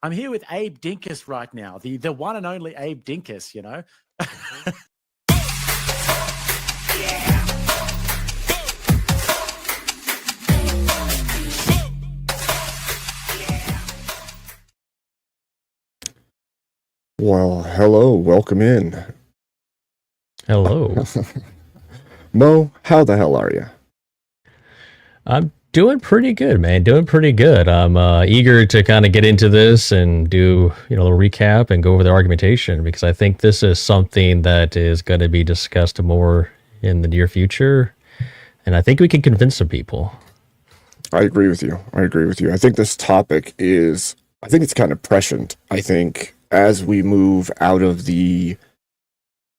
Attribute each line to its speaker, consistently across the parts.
Speaker 1: I'm here with Abe Dinkus right now, the one and only Abe Dinkus, you know.
Speaker 2: Well, hello, welcome in.
Speaker 3: Hello.
Speaker 2: Mo, how the hell are you?
Speaker 3: I'm doing pretty good, man. Doing pretty good. I'm eager to kind of get into this and do, a little recap and go over the argumentation because I think this is something that is going to be discussed more in the near future. And I think we can convince some people.
Speaker 2: I agree with you. I think this topic is, I think it's kind of prescient. I think as we move out of the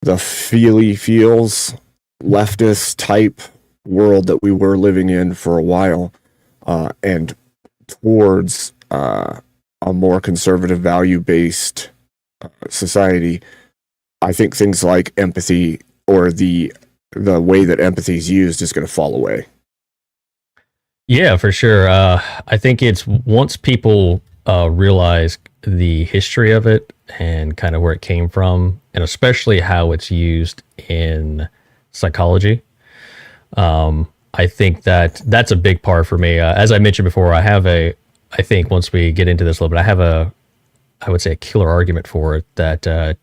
Speaker 2: feels leftist type world that we were living in for a while, and towards a more conservative value-based society, I think things like empathy or the way that empathy is used is going to fall away.
Speaker 3: Yeah, for sure. I think it's once people realize the history of it and kind of where it came from, and especially how it's used in psychology. I think that's a big part for me. As I mentioned before, I think once we get into this a little bit, I would say a killer argument for it that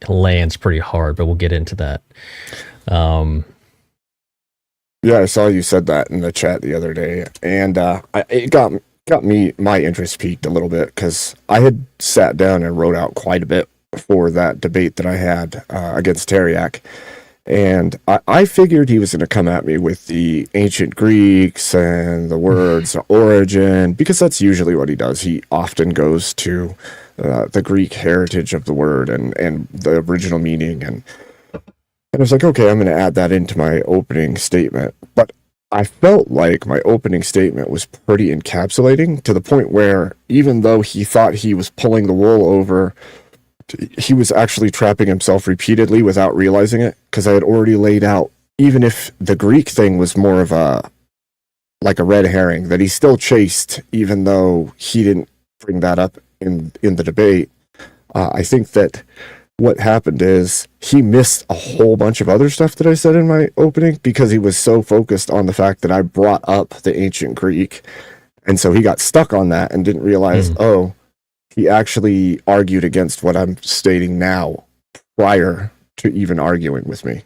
Speaker 3: lands pretty hard, but we'll get into that.
Speaker 2: Yeah, I saw you said that in the chat the other day, and it got my interest piqued a little bit because I had sat down and wrote out quite a bit for that debate that I had against Teriak. And I figured he was going to come at me with the ancient Greeks and the words origin, because that's usually what he does. He often goes to the Greek heritage of the word and the original meaning. And I was like, okay, I'm going to add that into my opening statement. But I felt like my opening statement was pretty encapsulating to the point where even though he thought he was pulling the wool over, he was actually trapping himself repeatedly without realizing it, because I had already laid out, even if the Greek thing was more of a red herring that he still chased, even though he didn't bring that up in the debate. I think that what happened is he missed a whole bunch of other stuff that I said in my opening because he was so focused on the fact that I brought up the ancient Greek. And so he got stuck on that and didn't realize, he actually argued against what I'm stating now prior to even arguing with me.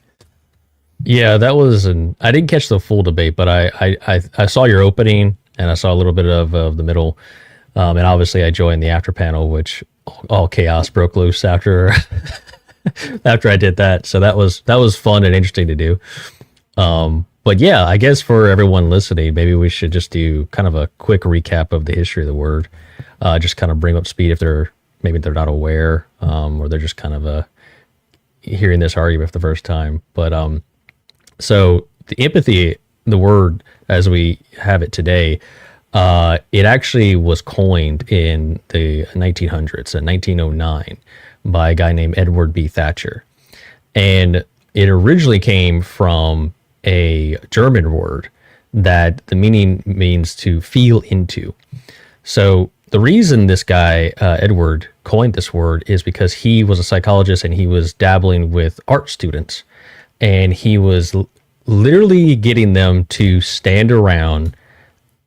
Speaker 3: Yeah, I didn't catch the full debate, but I saw your opening and I saw a little bit of the middle. And obviously I joined the after panel, which all chaos broke loose after I did that. So that was fun and interesting to do. But yeah, I guess for everyone listening, maybe we should just do kind of a quick recap of the history of the word. Just kind of bring up speed if they're not aware, or they're just kind of hearing this argument for the first time. But so the empathy, the word as we have it today, it actually was coined in the 1900s, in 1909, by a guy named Edward B. Thatcher. And it originally came from a German word that the meaning means to feel into. So the reason this guy, Edward, coined this word is because he was a psychologist and he was dabbling with art students. And he was literally getting them to stand around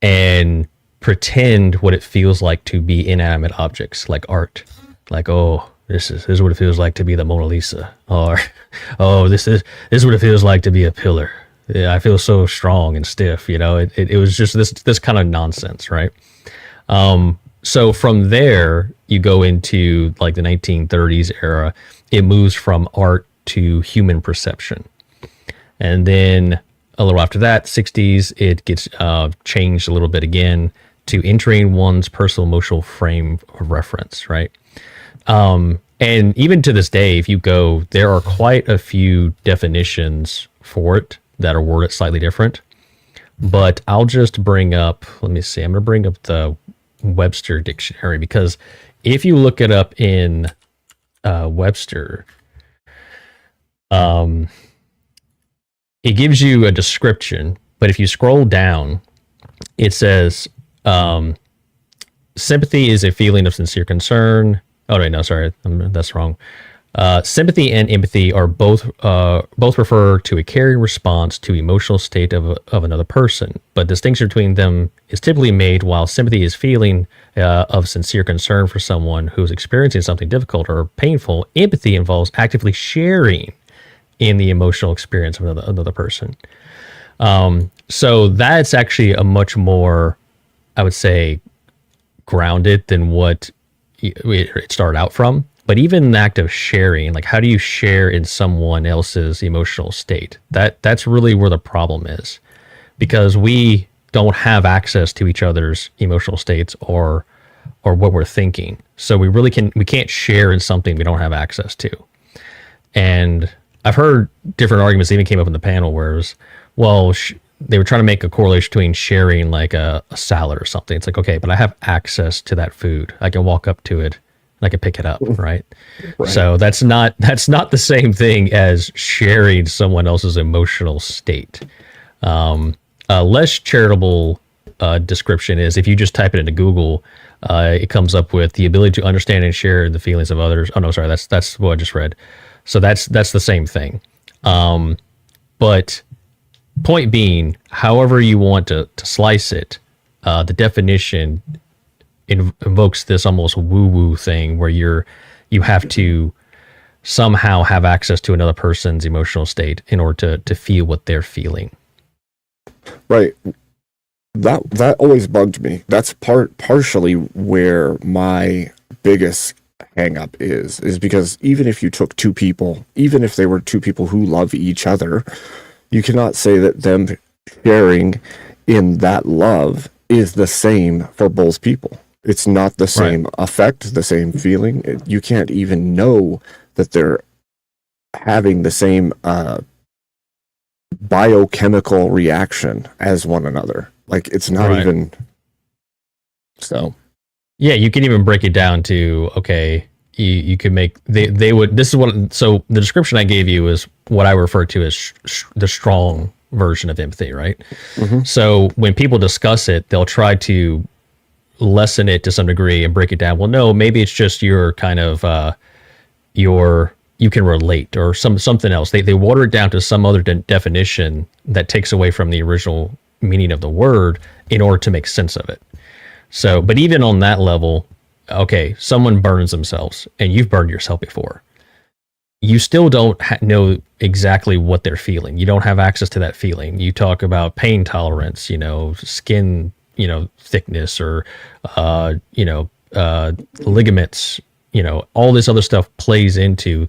Speaker 3: and pretend what it feels like to be inanimate objects like art. Like, oh, this is what it feels like to be the Mona Lisa. Or, oh, this is what it feels like to be a pillar. Yeah, I feel so strong and stiff. It was just this kind of nonsense, right? So from there, you go into like the 1930s era. It moves from art to human perception. And then a little after that, 60s, it gets changed a little bit again to entering one's personal emotional frame of reference, right? And even to this day, if you go, there are quite a few definitions for it that are worded slightly different. But I'll just bring up, let me see, I'm going to bring up the Webster dictionary, because if you look it up in Webster, it gives you a description, but if you scroll down, it says sympathy is a feeling of sincere concern. Oh wait, no, sorry, that's wrong. Sympathy and empathy are both refer to a caring response to emotional state of another person, but distinction between them is typically made while sympathy is feeling of sincere concern for someone who is experiencing something difficult or painful. Empathy involves actively sharing in the emotional experience of another person. So that's actually a much more, I would say, grounded than what it started out from. But even the act of sharing, like how do you share in someone else's emotional state? That's really where the problem is, because we don't have access to each other's emotional states or what we're thinking. So we can't share in something we don't have access to. And I've heard different arguments that even came up in the panel where it was, well, they were trying to make a correlation between sharing like a salad or something. It's like, okay, but I have access to that food. I can walk up to it. I can pick it up, right? So that's not the same thing as sharing someone else's emotional state. A less charitable description is if you just type it into Google, it comes up with the ability to understand and share the feelings of others. Oh no, sorry, that's what I just read. So that's the same thing. But point being, however you want to slice it, the definition invokes this almost woo-woo thing where you have to somehow have access to another person's emotional state in order to feel what they're feeling.
Speaker 2: Right. That always bugged me. That's partially where my biggest hang up is because even if you took two people, even if they were two people who love each other, you cannot say that them sharing in that love is the same for both people. It's not the same effect, the same feeling. You can't even know that they're having the same biochemical reaction as one another. Like, it's not even... So...
Speaker 3: Yeah, you can even break it down to, okay, you could make... They would... This is what... So, the description I gave you is what I refer to as the strong version of empathy, right? Mm-hmm. So, when people discuss it, they'll try to lessen it to some degree and break it down. Well, no, maybe it's just your kind of you can relate or something else. They water it down to some other definition that takes away from the original meaning of the word in order to make sense of it. So, but even on that level, okay, someone burns themselves and you've burned yourself before. You still don't know exactly what they're feeling. You don't have access to that feeling. You talk about pain tolerance, skin thickness or, ligaments, all this other stuff plays into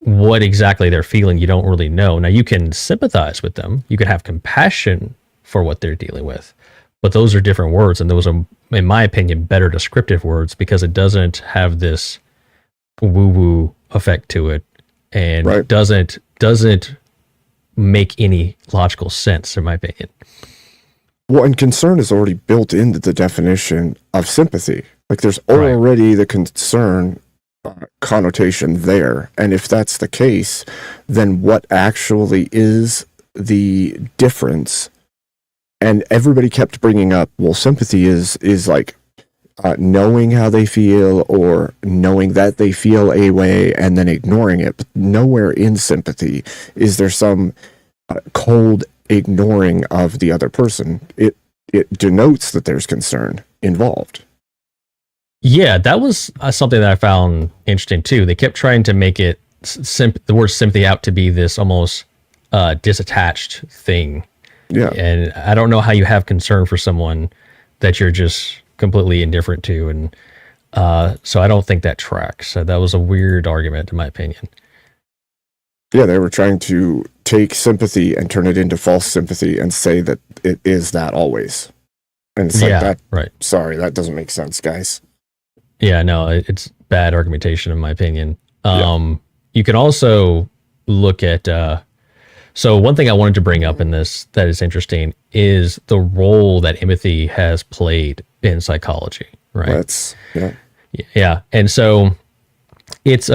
Speaker 3: what exactly they're feeling. You don't really know. Now you can sympathize with them. You can have compassion for what they're dealing with, but those are different words. And those are, in my opinion, better descriptive words because it doesn't have this woo-woo effect to it and doesn't make any logical sense, in my opinion. Well,
Speaker 2: and concern is already built into the definition of sympathy. Like, there's already the concern connotation there. And if that's the case, then what actually is the difference? And everybody kept bringing up, well, sympathy is like knowing how they feel or knowing that they feel a way and then ignoring it. But nowhere in sympathy is there some cold ignoring of the other person. It denotes that there's concern involved.
Speaker 3: Yeah, that was something that I found interesting too. They kept trying to make it the word sympathy out to be this almost disattached thing. Yeah, and I don't know how you have concern for someone that you're just completely indifferent to, and so I don't think that tracks. So that was a weird argument, in my opinion.
Speaker 2: Yeah, they were trying to take sympathy and turn it into false sympathy and say that it is that always. And it's like that. Right. Sorry, that doesn't make sense, guys.
Speaker 3: Yeah, no, it's bad argumentation, in my opinion. You can also look at... So one thing I wanted to bring up in this that is interesting is the role that empathy has played in psychology, right? Yeah. And so it's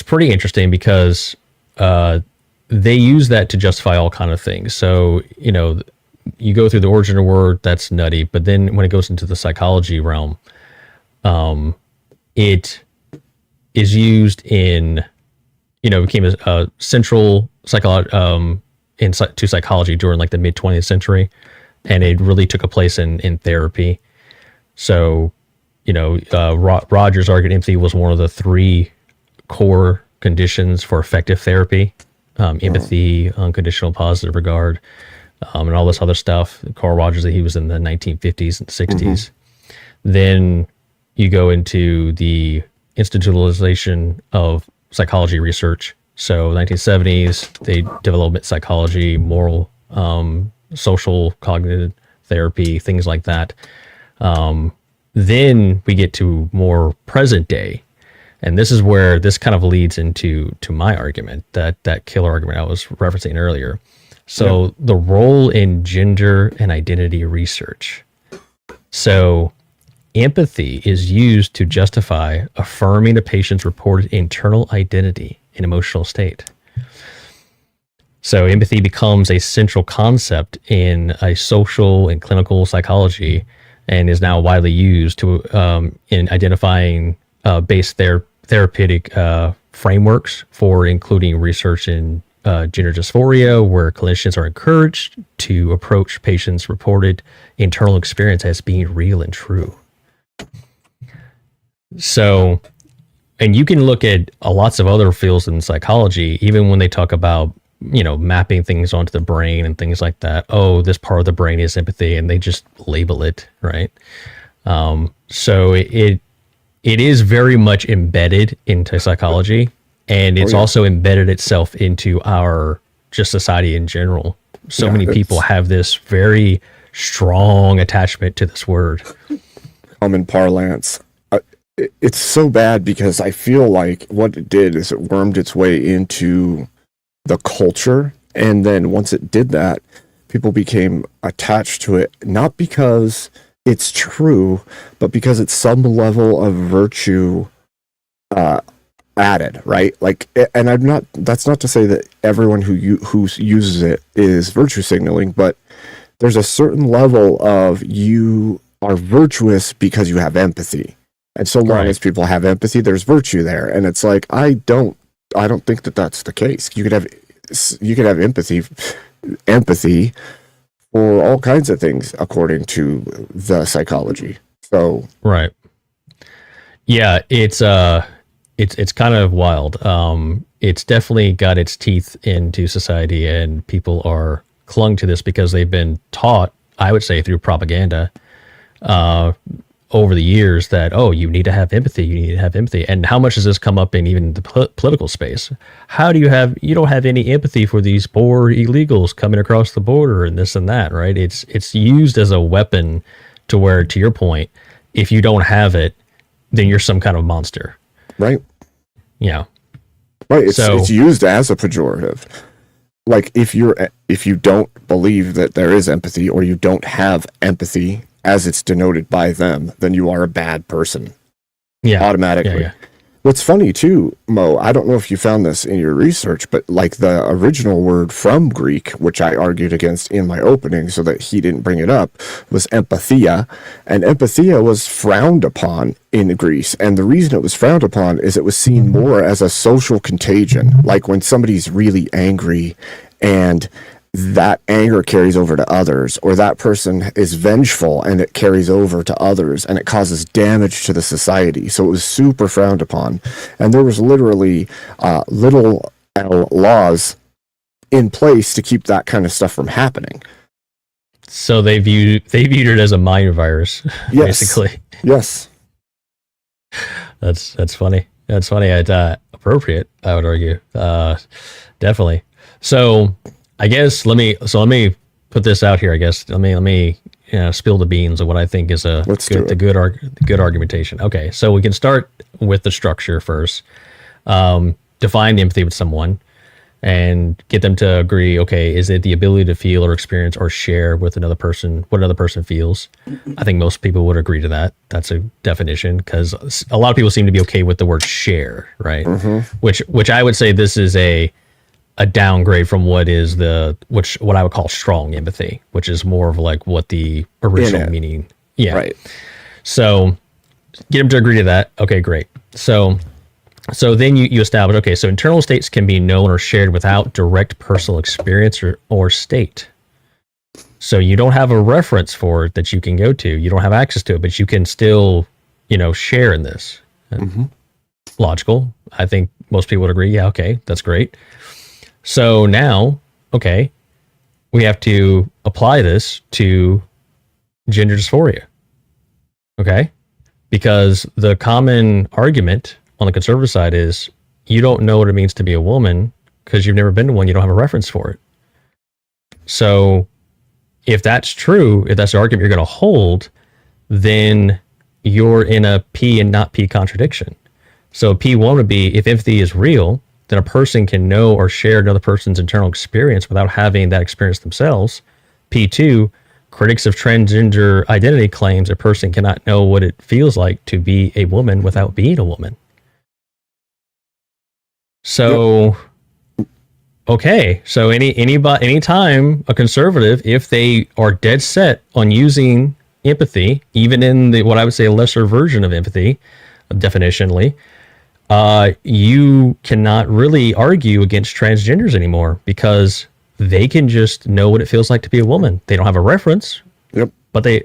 Speaker 3: pretty interesting because they use that to justify all kind of things. So, you go through the origin of the word, that's nutty. But then when it goes into the psychology realm, it is used in, became a central to psychology during like the mid 20th century, and it really took a place in therapy. So, Rogers argued empathy was one of the 3 core conditions for effective therapy: empathy, unconditional positive regard, and all this other stuff. Carl Rogers, he was in the 1950s and 60s. Then you go into the institutionalization of psychology research. So 1970s, they developed psychology, moral, social, cognitive therapy, things like that. Then we get to more present day. And this is where this kind of leads into my argument, that killer argument I was referencing earlier. So the role in gender and identity research. So empathy is used to justify affirming a patient's reported internal identity and emotional state. So empathy becomes a central concept in a social and clinical psychology, and is now widely used to in identifying based therapeutic frameworks for including research in gender dysphoria, where clinicians are encouraged to approach patients' reported internal experience as being real and true. So, and you can look at lots of other fields in psychology, even when they talk about, mapping things onto the brain and things like that. Oh, this part of the brain is empathy, and they just label it, right? So it is very much embedded into psychology, and it's also embedded itself into our just society in general. So many people have this very strong attachment to this word.
Speaker 2: Common parlance. It's so bad because I feel like what it did is it wormed its way into the culture, and then once it did that, people became attached to it, not because it's true, but because it's some level of virtue added, right? Like, and that's not to say that everyone who uses it is virtue signaling, but there's a certain level of you are virtuous because you have empathy. And so long as people have empathy, there's virtue there. And it's like, I don't think that that's the case. You could have empathy for all kinds of things according to the psychology. So
Speaker 3: right. Yeah, it's kind of wild. It's definitely got its teeth into society, and people are clung to this because they've been taught, I would say, through propaganda, over the years that, you need to have empathy. And how much does this come up in even the political space? How do you don't have any empathy for these poor illegals coming across the border and this and that, right? It's used as a weapon to where, to your point, if you don't have it, then you're some kind of monster.
Speaker 2: Right.
Speaker 3: Yeah.
Speaker 2: Right. It's used as a pejorative. Like if you don't believe that there is empathy, or you don't have empathy as it's denoted by them, then you are a bad person. Yeah. Automatically. Yeah. What's funny too, Mo, I don't know if you found this in your research, but like the original word from Greek, which I argued against in my opening so that he didn't bring it up, was empathia. And empathia was frowned upon in Greece. And the reason it was frowned upon is it was seen more as a social contagion. Like when somebody's really angry and that anger carries over to others, or that person is vengeful and it carries over to others and it causes damage to the society. So it was super frowned upon. And there was literally little laws in place to keep that kind of stuff from happening.
Speaker 3: So they viewed it as a mind virus, basically.
Speaker 2: Yes.
Speaker 3: That's funny. That's funny. It's appropriate, I would argue. Definitely. So I guess let me put this out here. I guess let me spill the beans of what I think is a good argumentation. Okay, so we can start with the structure first. Define empathy with someone, and get them to agree. Okay, is it the ability to feel or experience or share with another person what another person feels? I think most people would agree to that. That's a definition, because a lot of people seem to be okay with the word share, right? Mm-hmm. Which I would say this is a a downgrade from what I would call strong empathy, which is more of like what the original meaning. Yeah.
Speaker 2: Right.
Speaker 3: So get them to agree to that. Okay, great. So then you establish, okay, so internal states can be known or shared without direct personal experience or state. So you don't have a reference for it that you can go to. You don't have access to it, but you can still, share in this.
Speaker 2: Mm-hmm.
Speaker 3: Logical. I think most people would agree. Yeah, okay, that's great. So now, okay, we have to apply this to gender dysphoria. Okay? Because the common argument on the conservative side is you don't know what it means to be a woman because you've never been to one, you don't have a reference for it. So if that's true, if that's the argument you're going to hold, then you're in a P and not P contradiction. So P1 would be, if empathy is real, then a person can know or share another person's internal experience without having that experience themselves. P2, critics of transgender identity claims a person cannot know what it feels like to be a woman without being a woman. So, okay, so anytime a conservative, if they are dead set on using empathy, even in what I would say a lesser version of empathy, definitionally, you cannot really argue against transgenders anymore because they can just know what it feels like to be a woman. They don't have a reference, but they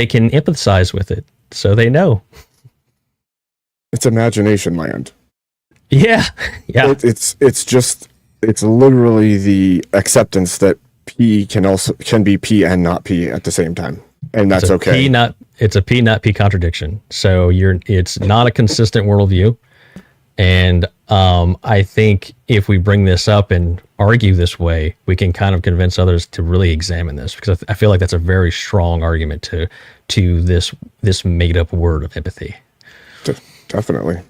Speaker 3: can empathize with it, so they know.
Speaker 2: It's imagination land.
Speaker 3: Yeah.
Speaker 2: It's literally the acceptance that P can be P and not P at the same time, and that's okay.
Speaker 3: It's a P not P contradiction. So it's not a consistent worldview, and I think if we bring this up and argue this way, we can kind of convince others to really examine this, because I feel like that's a very strong argument to this made up word of empathy.
Speaker 2: Definitely.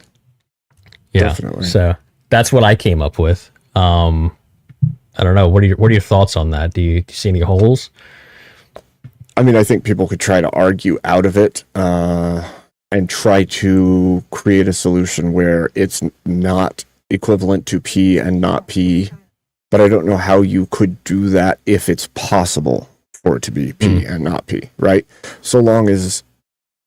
Speaker 3: Yeah.
Speaker 2: Definitely.
Speaker 3: So that's what I came up with. I don't know. What are your thoughts on that? Do you see any holes?
Speaker 2: I mean, I think people could try to argue out of it and try to create a solution where it's not equivalent to P and not P. But I don't know how you could do that if it's possible for it to be P and not P, right? So long as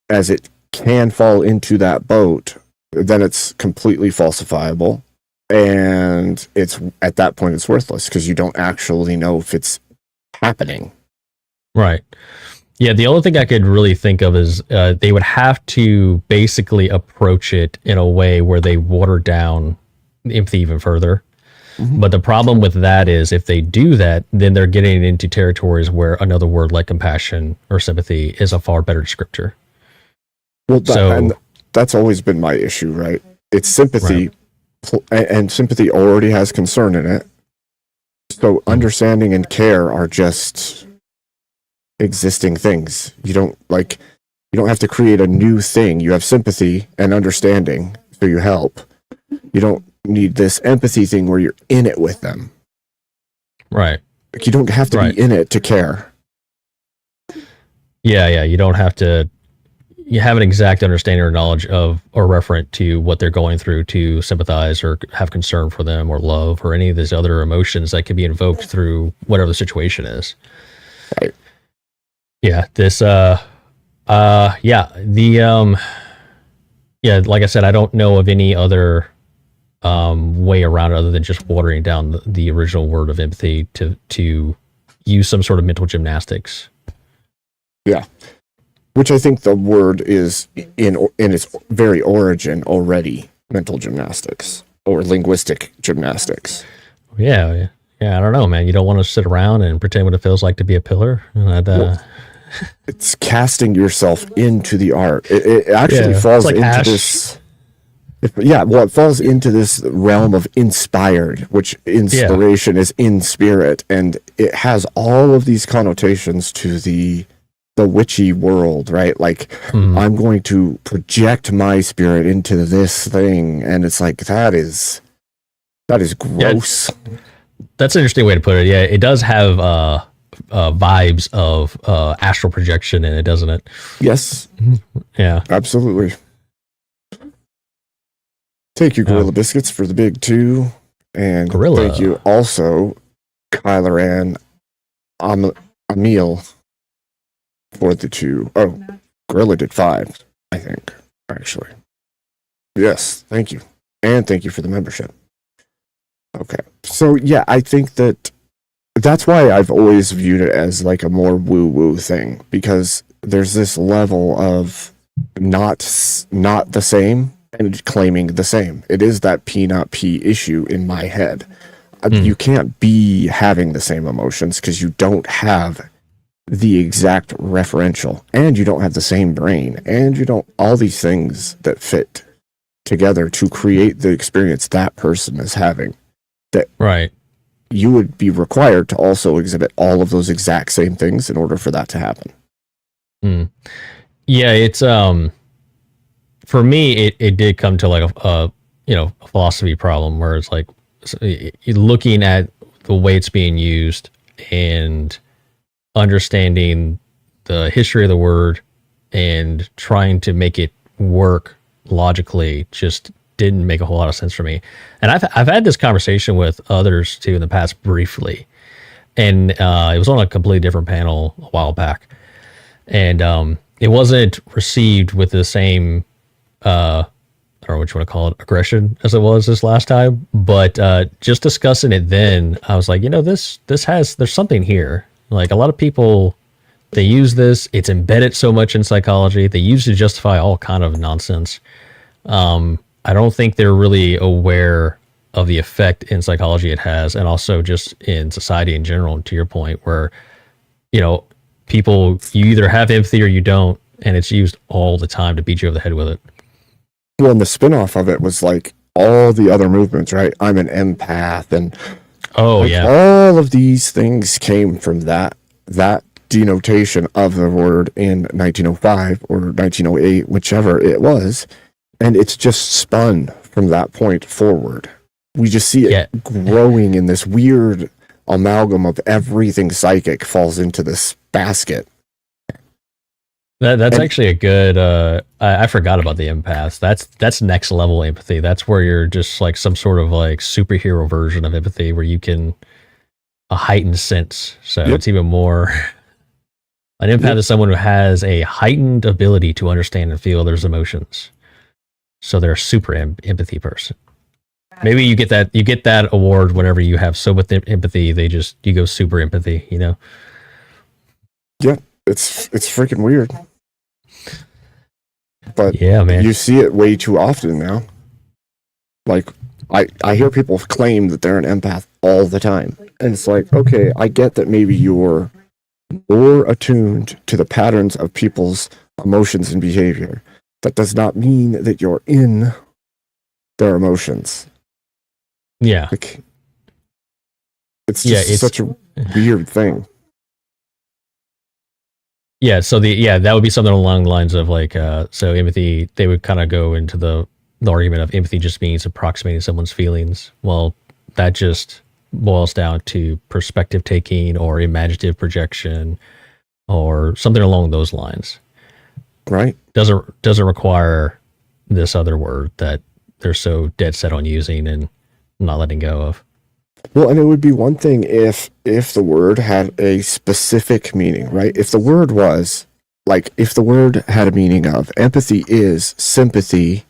Speaker 2: it can fall into that boat, then it's completely falsifiable. And it's at that point it's worthless because you don't actually know if it's happening.
Speaker 3: Right. Yeah, the only thing I could really think of is they would have to basically approach it in a way where they water down empathy even further. Mm-hmm. But the problem with that is if they do that, then they're getting into territories where another word like compassion or sympathy is a far better descriptor.
Speaker 2: Well, and that's always been my issue, right? It's sympathy, right. And sympathy already has concern in it. So understanding and care are just existing things. You don't have to create a new thing. You have sympathy and understanding, so you help. You don't need this empathy thing where you're in it with them.
Speaker 3: Right.
Speaker 2: Like you don't have to be in it to care. Yeah.
Speaker 3: You don't have to. You have an exact understanding or knowledge of or referent to what they're going through to sympathize or have concern for them or love or any of these other emotions that can be invoked through whatever the situation is.
Speaker 2: Right.
Speaker 3: Yeah. Like I said, I don't know of any other way around it other than just watering down the original word of empathy to use some sort of mental gymnastics.
Speaker 2: Yeah. Which I think the word is in its very origin already mental gymnastics or linguistic gymnastics.
Speaker 3: Yeah. I don't know, man. You don't want to sit around and pretend what it feels like to be a pillar.
Speaker 2: It's casting yourself into the art. It actually falls into Ash. This. It falls into this realm of inspired, which inspiration is in spirit, and it has all of these connotations to the witchy world, right? Like I'm going to project my spirit into this thing, and it's like that is gross.
Speaker 3: Yeah, that's an interesting way to put it. Yeah, it does have vibes of astral projection in it, doesn't it?
Speaker 2: Yes.
Speaker 3: Yeah.
Speaker 2: Absolutely. Take your Gorilla Biscuits for the big 2. And
Speaker 3: Gorilla.
Speaker 2: thank you also, Kyler and Emil, for the 2. Oh, Gorilla did 5, I think, actually. Yes, thank you. And thank you for the membership. Okay. So, yeah, I think that's why I've always viewed it as like a more woo-woo thing, because there's this level of not the same and claiming the same. It is that P not P issue in my head. You can't be having the same emotions because you don't have the exact referential, and you don't have the same brain, and you don't all these things that fit together to create the experience that person is having. That
Speaker 3: Right.
Speaker 2: you would be required to also exhibit all of those exact same things in order for that to happen.
Speaker 3: Yeah, it's for me it did come to like a philosophy problem where it's like you're looking at the way it's being used and understanding the history of the word and trying to make it work logically just didn't make a whole lot of sense for me. And I've had this conversation with others too in the past briefly, and it was on a completely different panel a while back, and it wasn't received with the same I don't know what you want to call it, aggression as it was this last time. But just discussing it then, I was like, there's something here. Like a lot of people, they use this. It's embedded so much in psychology. They use it to justify all kind of nonsense. I don't think they're really aware of the effect in psychology it has, and also just in society in general. To your point, where people, you either have empathy or you don't, and it's used all the time to beat you over the head with it.
Speaker 2: Well, and the spinoff of it was like all the other movements, right? I'm an empath, and all of these things came from that denotation of the word in 1905 or 1908, whichever it was, and it's just spun from that point forward. We just see it growing in this weird amalgam of everything psychic falls into this basket.
Speaker 3: That's actually a good. I forgot about the empaths. That's next level empathy. That's where you're just like some sort of like superhero version of empathy, where you can a heightened sense. So it's even more. An empath is someone who has a heightened ability to understand and feel others' emotions. So they're a super empathy person. Maybe you get that award whenever you have so much empathy. You go super empathy.
Speaker 2: Yeah, it's freaking weird. But
Speaker 3: yeah, man,
Speaker 2: you see it way too often now. Like I hear people claim that they're an empath all the time, and it's like, okay, I get that maybe you're more attuned to the patterns of people's emotions and behavior. That does not mean that you're in their emotions.
Speaker 3: Yeah,
Speaker 2: like, it's such a weird thing.
Speaker 3: Yeah, so that would be something along the lines of like, so empathy, they would kind of go into the argument of empathy just means approximating someone's feelings. Well, that just boils down to perspective taking or imaginative projection or something along those lines.
Speaker 2: Right.
Speaker 3: Doesn't require this other word that they're so dead set on using and not letting go of.
Speaker 2: Well, and it would be one thing if the word had a specific meaning, right? If the word had a meaning of empathy is sympathy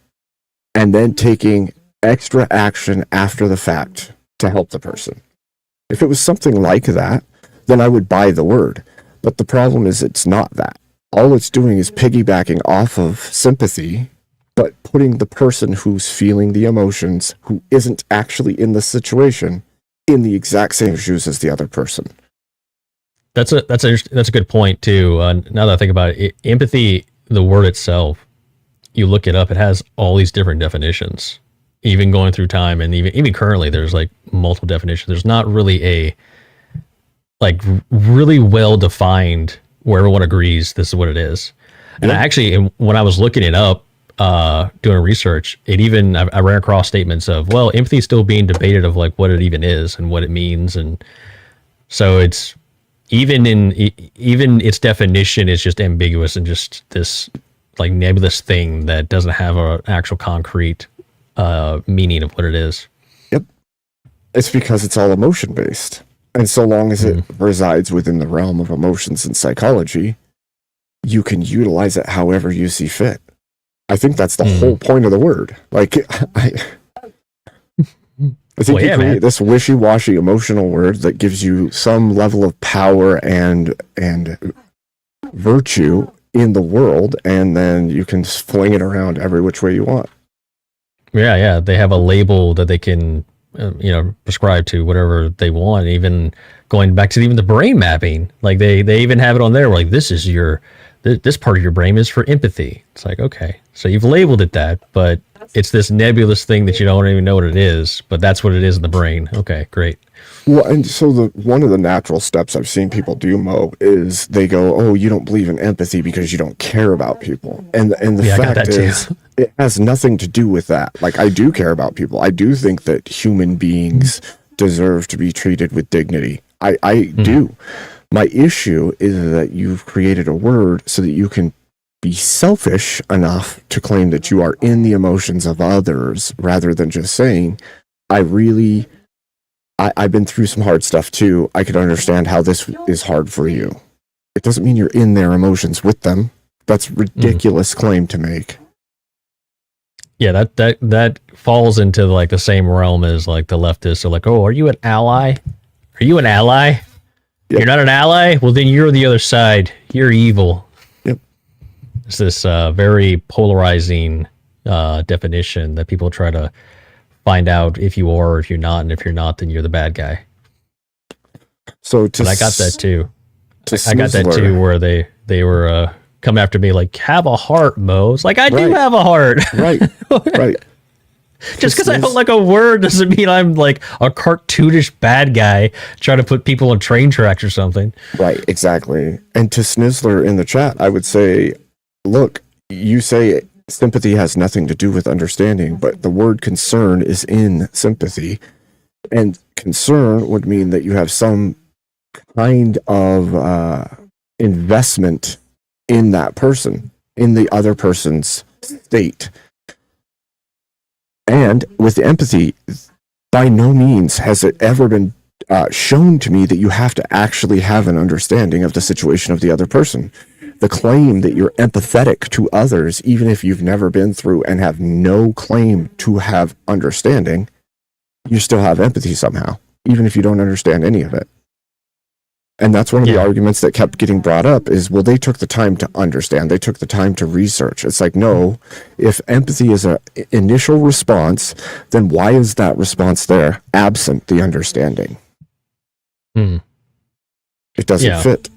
Speaker 2: and then taking extra action after the fact to help the person. If it was something like that, then I would buy the word. But the problem is it's not that. All it's doing is piggybacking off of sympathy, but putting the person who's feeling the emotions, who isn't actually in the situation, in the exact same shoes as the other person.
Speaker 3: That's a good point too. Now that I think about it, empathy, the word itself, you look it up, it has all these different definitions. Even going through time, and even currently, there's like multiple definitions. There's not really a like really well defined where everyone agrees this is what it is. And when I was looking it up, doing research, I ran across statements of, well, empathy is still being debated of like what it even is and what it means, and so it's even its definition is just ambiguous and just this like nebulous thing that doesn't have an actual concrete meaning of what it is.
Speaker 2: Yep. It's because it's all emotion based. And so long as it resides within the realm of emotions and psychology, you can utilize it however you see fit. I think that's the whole point of the word. Like, I think you create this wishy-washy emotional word that gives you some level of power and virtue in the world, and then you can fling it around every which way you want.
Speaker 3: Yeah. They have a label that they can, prescribe to whatever they want. Even going back to even the brain mapping, like they even have it on there. Like, this is this part of your brain is for empathy. It's like, okay, so you've labeled it that, but it's this nebulous thing that you don't even know what it is, but that's what it is in the brain. Okay, great.
Speaker 2: Well, and so one of the natural steps I've seen people do, Mo, is they go, "Oh, you don't believe in empathy because you don't care about people." And the fact is, it has nothing to do with that. Like, I do care about people. I do think that human beings deserve to be treated with dignity. I do. My issue is that you've created a word so that you can be selfish enough to claim that you are in the emotions of others, rather than just saying, I've been through some hard stuff too. I could understand how this is hard for you. It doesn't mean you're in their emotions with them. That's a ridiculous claim to make.
Speaker 3: Yeah, that falls into like the same realm as like the leftists are like, "Oh, are you an ally? Are you an ally? Yep. You're not an ally? Well, then you're the other side. You're evil."
Speaker 2: Yep.
Speaker 3: It's this very polarizing definition that people try to find out if you are or if you're not, and if you're not, then you're the bad guy.
Speaker 2: So
Speaker 3: I got that too. I got that too, where they were come after me like, "Have a heart, Mo." It's like, I do have a heart.
Speaker 2: Right.
Speaker 3: Just because I don't like a word doesn't mean I'm like a cartoonish bad guy trying to put people on train tracks or something.
Speaker 2: Right, exactly. And to Snizzler in the chat, I would say, look, you say sympathy has nothing to do with understanding, but the word concern is in sympathy. And concern would mean that you have some kind of investment in that person, in the other person's state. And with empathy, by no means has it ever been shown to me that you have to actually have an understanding of the situation of the other person. The claim that you're empathetic to others, even if you've never been through and have no claim to have understanding, you still have empathy somehow, even if you don't understand any of it. And that's one of the arguments that kept getting brought up is, well, they took the time to understand. They took the time to research. It's like, no, if empathy is an initial response, then why is that response there absent the understanding? It doesn't fit.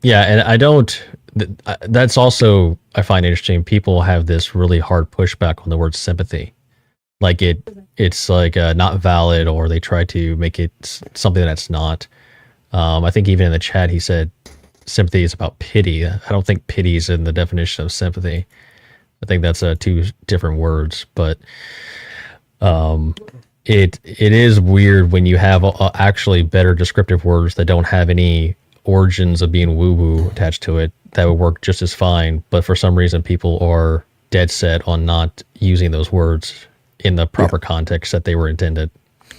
Speaker 3: Yeah, and that's also, I find interesting. People have this really hard pushback on the word sympathy. Like it's like not valid, or they try to make it something that's not. I think even in the chat, he said sympathy is about pity. I don't think pity is in the definition of sympathy. I think that's two different words, but it is weird when you have actually better descriptive words that don't have any origins of being woo-woo attached to it that would work just as fine. But for some reason, people are dead set on not using those words in the proper context that they were intended.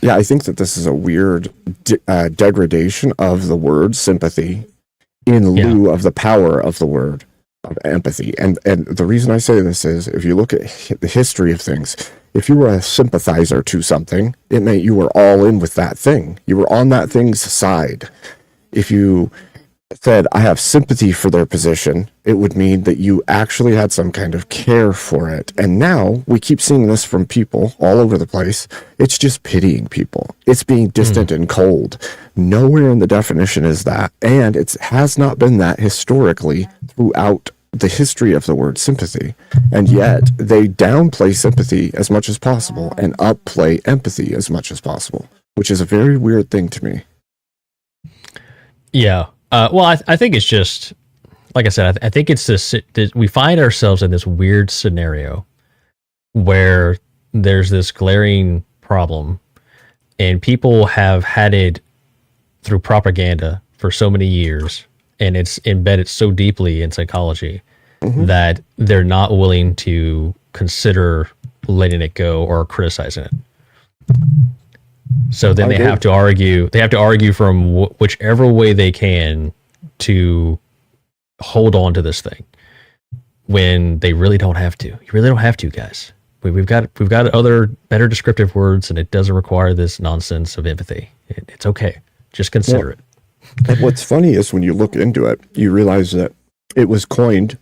Speaker 2: Yeah, I think that this is a weird degradation of the word sympathy in lieu of the power of the word of empathy. And the reason I say this is, if you look at the history of things, if you were a sympathizer to something, it meant you were all in with that thing. You were on that thing's side. If you said, I have sympathy for their position, it would mean that you actually had some kind of care for it. And now we keep seeing this from people all over the place. It's just pitying people. It's being distant and cold. Nowhere in the definition is that. And it has not been that historically throughout the history of the word sympathy. And yet they downplay sympathy as much as possible and upplay empathy as much as possible, which is a very weird thing to me.
Speaker 3: Yeah. Well, I think it's just, like I said, I think it's this, we find ourselves in this weird scenario where there's this glaring problem, and people have had it through propaganda for so many years, and it's embedded so deeply in psychology that they're not willing to consider letting it go or criticizing it. So then they have to argue. They have to argue from whichever way they can to hold on to this thing when they really don't have to. You really don't have to, guys. We've got other better descriptive words, and it doesn't require this nonsense of empathy. It's okay. Just consider it.
Speaker 2: And what's funny is when you look into it, you realize that it was coined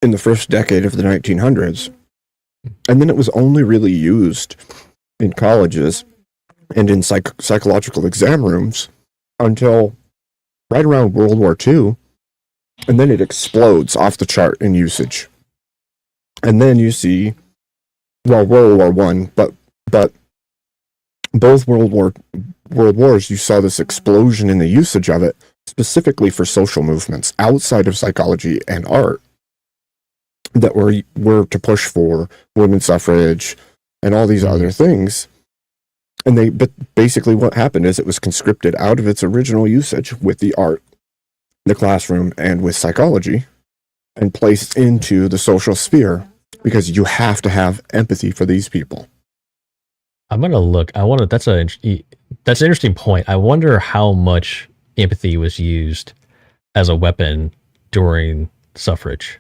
Speaker 2: in the first decade of the 1900s, and then it was only really used in colleges and in psychological exam rooms until right around World War II, and then it explodes off the chart in usage. And then you see, well, World War One, but both World Wars, you saw this explosion in the usage of it, specifically for social movements outside of psychology and art that were to push for women's suffrage and all these other things. But basically what happened is it was conscripted out of its original usage with the art, the classroom, and with psychology, and placed into the social sphere because you have to have empathy for these people.
Speaker 3: I'm gonna look. That's an interesting point. I wonder how much empathy was used as a weapon during suffrage.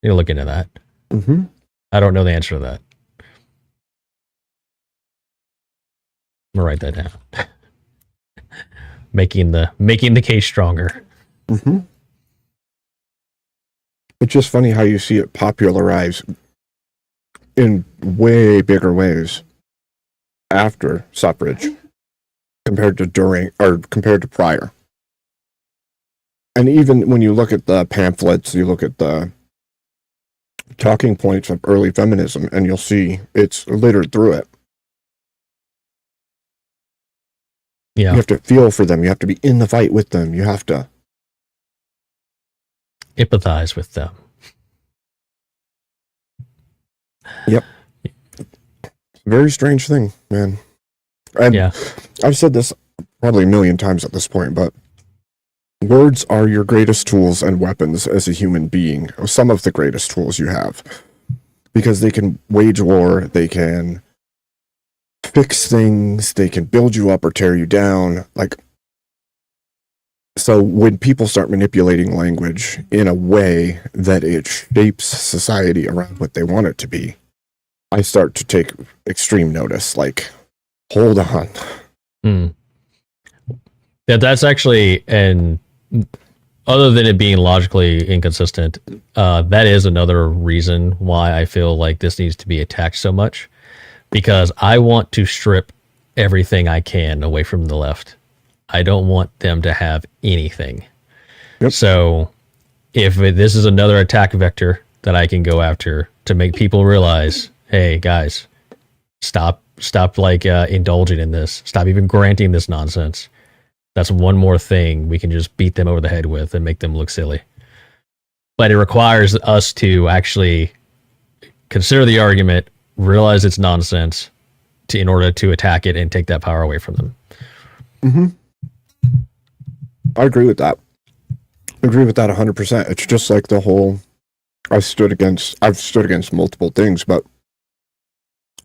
Speaker 3: You look into that.
Speaker 2: Mm-hmm.
Speaker 3: I don't know the answer to that. I'm gonna write that down. making the case stronger.
Speaker 2: Mm-hmm. It's just funny how you see it popularize in way bigger ways after suffrage compared to prior. And even when you look at the pamphlets, you look at the talking points of early feminism, and you'll see it's littered through it.
Speaker 3: Yeah.
Speaker 2: You have to feel for them. You have to be in the fight with them. You have to
Speaker 3: empathize with them.
Speaker 2: Yep. Very strange thing, man. And
Speaker 3: yeah.
Speaker 2: I've said this probably a million times at this point, but words are your greatest tools and weapons as a human being. Some of the greatest tools you have. Because they can wage war, they can fix things, they can build you up or tear you down. So when people start manipulating language in a way that it shapes society around what they want it to be, I start to take extreme notice. Hold on.
Speaker 3: Yeah, that's actually, and other than it being logically inconsistent, that is another reason why I feel like this needs to be attacked so much, because I want to strip everything I can away from the left. I don't want them to have anything.
Speaker 2: Yep.
Speaker 3: So if this is another attack vector that I can go after to make people realize, hey guys, stop indulging in this. Stop even granting this nonsense. That's one more thing we can just beat them over the head with and make them look silly. But it requires us to actually consider the argument, realize it's nonsense, in order to attack it and take that power away from them.
Speaker 2: Mm-hmm. I agree with that. 100%. It's just like the whole, I've stood against multiple things, but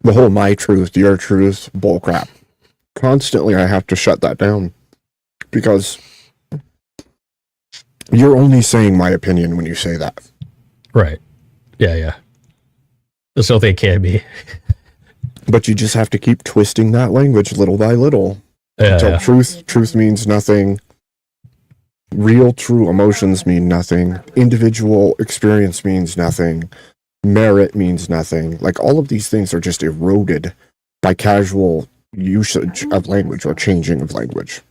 Speaker 2: the whole my truth, your truth, bullcrap. Constantly I have to shut that down because you're only saying my opinion when you say that.
Speaker 3: Right. Yeah. So they can be.
Speaker 2: But you just have to keep twisting that language little by little. Until truth means nothing. Real, true emotions mean nothing. Individual experience means nothing. Merit means nothing. All of these things are just eroded by casual usage of language or changing of language.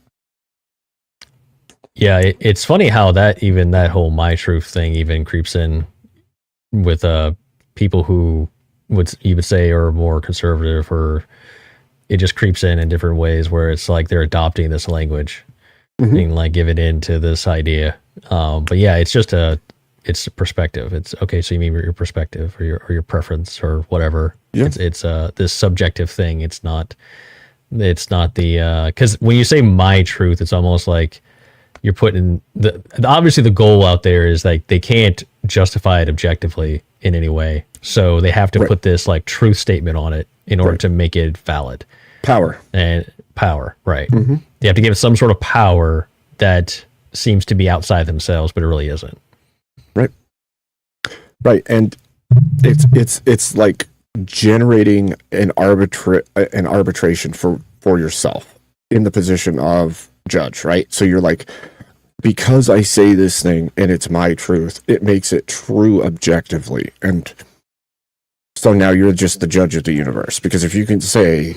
Speaker 3: Yeah, it's funny how that whole my truth thing even creeps in with people who you would say are more conservative, or it just creeps in different ways where it's like they're adopting this language and giving in to this idea. But yeah, it's just it's a perspective. It's okay. So you mean your perspective or your preference or whatever.
Speaker 2: Yeah.
Speaker 3: It's this subjective thing. It's not the, cause when you say my truth, it's almost like you're putting obviously the goal out there is they can't justify it objectively in any way. So they have to put this truth statement on it in order to make it valid.
Speaker 2: Power.
Speaker 3: And power, right.
Speaker 2: Mm-hmm.
Speaker 3: They have to give it some sort of power that seems to be outside themselves, but it really isn't.
Speaker 2: Right. And it's like generating an arbitration for yourself in the position of judge, right? So you're like, because I say this thing and it's my truth, it makes it true objectively. And so now you're just the judge of the universe, because if you can say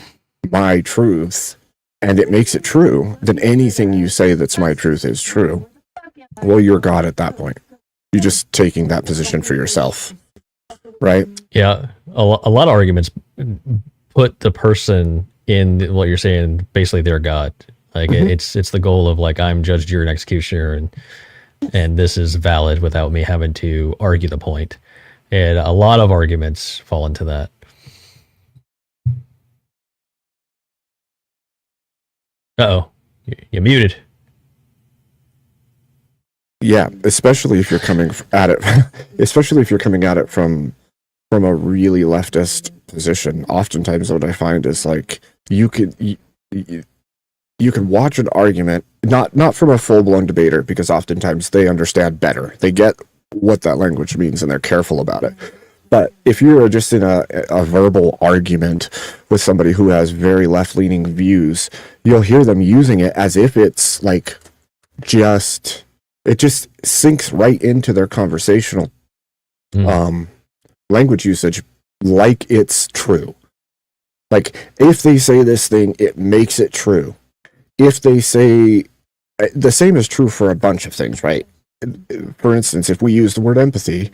Speaker 2: my truth and it makes it true, then anything you say that's my truth is true. Well, you're God at that point. You're just taking that position for yourself, right?
Speaker 3: Yeah, a lot of arguments put the person in what you're saying, basically their God. Like it's the goal of like, I'm judge, jury, and executioner, and this is valid without me having to argue the point. And a lot of arguments fall into that. Uh-oh, you're muted.
Speaker 2: Yeah, especially if you're coming at it from a really leftist position. Oftentimes what I find is like you can watch an argument, not from a full-blown debater, because oftentimes they understand better. They get what that language means and they're careful about it. But if you're just in a verbal argument with somebody who has very left-leaning views, you'll hear them using it as if it's like it just sinks right into their conversational language usage, like it's true. Like, if they say this thing, it makes it true. If they say, the same is true for a bunch of things, right? For instance, if we use the word empathy,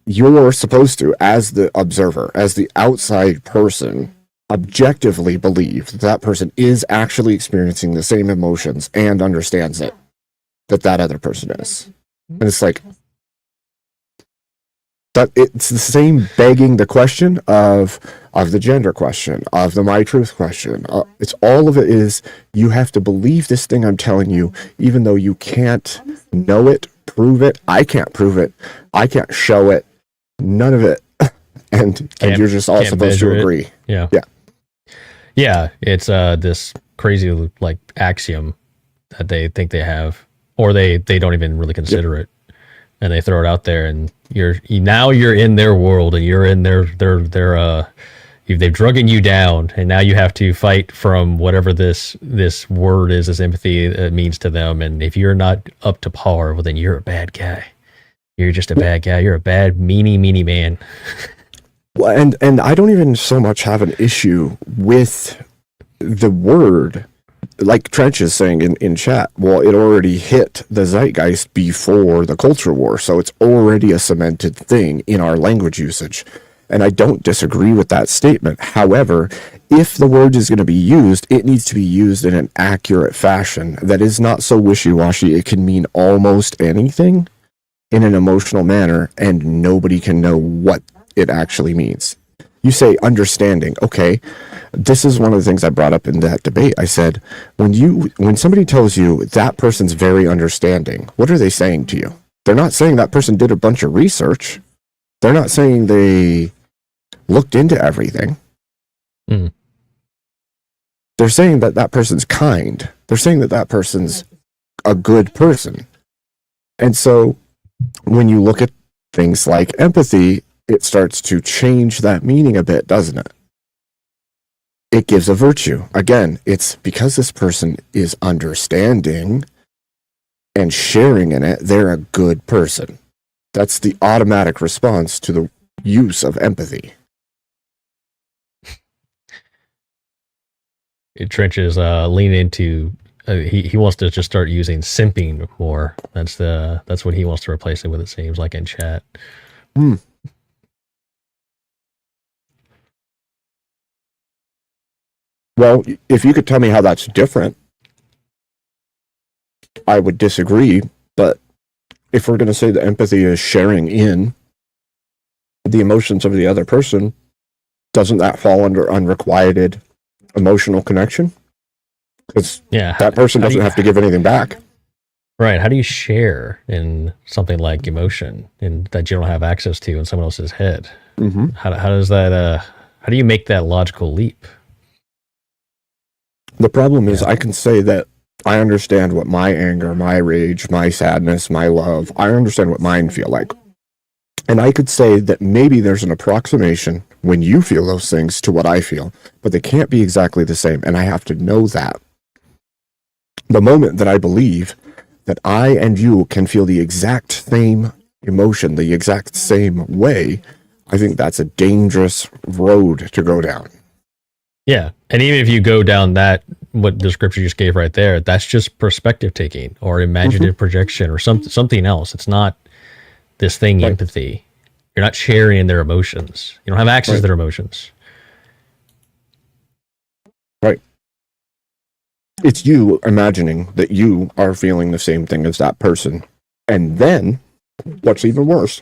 Speaker 2: you're supposed to, as the observer, as the outside person, objectively believe that person is actually experiencing the same emotions and understands it that other person is. And it's like, that it's the same begging the question of the gender question, of the my truth question. It's all of it is, you have to believe this thing I'm telling you, even though you can't know it, prove it. I can't prove it. I can't show it. None of it. And you're just all supposed to agree.
Speaker 3: Yeah. It's this crazy like axiom that they think they have, or they don't even really consider it, and they throw it out there, and you're in their world, and you're in their they've druggen you down, and now you have to fight from whatever this word is, this empathy means to them. And if you're not up to par, well, then you're a bad guy. You're just a bad guy. You're a bad meanie man.
Speaker 2: Well, and I don't even so much have an issue with the word, like Trench is saying in chat. Well, it already hit the zeitgeist before the culture war, so it's already a cemented thing in our language usage. And I don't disagree with that statement. However, if the word is going to be used, it needs to be used in an accurate fashion that is not so wishy-washy. It can mean almost anything in an emotional manner, and nobody can know what it actually means. You say understanding. Okay, this is one of the things I brought up in that debate. I said, when somebody tells you that person's very understanding, what are they saying to you? They're not saying that person did a bunch of research. They're not saying they looked into everything. They're saying that person's kind. They're saying that person's a good person. And so when you look at things like empathy, it starts to change that meaning a bit, doesn't it? It gives a virtue. Again, it's because this person is understanding and sharing in it, they're a good person. That's the automatic response to the use of empathy.
Speaker 3: Trench is leaning into he wants to just start using simping more. That's what he wants to replace it with, it seems like, in chat.
Speaker 2: Well, if you could tell me how that's different, I would disagree. But if we're going to say that empathy is sharing in the emotions of the other person, doesn't that fall under unrequited emotional connection? Because that person doesn't have to give anything back.
Speaker 3: Right. How do you share in something like emotion and that you don't have access to in someone else's head? How does that? How do you make that logical leap?
Speaker 2: The problem is I can say that I understand what my anger, my rage, my sadness, my love, I understand what mine feel like. And I could say that maybe there's an approximation when you feel those things to what I feel, but they can't be exactly the same. And I have to know that. The moment that I believe that I and you can feel the exact same emotion, the exact same way, I think that's a dangerous road to go down.
Speaker 3: Yeah. And even if you go down that, what the scripture you just gave right there, that's just perspective taking or imaginative projection or something else. It's not this thing, empathy. You're not sharing their emotions. You don't have access to their emotions.
Speaker 2: Right. It's you imagining that you are feeling the same thing as that person. And then, what's even worse,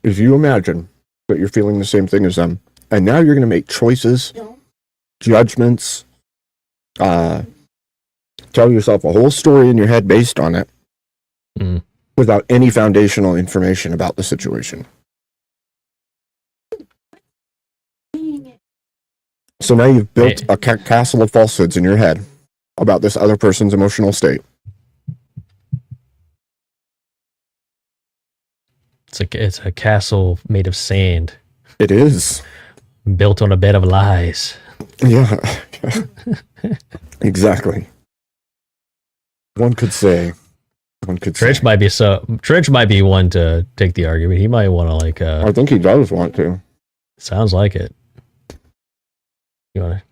Speaker 2: is you imagine that you're feeling the same thing as them. And now you're going to make choices, judgments, tell yourself a whole story in your head based on it without any foundational information about the situation. So now you've built a castle of falsehoods in your head about this other person's emotional state.
Speaker 3: It's a castle made of sand.
Speaker 2: It is.
Speaker 3: Built on a bed of lies.
Speaker 2: Yeah. Exactly. One could say.
Speaker 3: Trench might be one to take the argument. He might want to
Speaker 2: I think he does want to.
Speaker 3: Sounds like it. You want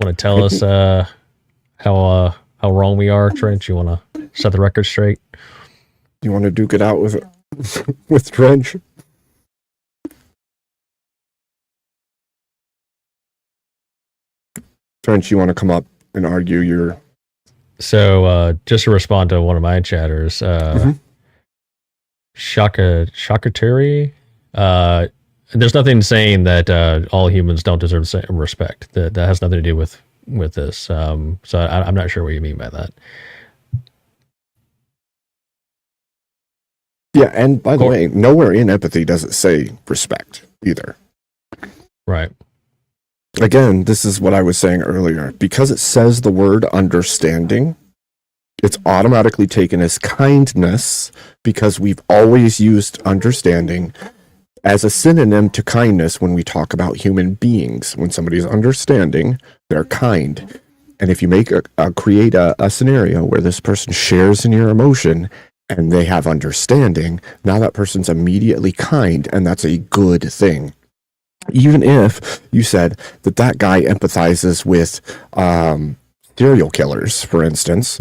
Speaker 3: to tell us how wrong we are, Trench? You want to set the record straight?
Speaker 2: You want to duke it out with with Trench? Trench, you want to come up and argue your...
Speaker 3: So, just to respond to one of my chatters, Shakaturi, there's nothing saying that all humans don't deserve the same respect. That has nothing to do with this. So I'm not sure what you mean by that.
Speaker 2: Yeah, and by the way, nowhere in empathy does it say respect either.
Speaker 3: Right.
Speaker 2: Again, this is what I was saying earlier. Because it says the word understanding, it's automatically taken as kindness because we've always used understanding as a synonym to kindness when we talk about human beings. When somebody's understanding, they're kind. And if you create a scenario where this person shares in your emotion and they have understanding, now that person's immediately kind, and that's a good thing. Even if you said that guy empathizes with serial killers, for instance,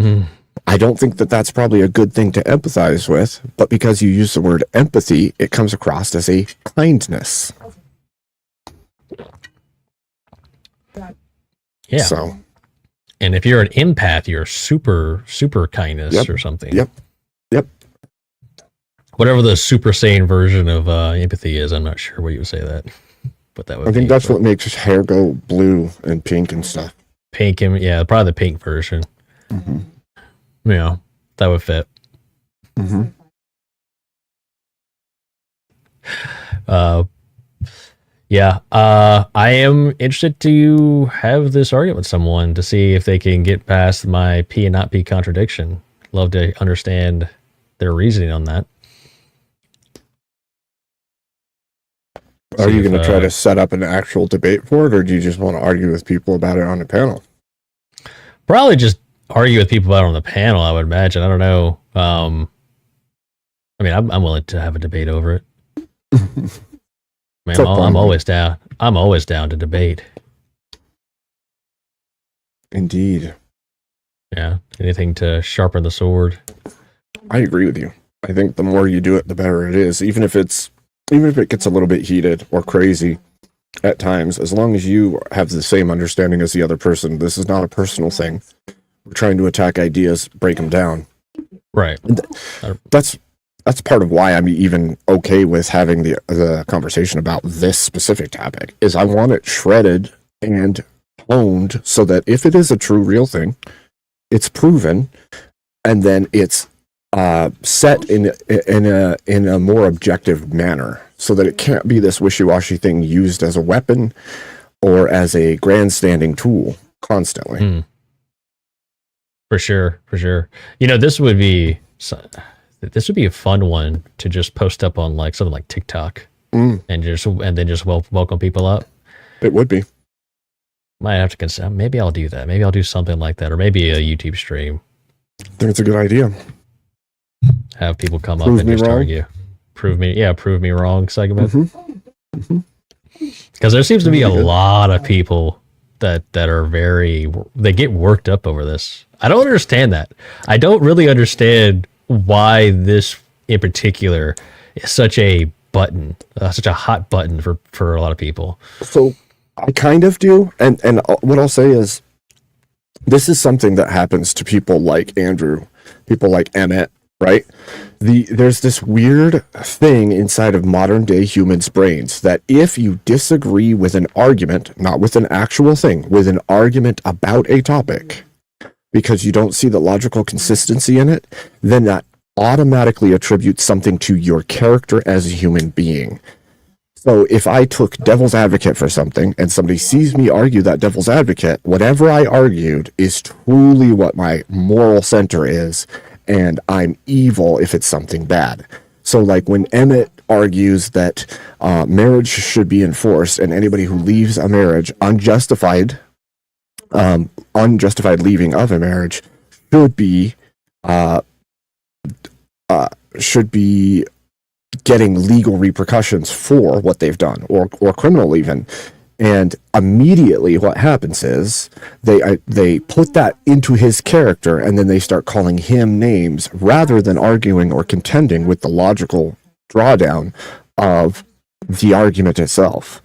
Speaker 2: I don't think that that's probably a good thing to empathize with, but because you use the word empathy, it comes across as a kindness.
Speaker 3: Yeah.
Speaker 2: So,
Speaker 3: and if you're an empath, you're super kindness or something.
Speaker 2: Yep.
Speaker 3: Whatever the Super Saiyan version of empathy is, I'm not sure what you would say that. But that would
Speaker 2: I think that's what makes his hair go blue and pink and stuff.
Speaker 3: Pink, yeah, probably the pink version. Yeah, that would fit. I am interested to have this argument with someone to see if they can get past my P and not P contradiction. Love to understand their reasoning on that.
Speaker 2: Are you going to try to set up an actual debate for it, or do you just want to argue with people about it on the panel?
Speaker 3: Probably just argue with people about it on the panel, I would imagine. I don't know. I mean, I'm willing to have a debate over it. Man, I'm always down. I'm always down to debate.
Speaker 2: Indeed.
Speaker 3: Yeah. Anything to sharpen the sword.
Speaker 2: I agree with you. I think the more you do it, the better it is. Even if it gets a little bit heated or crazy at times, as long as you have the same understanding as the other person, this is not a personal thing. We're trying to attack ideas, break them down.
Speaker 3: Right.
Speaker 2: That's part of why I'm even okay with having the conversation about this specific topic, is I want it shredded and honed so that if it is a true, real thing, it's proven, and then it's set in a more objective manner, so that it can't be this wishy-washy thing used as a weapon or as a grandstanding tool. constantly.
Speaker 3: For sure. This would be a fun one to just post up on like something like TikTok and then just welcome people up.
Speaker 2: It would be.
Speaker 3: Might have to consider. Maybe I'll do that. Maybe I'll do something like that, or maybe a YouTube stream.
Speaker 2: I think it's a good idea.
Speaker 3: Have people come up and just argue. Prove me wrong segment. Because there seems to be a lot of people that are they get worked up over this. I don't understand that. I don't really understand why this in particular is such a button, such a hot button for a lot of people. So
Speaker 2: I kind of do. And what I'll say is this is something that happens to people like Andrew, people like Emmett, right? There's this weird thing inside of modern day humans' brains that if you disagree with an argument, not with an actual thing, with an argument about a topic, because you don't see the logical consistency in it, then that automatically attributes something to your character as a human being. So if I took devil's advocate for something and somebody sees me argue that devil's advocate, whatever I argued is truly what my moral center is, and I'm evil if it's something bad. So like when Emmett argues that marriage should be enforced, and anybody who leaves a marriage unjustified leaving of a marriage should be getting legal repercussions for what they've done, or criminal even. And immediately what happens is they put that into his character, and then they start calling him names rather than arguing or contending with the logical drawdown of the argument itself.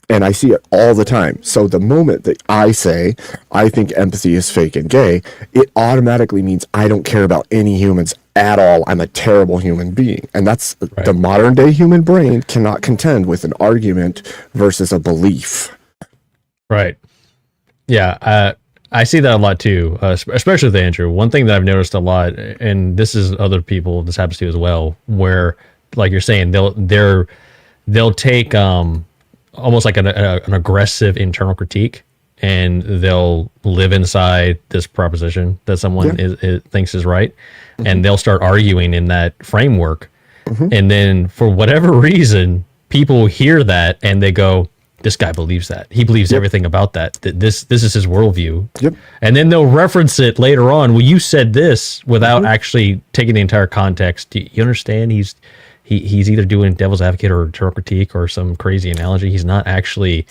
Speaker 2: And I see it all the time. So the moment that I say, I think empathy is fake and gay, it automatically means I don't care about any humans at all. I'm a terrible human being. And that's right. The modern day human brain cannot contend with an argument versus a belief.
Speaker 3: Right. Yeah. I see that a lot too, especially with Andrew. One thing that I've noticed a lot, and this is other people, this happens to as well, where like you're saying, they'll take, almost like an aggressive internal critique, and they'll live inside this proposition that someone thinks is right, and they'll start arguing in that framework. And then for whatever reason, people hear that and they go, this guy believes that. He believes everything about that. This is his worldview. And then they'll reference it later on. Well, you said this without actually taking the entire context. Do you understand? He's either doing devil's advocate or internal critique or some crazy analogy. He's not actually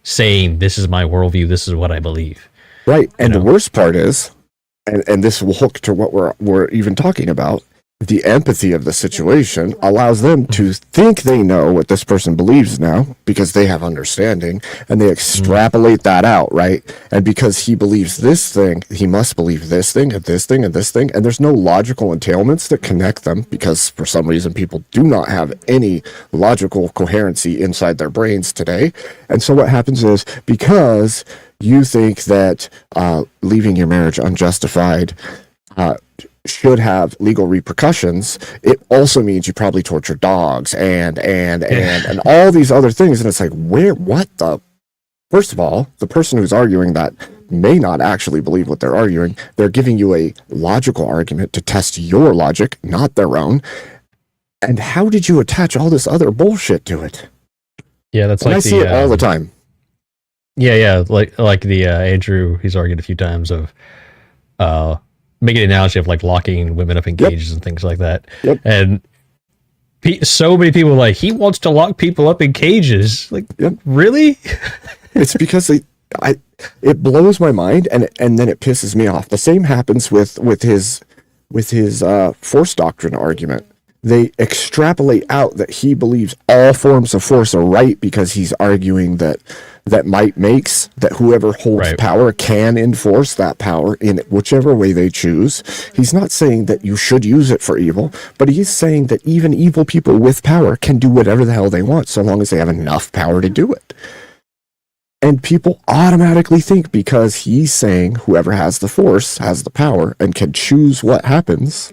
Speaker 3: saying, this is my worldview, this is what I believe.
Speaker 2: Right. And the worst part is, and this will hook to what we're even talking about, the empathy of the situation allows them to think they know what this person believes now because they have understanding, and they extrapolate that out, right? And because he believes this thing, he must believe this thing and this thing and this thing, and there's no logical entailments that connect them because for some reason people do not have any logical coherency inside their brains today. And so what happens is, because you think that leaving your marriage unjustified should have legal repercussions, it also means you probably torture dogs and all these other things. And it's like, first of all, the person who's arguing that may not actually believe what they're arguing. They're giving you a logical argument to test your logic, not their own. And how did you attach all this other bullshit to it?
Speaker 3: Yeah, that's
Speaker 2: and I see it all the time.
Speaker 3: Yeah, like the Andrew, he's argued a few times of making an analogy of like locking women up in cages and things like that. And so many people are like, he wants to lock people up in cages. Like, really?
Speaker 2: It's because it blows my mind, and then it pisses me off. The same happens with his force doctrine argument. They extrapolate out that he believes all forms of force are right because he's arguing that might makes, that whoever holds power can enforce that power in whichever way they choose. He's not saying that you should use it for evil, but he's saying that even evil people with power can do whatever the hell they want so long as they have enough power to do it. And people automatically think because he's saying whoever has the force has the power and can choose what happens,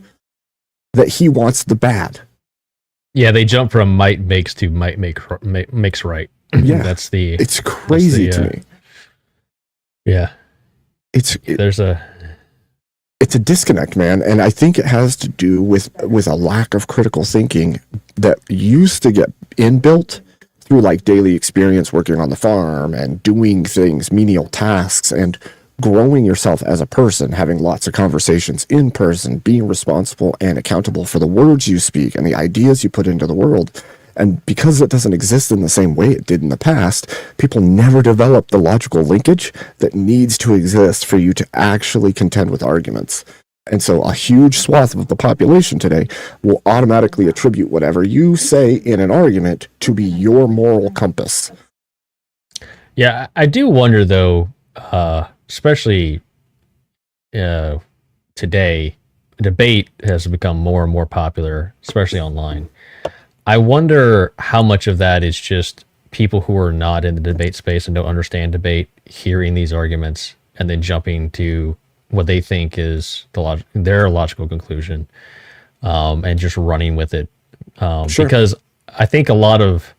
Speaker 2: that he wants the bad.
Speaker 3: Yeah, they jump from might makes to might makes right.
Speaker 2: Yeah,
Speaker 3: it's crazy
Speaker 2: to me.
Speaker 3: Yeah, There's a
Speaker 2: it's a disconnect, man, and I think it has to do with a lack of critical thinking that used to get inbuilt through like daily experience working on the farm and doing things, menial tasks, and growing yourself as a person, having lots of conversations in person, being responsible and accountable for the words you speak and the ideas you put into the world. And because it doesn't exist in the same way it did in the past, people never develop the logical linkage that needs to exist for you to actually contend with arguments. And so a huge swath of the population today will automatically attribute whatever you say in an argument to be your moral compass.
Speaker 3: Yeah, I do wonder though, especially today, debate has become more and more popular, especially online. I wonder how much of that is just people who are not in the debate space and don't understand debate, hearing these arguments and then jumping to what they think is their logical conclusion, and just running with it.
Speaker 2: Sure.
Speaker 3: Because I think a lot of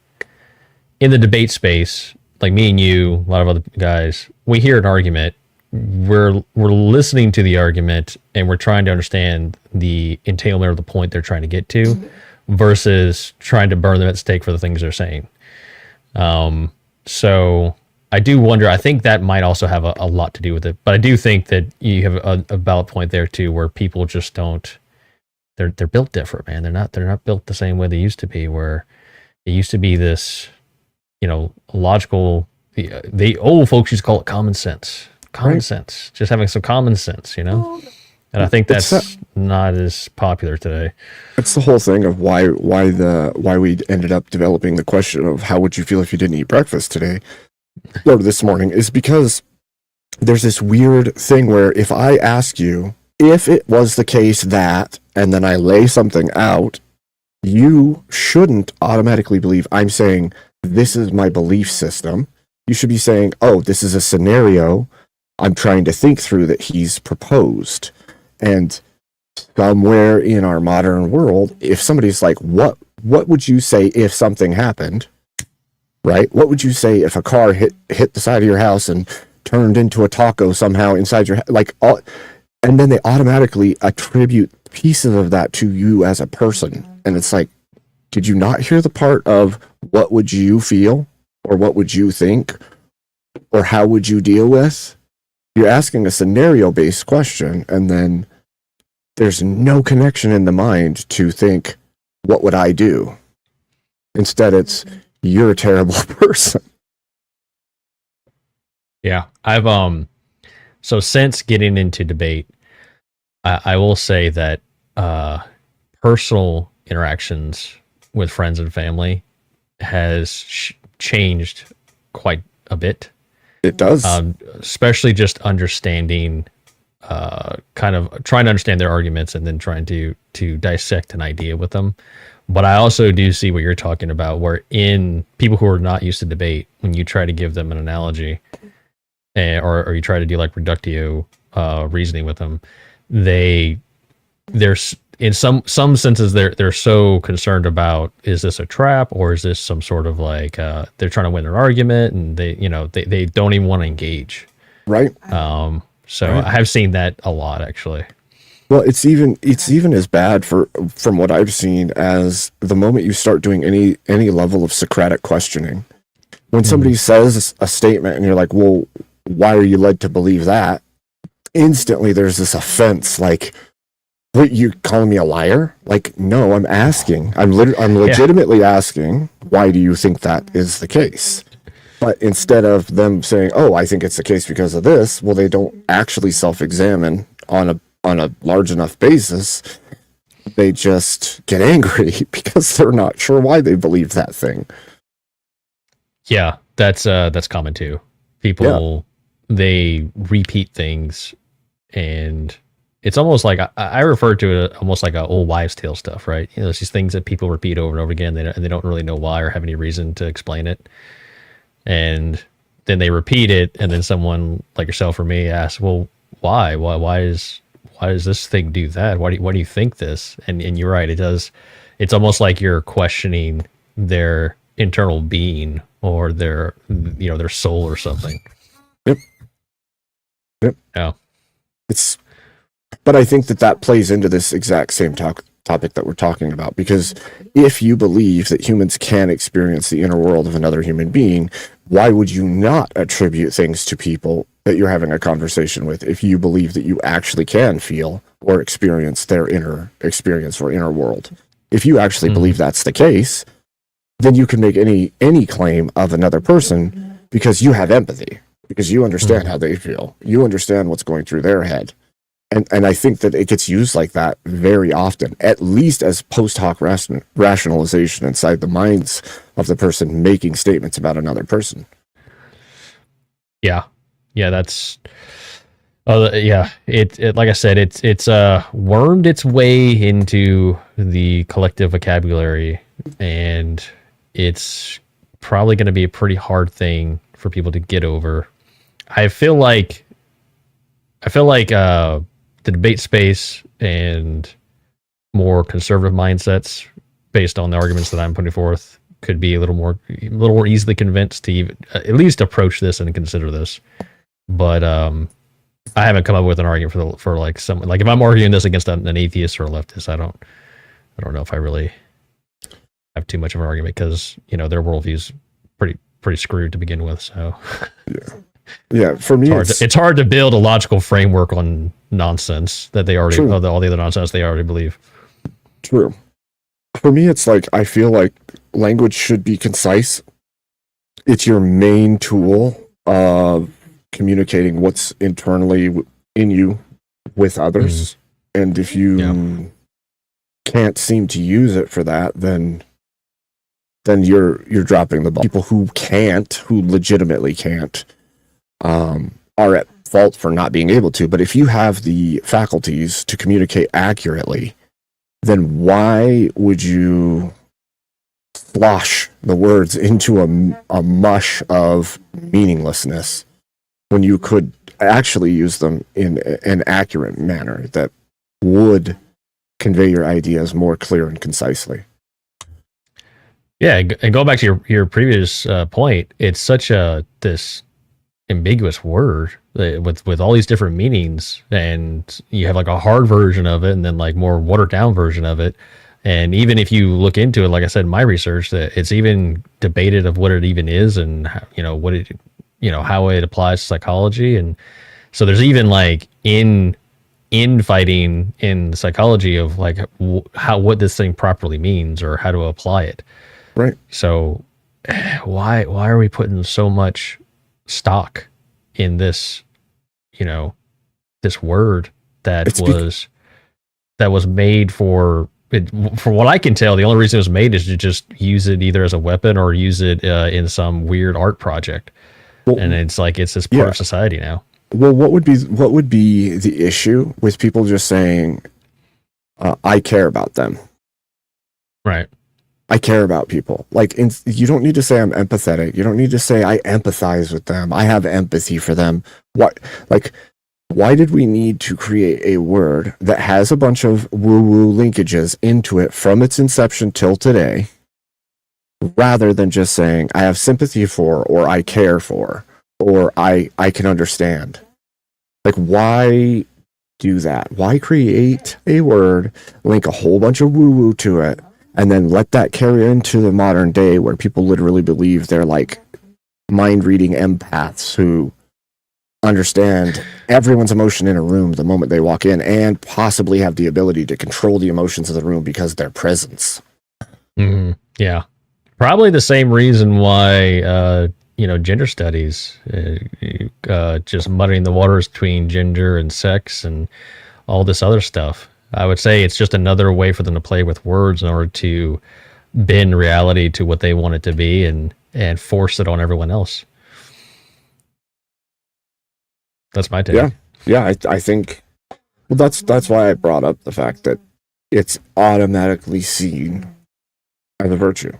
Speaker 3: in the debate space, like me and you, a lot of other guys, we hear an argument, we're listening to the argument and we're trying to understand the entailment of the point they're trying to get to, versus trying to burn them at stake for the things they're saying. So I do wonder, I think that might also have a lot to do with it, but I do think that you have a valid point there too, where people just don't, they're built different, man. They're not built the same way they used to be, where it used to be this, logical, the old folks used to call it common sense, sense, just having some common sense, And I think that's not as popular today.
Speaker 2: It's the whole thing of why we ended up developing the question of how would you feel if you didn't eat breakfast today or this morning, is because there's this weird thing where if I ask you if it was the case that, and then I lay something out, you shouldn't automatically believe I'm saying this is my belief system. You should be saying, oh, this is a scenario I'm trying to think through that he's proposed. And somewhere in our modern world, if somebody's like, what would you say if something happened, right? What would you say if a car hit the side of your house and turned into a taco somehow inside your and then they automatically attribute pieces of that to you as a person. And it's like, did you not hear the part of what would you feel, or what would you think, or how would you deal with? You're asking a scenario-based question, and then there's no connection in the mind to think, what would I do? Instead, it's, you're a terrible person.
Speaker 3: Yeah. I've, so since getting into debate, I will say that personal interactions with friends and family has changed quite a bit.
Speaker 2: It does.
Speaker 3: Especially just understanding, kind of trying to understand their arguments and then trying to dissect an idea with them. But I also do see what you're talking about, where in people who are not used to debate, when you try to give them an analogy, or you try to do like reductio reasoning with them, there's in some senses they're so concerned about, is this a trap, or is this some sort of like they're trying to win an argument, and they don't even want to engage,
Speaker 2: right?
Speaker 3: So
Speaker 2: right.
Speaker 3: I have seen that a lot, actually.
Speaker 2: Well, it's even as bad from what I've seen as the moment you start doing any level of Socratic questioning. When somebody says a statement and you're like, well, why are you led to believe that? Instantly there's this offense, like, what, you calling me a liar? Like, no, I'm asking. I'm legitimately asking, why do you think that is the case? But instead of them saying, oh, I think it's the case because of this, well, they don't actually self-examine on a large enough basis. They just get angry because they're not sure why they believe that thing.
Speaker 3: Yeah, that's common too. People, they repeat things, and it's almost like I refer to it almost like a old wives' tale stuff, right? It's these things that people repeat over and over again, and they don't really know why or have any reason to explain it. And then they repeat it, and then someone like yourself or me asks, well, why? Why does this thing do that? Why do you think this? And you're right, it does. It's almost like you're questioning their internal being or their soul or something.
Speaker 2: Yep. Yep.
Speaker 3: Yeah.
Speaker 2: But I think that plays into this exact same topic that we're talking about, because if you believe that humans can experience the inner world of another human being, why would you not attribute things to people that you're having a conversation with if you believe that you actually can feel or experience their inner experience or inner world? If you actually believe that's the case, then you can make any claim of another person because you have empathy, because you understand how they feel. You understand what's going through their head. And I think that it gets used like that very often, at least as post hoc rationalization inside the minds of the person making statements about another person.
Speaker 3: Yeah. Yeah, that's... yeah, it like I said, it's wormed its way into the collective vocabulary, and it's probably going to be a pretty hard thing for people to get over. I feel like the debate space and more conservative mindsets, based on the arguments that I'm putting forth, could be a little more easily convinced to even, at least approach this and consider this. But I haven't come up with an argument for like someone, like if I'm arguing this against an atheist or a leftist, I don't know if I really have too much of an argument, because their worldview's pretty screwed to begin with. So
Speaker 2: yeah, for me,
Speaker 3: it's hard to build a logical framework on nonsense that they already, all the other nonsense they already believe.
Speaker 2: True. For me, it's like, I feel like language should be concise. It's your main tool of communicating what's internally in you with others. And if you can't seem to use it for that, then you're dropping the ball. People who legitimately can't, are at fault for not being able to. But if you have the faculties to communicate accurately, then why would you slosh the words into a mush of meaninglessness when you could actually use them in an accurate manner that would convey your ideas more clear and concisely?
Speaker 3: Yeah, and go back to your previous point, it's such this ambiguous word with all these different meanings, and you have like a hard version of it and then like more watered down version of it. And even if you look into it, like I said in my research, that it's even debated of what it even is, and what it how it applies to psychology. And so there's even like infighting in psychology of like what this thing properly means or how to apply it.
Speaker 2: Right. So
Speaker 3: why are we putting so much stock in this this word that was made for it? From what I can tell, the only reason it was made is to just use it either as a weapon or use it in some weird art project. Well, and it's like it's this part of society now.
Speaker 2: Well, what would be the issue with people just saying, I care about them?
Speaker 3: Right.
Speaker 2: I care about people. Like, you don't need to say I'm empathetic. You don't need to say I empathize with them. I have empathy for them. Why did we need to create a word that has a bunch of woo-woo linkages into it from its inception till today, rather than just saying I have sympathy for, or I care for, or I can understand? Like, why do that? Why create a word, link a whole bunch of woo-woo to it, and then let that carry into the modern day where people literally believe they're like mind-reading empaths who understand everyone's emotion in a room the moment they walk in, and possibly have the ability to control the emotions of the room because of their presence?
Speaker 3: Mm-hmm. Yeah. Probably the same reason why, gender studies, just muddying the waters between gender and sex and all this other stuff. I would say it's just another way for them to play with words in order to bend reality to what they want it to be and force it on everyone else. That's my take.
Speaker 2: Yeah. I think, well, that's why I brought up the fact that it's automatically seen as a virtue.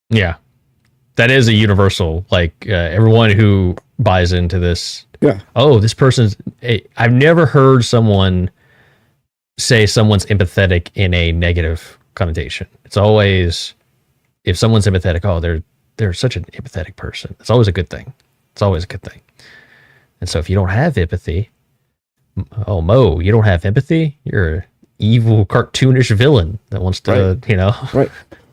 Speaker 3: Yeah, that is a universal. Like everyone who buys into this.
Speaker 2: Yeah.
Speaker 3: Oh, this person's. I've never heard someone say someone's empathetic in a negative connotation. It's always, if someone's empathetic, oh, they're such an empathetic person. It's always a good thing. It's always a good thing. And so if you don't have empathy, oh, Mo, you don't have empathy? You're an evil, cartoonish villain that wants to,
Speaker 2: Right.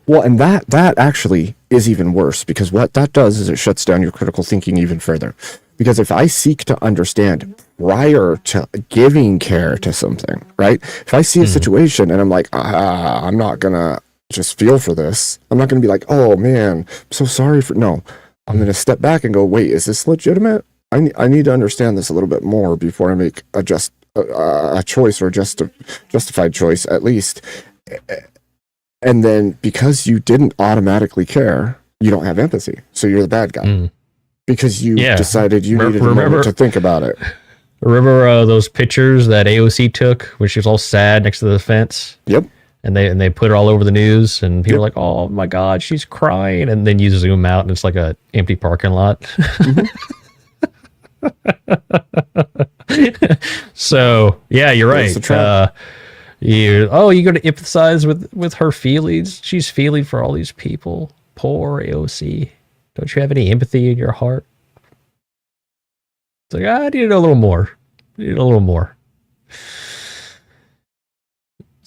Speaker 2: Well, and that actually is even worse, because what that does is it shuts down your critical thinking even further. Because if I seek to understand prior to giving care to something, right? If I see a situation and I'm like, I'm not going to just feel for this. I'm not going to be like, oh man, I'm so sorry for, no. I'm going to step back and go, wait, is this legitimate? I need to understand this a little bit more before I make a choice, or justified choice at least. And then because you didn't automatically care, you don't have empathy. So you're the bad guy. Because you decided you needed a moment to think about it.
Speaker 3: Remember those pictures that AOC took when she was all sad next to the fence?
Speaker 2: Yep.
Speaker 3: And they put it all over the news, and people are like, oh my God, she's crying. And then you zoom out and it's like a empty parking lot. So yeah, you're right. You got to empathize with her feelings. She's feeling for all these people. Poor AOC. Don't you have any empathy in your heart? It's like, I need to know a little more. It's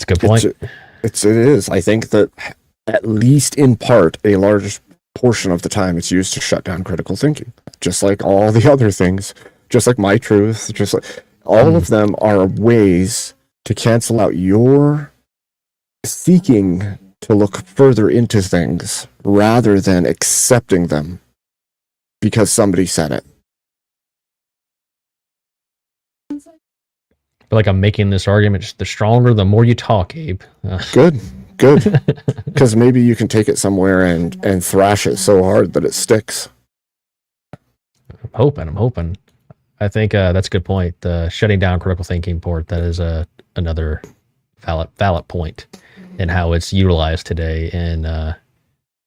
Speaker 3: a good point.
Speaker 2: It is. I think that at least in part, a large portion of the time, it's used to shut down critical thinking. Just like all the other things, just like my truth, just like all of them are ways to cancel out your seeking to look further into things rather than accepting them because somebody said it.
Speaker 3: I feel like I'm making this argument just the stronger the more you talk, Abe.
Speaker 2: Good. Because maybe you can take it somewhere and thrash it so hard that it sticks.
Speaker 3: I'm hoping. I think that's a good point. The shutting down critical thinking part, that is another valid point in how it's utilized today in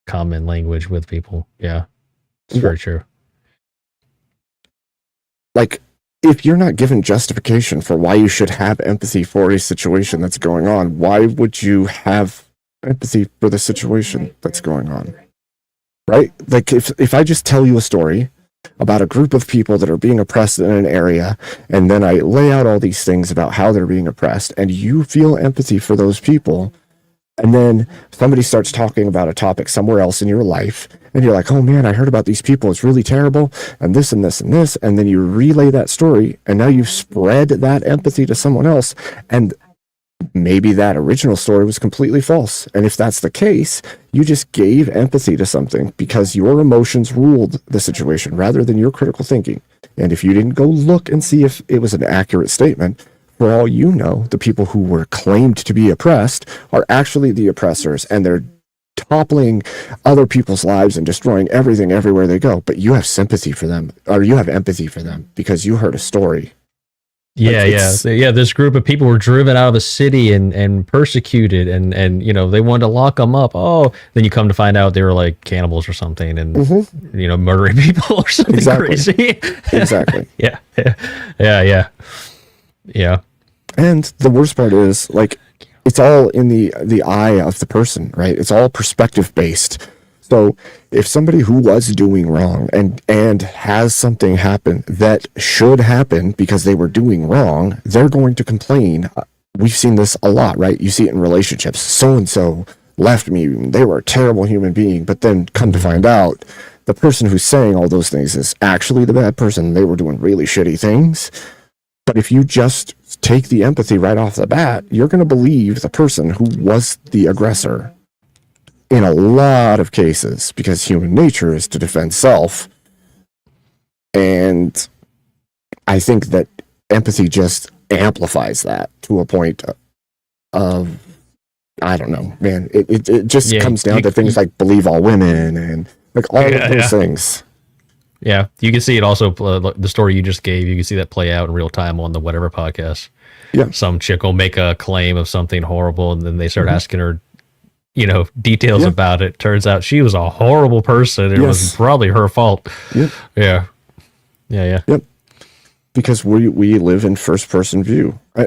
Speaker 3: common language with people. Yeah, it's very true.
Speaker 2: Like, if you're not given justification for why you should have empathy for a situation that's going on, why would you have empathy for the situation that's going on? Right? Like, if I just tell you a story about a group of people that are being oppressed in an area, and then I lay out all these things about how they're being oppressed, and you feel empathy for those people, and then somebody starts talking about a topic somewhere else in your life, and you're like, oh man, I heard about these people, it's really terrible, and this and this and this, and then you relay that story, and now you've spread that empathy to someone else, and maybe that original story was completely false. And if that's the case, you just gave empathy to something because your emotions ruled the situation rather than your critical thinking. And if you didn't go look and see if it was an accurate statement, for all you know, the people who were claimed to be oppressed are actually the oppressors, and they're toppling other people's lives and destroying everything everywhere they go. But you have sympathy for them, or you have empathy for them because you heard a story.
Speaker 3: Yeah. This group of people were driven out of the city and persecuted, and they wanted to lock them up. Oh, then you come to find out they were like cannibals or something, and murdering people or something crazy.
Speaker 2: Exactly.
Speaker 3: Yeah.
Speaker 2: And the worst part is, like, it's all in the eye of the person, right? It's all perspective based. So if somebody who was doing wrong and has something happen that should happen because they were doing wrong, they're going to complain. We've seen this a lot, right? You see it in relationships. So-and-so left me. They were a terrible human being. But then come to find out, the person who's saying all those things is actually the bad person. They were doing really shitty things. But if you just take the empathy right off the bat, you're going to believe the person who was the aggressor. In a lot of cases, because human nature is to defend self. And I think that empathy just amplifies that to a point of, I don't know, man. It just comes down to things like believe all women and like all of those things.
Speaker 3: Yeah, you can see it also, the story you just gave, you can see that play out in real time on the Whatever podcast.
Speaker 2: Yeah.
Speaker 3: Some chick will make a claim of something horrible, and then they start asking her, details about it. Turns out she was a horrible person. It was probably her fault. Yeah.
Speaker 2: Yep. Because we live in first person view. I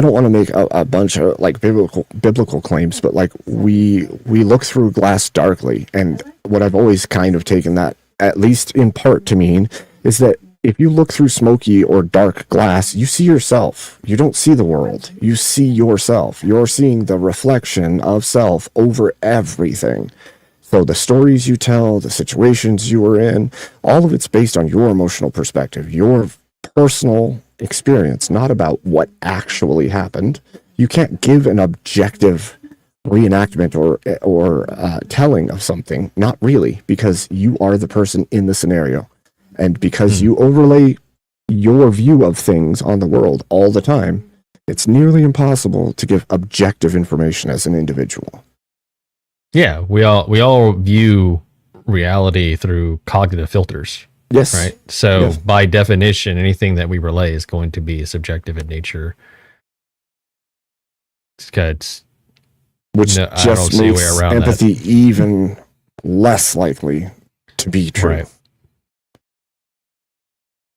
Speaker 2: don't want to make a bunch of like biblical claims, but like we look through glass darkly. And what I've always kind of taken that, at least in part, to mean is that if you look through smoky or dark glass, you see yourself. You don't see the world. You see yourself. You're seeing the reflection of self over everything. So the stories you tell, the situations you were in, all of it's based on your emotional perspective, your personal experience, not about what actually happened. You can't give an objective reenactment or telling of something, not really, because you are the person in the scenario. And because you overlay your view of things on the world all the time, it's nearly impossible to give objective information as an individual.
Speaker 3: Yeah, we all view reality through cognitive filters.
Speaker 2: Yes.
Speaker 3: Right. So by definition, anything that we relay is going to be subjective in nature.
Speaker 2: Which just makes empathy even less likely to be true. Right.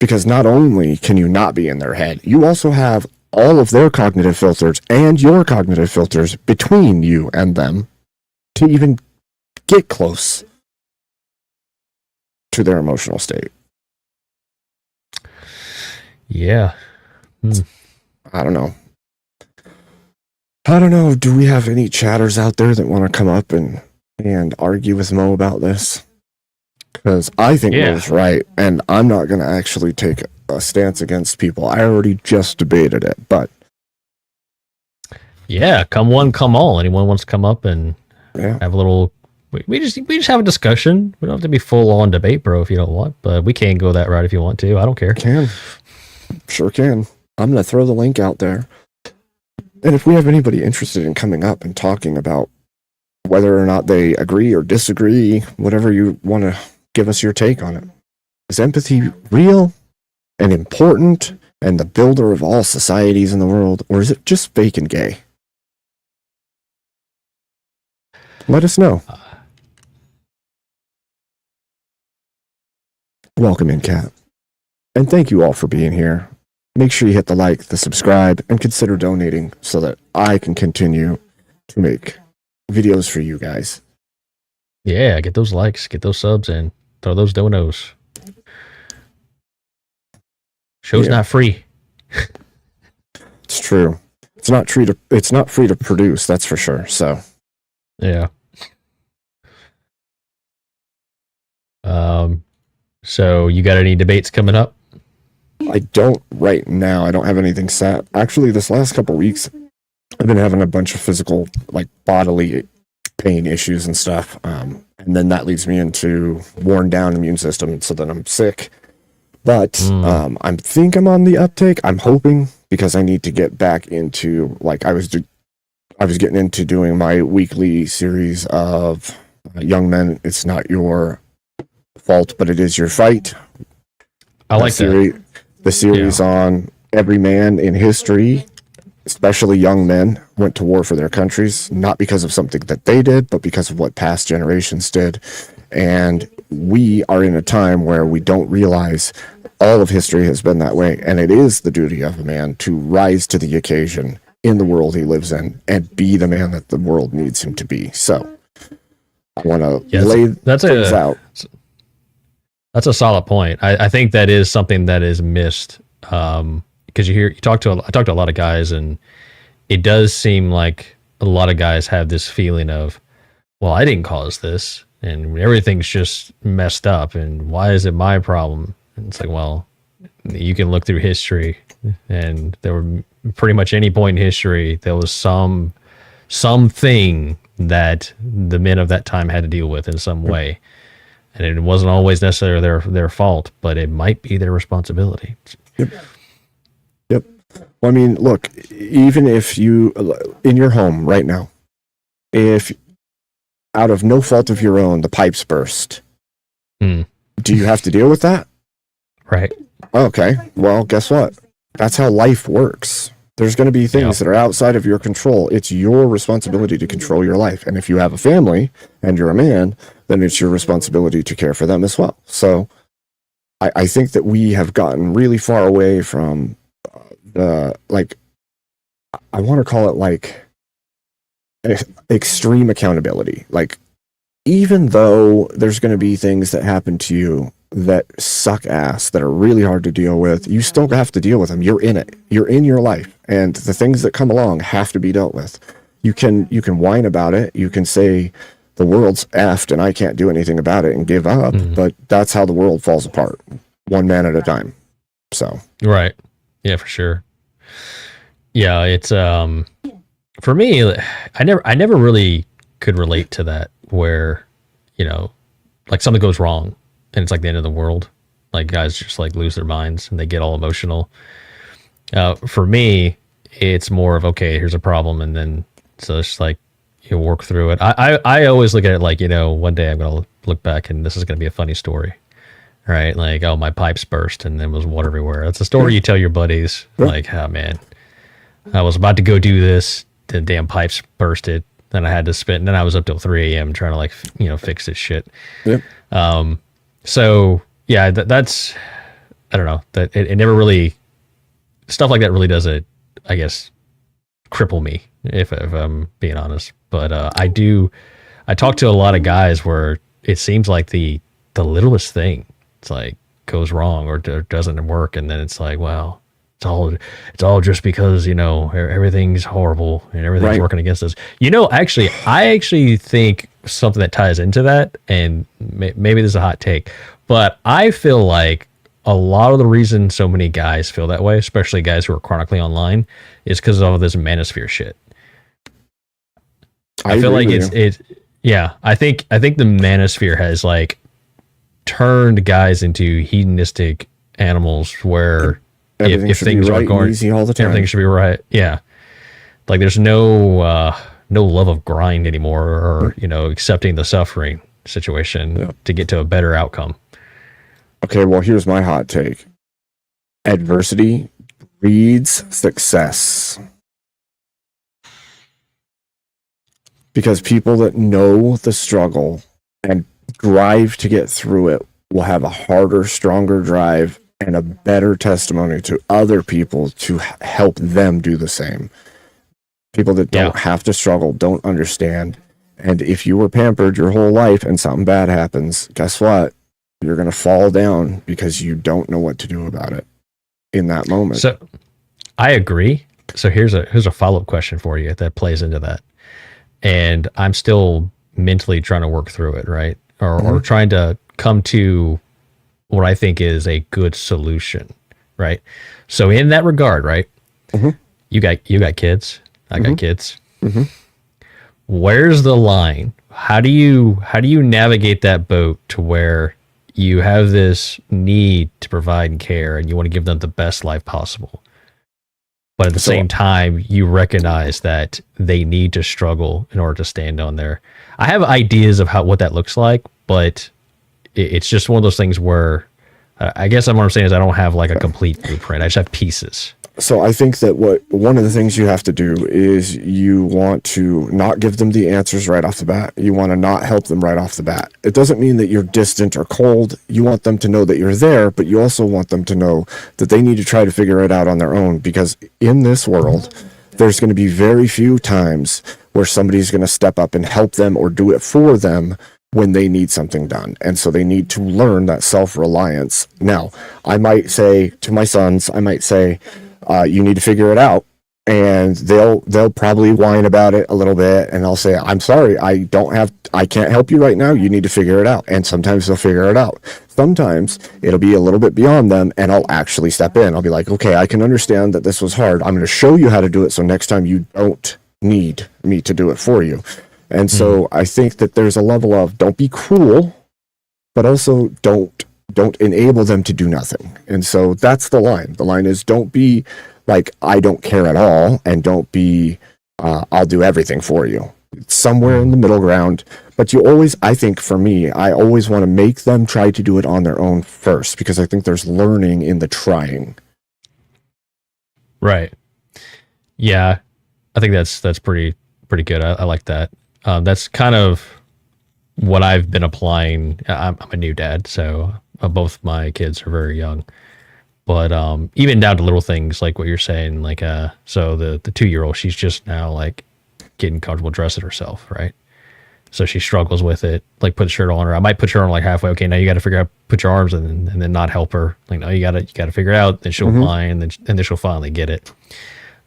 Speaker 2: Because not only can you not be in their head, you also have all of their cognitive filters and your cognitive filters between you and them to even get close to their emotional state.
Speaker 3: Yeah.
Speaker 2: I don't know. Do we have any chatters out there that want to come up and argue with Mo about this? Because I think Mo's right, and I'm not going to actually take a stance against people. I already just debated it, but...
Speaker 3: Yeah, come one, come all. Anyone wants to come up and have a little... We just have a discussion. We don't have to be full-on debate, bro, if you don't want, but we can go that route if you want to. I don't care.
Speaker 2: Sure can. I'm going to throw the link out there. And if we have anybody interested in coming up and talking about whether or not they agree or disagree, whatever you want to give us your take on it. Is empathy real and important and the builder of all societies in the world, or is it just fake and gay? Let us know. Welcome in, Kat. And thank you all for being here. Make sure you hit the like, the subscribe, and consider donating so that I can continue to make videos for you guys.
Speaker 3: Yeah, get those likes, get those subs, and throw those donos. Show's not free.
Speaker 2: It's true. It's not free to produce, that's for sure. So
Speaker 3: yeah. So you got any debates coming up?
Speaker 2: I don't right now. I don't have anything set. Actually, this last couple weeks, I've been having a bunch of physical, like bodily pain issues and stuff. And then that leads me into worn down immune system. So then I'm sick. But I think I'm on the uptake. I'm hoping, because I need to get back into, like, I was getting into doing my weekly series of Young Men, It's Not Your Fault, But It Is Your Fight.
Speaker 3: I like that.
Speaker 2: The series on every man in history, especially young men, went to war for their countries, not because of something that they did, but because of what past generations did. And we are in a time where we don't realize all of history has been that way. And it is the duty of a man to rise to the occasion in the world he lives in and be the man that the world needs him to be. So I want to lay things out.
Speaker 3: That's a solid point. I think that is something that is missed, because I talk to a lot of guys, and it does seem like a lot of guys have this feeling of, well, I didn't cause this, and everything's just messed up, and why is it my problem? And it's like, well, you can look through history, and there were pretty much any point in history there was something that the men of that time had to deal with in some way. And it wasn't always necessarily their fault, but it might be their responsibility.
Speaker 2: Yep. Well, I mean, look, even if you, in your home right now, if out of no fault of your own, the pipes burst, do you have to deal with that?
Speaker 3: Right.
Speaker 2: Okay. Well, guess what? That's how life works. There's going to be things that are outside of your control. It's your responsibility to control your life. And if you have a family and you're a man, then it's your responsibility to care for them as well. So I think that we have gotten really far away from I want to call it like extreme accountability. Like, even though there's going to be things that happen to you that suck ass, that are really hard to deal with, you still have to deal with them. You're in it. You're in your life, and the things that come along have to be dealt with. You can whine about it. You can say the world's effed and I can't do anything about it and give up, but that's how the world falls apart, one man at a time. So
Speaker 3: right, yeah, for sure. Yeah, it's for me, I never really could relate to that, where, you know, like something goes wrong and it's like the end of the world. Like guys just like lose their minds and they get all emotional. For me, it's more of, okay, here's a problem, and then so it's like you work through it. I always look at it like, you know, one day I'm gonna look back and this is gonna be a funny story, right? Like, oh, my pipes burst and there was water everywhere. That's a story you tell your buddies. Like, oh man, I was about to go do this, the damn pipes bursted, then I had to spend, and then I was up till 3 a.m. trying to, like, you know, fix this shit. So yeah, that's, I don't know, that it never really, stuff like that really doesn't, I guess, cripple me, if I'm being honest. But I talk to a lot of guys where it seems like the littlest thing, it's like, goes wrong or doesn't work, and then it's like, wow, it's all just because, you know, everything's horrible and everything's working against us. You know, actually, I actually think something that ties into that, and maybe this is a hot take, but I feel like a lot of the reason so many guys feel that way, especially guys who are chronically online, is because of all this manosphere shit. I feel like I think the manosphere has, like, turned guys into hedonistic animals where if things are going easy all the time, everything should be right. Yeah. Like there's no love of grind anymore, or, you know, accepting the suffering situation to get to a better outcome.
Speaker 2: Okay, well, here's my hot take. Adversity breeds success. Because people that know the struggle and drive to get through it will have a harder, stronger drive and a better testimony to other people to help them do the same. People that don't have to struggle, don't understand. And if you were pampered your whole life and something bad happens, guess what? You're going to fall down because you don't know what to do about it in that moment.
Speaker 3: So I agree. So here's a follow-up question for you that plays into that. And I'm still mentally trying to work through it, right? Or trying to come to what I think is a good solution, right? So in that regard, right? You got kids. I got kids. Where's the line? How do you navigate that boat to where you have this need to provide and care, and you want to give them the best life possible, but at the same time you recognize that they need to struggle in order to stand on there? I have ideas of what that looks like, but it's just one of those things where I guess what I'm saying is I don't have like a complete blueprint. I just have pieces.
Speaker 2: So I think that one of the things you have to do is you want to not give them the answers right off the bat. You want to not help them right off the bat. It doesn't mean that you're distant or cold. You want them to know that you're there, but you also want them to know that they need to try to figure it out on their own, because in this world, there's going to be very few times where somebody's going to step up and help them or do it for them when they need something done. And so they need to learn that self-reliance. Now, I might say to my sons, you need to figure it out, and they'll probably whine about it a little bit, and I'll say, I'm sorry, I can't help you right now, you need to figure it out. And sometimes they'll figure it out. Sometimes it'll be a little bit beyond them, and I'll actually step in. I'll be like, okay, I can understand that this was hard. I'm going to show you how to do it, so next time you don't need me to do it for you. And so I think that there's a level of, don't be cruel, but also don't enable them to do nothing. And so that's the line. The line is, don't be like, I don't care at all, and don't be, I'll do everything for you. It's somewhere in the middle ground. But you always, I think for me, I always want to make them try to do it on their own first, because I think there's learning in the trying.
Speaker 3: Right. Yeah. I think that's pretty good. I like that. That's kind of what I've been applying. I'm a new dad, so both my kids are very young, but even down to little things like what you're saying, like so the 2-year-old, she's just now like getting comfortable dressing herself, right? so she struggles with it. Like put the shirt on her. I might put her on like halfway. Okay, now you got to figure out put your arms in, and then not help her. Like no, you gotta figure it out. Then she'll whine, and then she'll finally get it.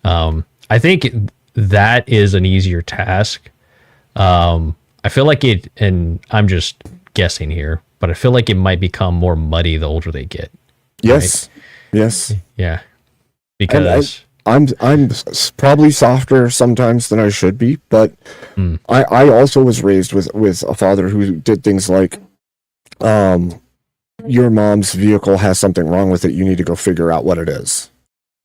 Speaker 3: I think that is an easier task. I feel like it, and I'm just guessing here, but I feel like it might become more muddy the older they get.
Speaker 2: Yes.
Speaker 3: Right?
Speaker 2: Yes.
Speaker 3: Yeah. Because
Speaker 2: I'm probably softer sometimes than I should be, but I also was raised with a father who did things like, your mom's vehicle has something wrong with it. You need to go figure out what it is.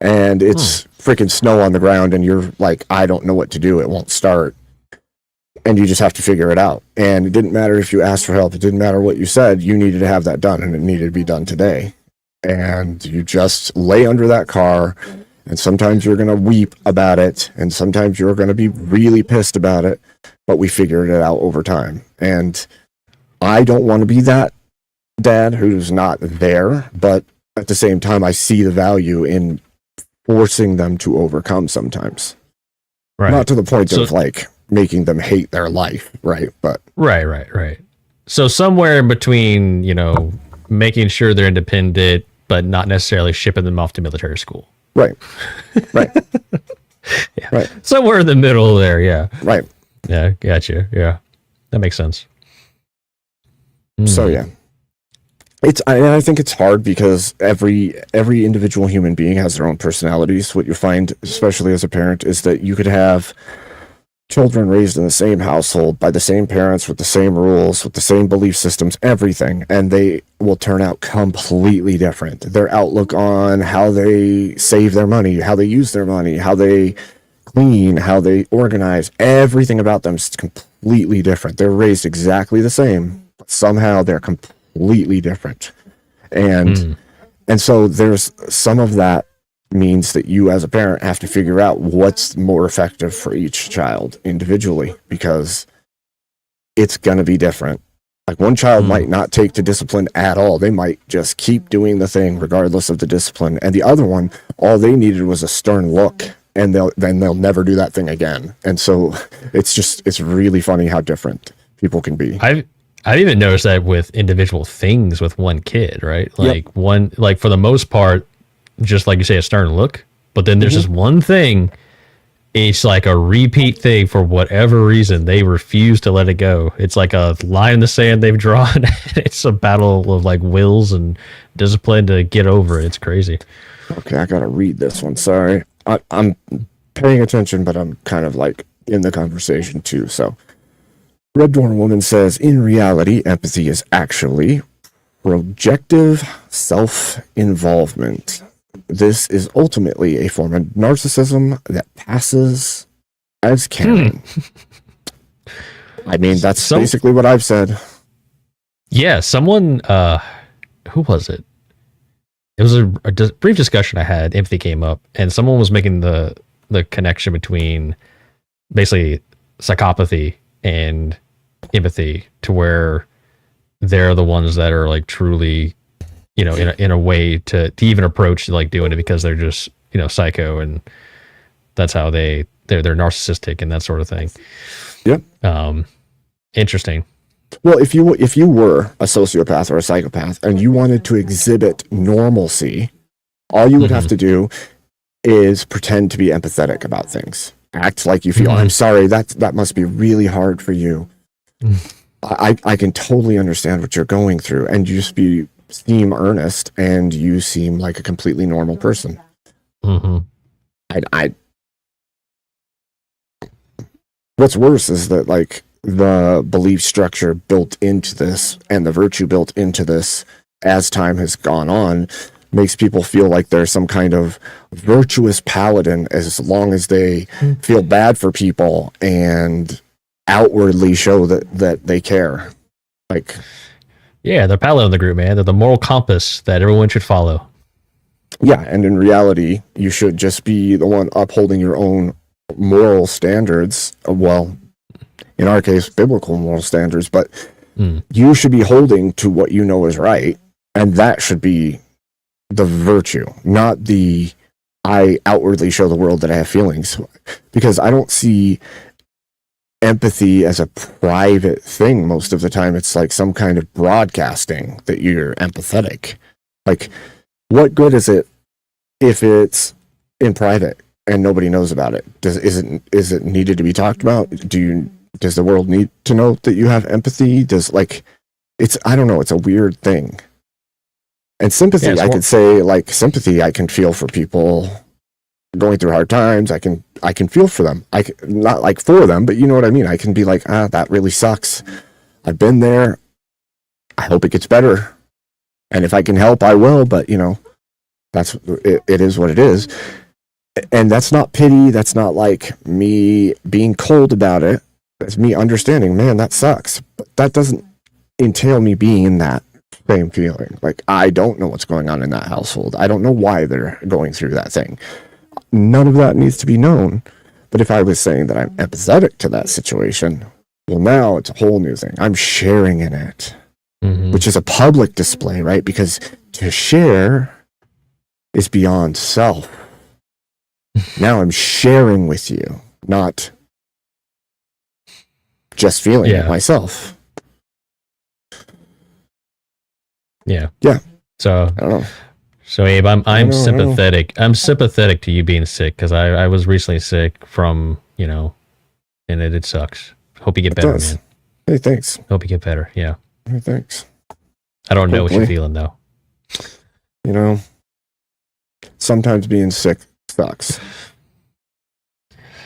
Speaker 2: And it's freaking snow on the ground, and you're like, I don't know what to do. It won't start. And you just have to figure it out. And it didn't matter if you asked for help. It didn't matter what you said. You needed to have that done, and it needed to be done today. And you just lay under that car, and sometimes you're going to weep about it, and sometimes you're going to be really pissed about it, but we figured it out over time. And I don't want to be that dad who's not there, but at the same time, I see the value in forcing them to overcome sometimes.
Speaker 3: right.
Speaker 2: Not to the point of like making them hate their life, right? But
Speaker 3: Right. So somewhere in between, making sure they're independent, but not necessarily shipping them off to military school.
Speaker 2: right.
Speaker 3: Yeah.
Speaker 2: Right.
Speaker 3: Somewhere in the middle there. Yeah.
Speaker 2: Right.
Speaker 3: Yeah. Gotcha. Yeah. That makes sense.
Speaker 2: So yeah, I think it's hard because every individual human being has their own personalities. What you find, especially as a parent, is that you could have children raised in the same household by the same parents with the same rules, with the same belief systems, everything, and they will turn out completely different. Their outlook on how they save their money, how they use their money, how they clean, how they organize, everything about them is completely different. They're raised exactly the same, but somehow they're completely different. And so there's some of that means that you as a parent have to figure out what's more effective for each child individually, because it's going to be different. Like one child might not take to discipline at all. They might just keep doing the thing regardless of the discipline. And the other one, all they needed was a stern look, and they'll never do that thing again. And so it's really funny how different people can be.
Speaker 3: I've even noticed that with individual things with one kid, right? Like for the most part, just like you say, a stern look, but then there's this one thing, it's like a repeat thing for whatever reason. They refuse to let it go. It's like a line in the sand they've drawn. It's a battle of like wills and discipline to get over it. It's crazy.
Speaker 2: Okay, I gotta read this one. Sorry. I'm paying attention, but I'm kind of like in the conversation too. So Red Dwarf Woman says, in reality, empathy is actually projective self-involvement. This is ultimately a form of narcissism that passes as caring. I mean, that's basically what I've said.
Speaker 3: Yeah, someone, who was it? It was a brief discussion I had. Empathy came up, and someone was making the connection between basically psychopathy and empathy, to where they're the ones that are like truly, in a way to even approach like doing it, because they're just psycho, and that's how they're narcissistic and that sort of thing.
Speaker 2: Yep.
Speaker 3: Interesting.
Speaker 2: Well, if you were a sociopath or a psychopath and you wanted to exhibit normalcy, all you would have to do is pretend to be empathetic about things. Act like you feel, I'm sorry, that must be really hard for you. I can totally understand what you're going through, and you just seem earnest, and you seem like a completely normal person. What's worse is that like the belief structure built into this and the virtue built into this as time has gone on makes people feel like they're some kind of virtuous paladin as long as they feel bad for people and outwardly show that they care. Like,
Speaker 3: yeah, they're paladin of the group, man. They're the moral compass that everyone should follow.
Speaker 2: Yeah, and in reality, you should just be the one upholding your own moral standards. Well, in our case, biblical moral standards, but you should be holding to what you know is right, and that should be the virtue, not the I outwardly show the world that I have feelings. Because I don't see empathy as a private thing most of the time. It's like some kind of broadcasting that you're empathetic. Like, what good is it if it's in private and nobody knows about it? Is it needed to be talked about? Does the world need to know that you have empathy? I don't know, it's a weird thing. And sympathy, I could say, like, sympathy I can feel for people going through hard times. I can feel for them. Not like for them, but you know what I mean. I can be like, that really sucks. I've been there. I hope it gets better. And if I can help, I will. But that's it is what it is. And that's not pity. That's not like me being cold about it. That's me understanding, man, that sucks. But that doesn't entail me being in that same feeling. Like, I don't know what's going on in that household. I don't know why they're going through that thing. None of that needs to be known. But if I was saying that I'm empathetic to that situation, well, now it's a whole new thing. I'm sharing in it, which is a public display, right? Because to share is beyond self. Now I'm sharing with you, not just feeling it myself.
Speaker 3: Yeah.
Speaker 2: Yeah.
Speaker 3: So
Speaker 2: I don't know.
Speaker 3: So Abe, I'm sympathetic. I'm sympathetic to you being sick because I was recently sick from, and it sucks. Hope you get better, man.
Speaker 2: Hey, thanks.
Speaker 3: Hope you get better. Yeah.
Speaker 2: Hey, thanks.
Speaker 3: I don't know what you're feeling though.
Speaker 2: Sometimes being sick sucks.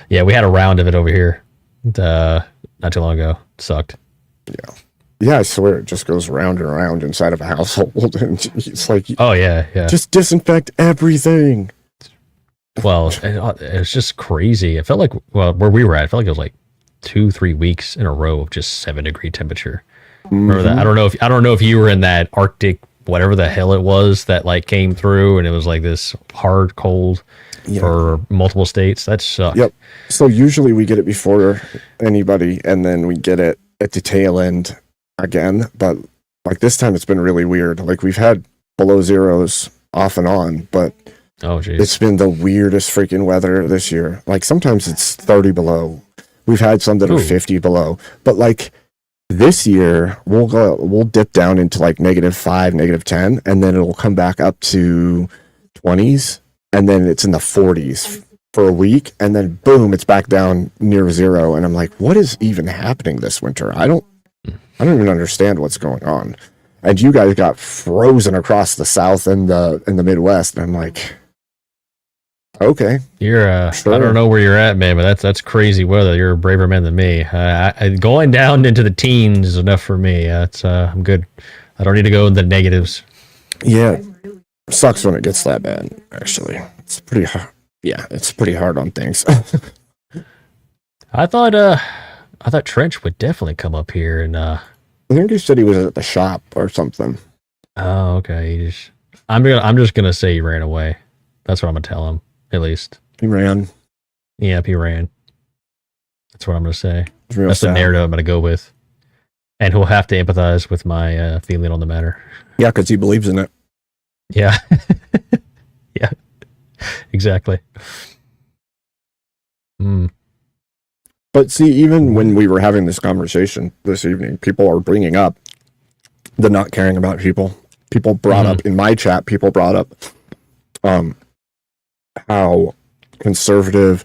Speaker 3: Yeah, we had a round of it over here not too long ago. It sucked.
Speaker 2: Yeah. Yeah, I swear it just goes round and around inside of a household, and it's like,
Speaker 3: oh yeah, just
Speaker 2: disinfect everything.
Speaker 3: Well, it's just crazy. It felt like, where we were at, it felt like it was like 2-3 weeks in a row of just 7-degree temperature. Remember that? I don't know if you were in that Arctic, whatever the hell it was that like came through, and it was like this hard cold for multiple states. That sucked. Yep.
Speaker 2: So usually we get it before anybody, and then we get it at the tail end again, but like this time it's been really weird. Like, we've had below zeros off and on, but it's been the weirdest freaking weather this year. Like, sometimes it's 30 below. We've had some that are 50 below, but like this year we'll dip down into like -5, -10, and then it'll come back up to 20s, and then it's in the 40s for a week, and then boom, it's back down near zero. And I'm like, what is even happening this winter? I don't even understand what's going on. And you guys got frozen across the South and the Midwest. And I'm like, okay,
Speaker 3: you're sure. I don't know where you're at, man, but that's crazy weather. You're a braver man than me. Going down into the teens is enough for me. I'm good. I don't need to go in the negatives.
Speaker 2: Yeah, sucks when it gets that bad. Actually, it's pretty hard. Yeah, it's pretty hard on things.
Speaker 3: I thought Trench would definitely come up here, and
Speaker 2: I think he said he was at the shop or something.
Speaker 3: Oh, okay. I'm just gonna say he ran away. That's what I'm gonna tell him. At least
Speaker 2: he ran.
Speaker 3: Yep, he ran. That's what I'm gonna say. That's the narrative I'm gonna go with, and he'll have to empathize with my feeling on the matter.
Speaker 2: Yeah, because he believes in it.
Speaker 3: Yeah. Yeah. Exactly.
Speaker 2: But see, even when we were having this conversation this evening, people are bringing up the not caring about people. People brought up in my chat, how conservative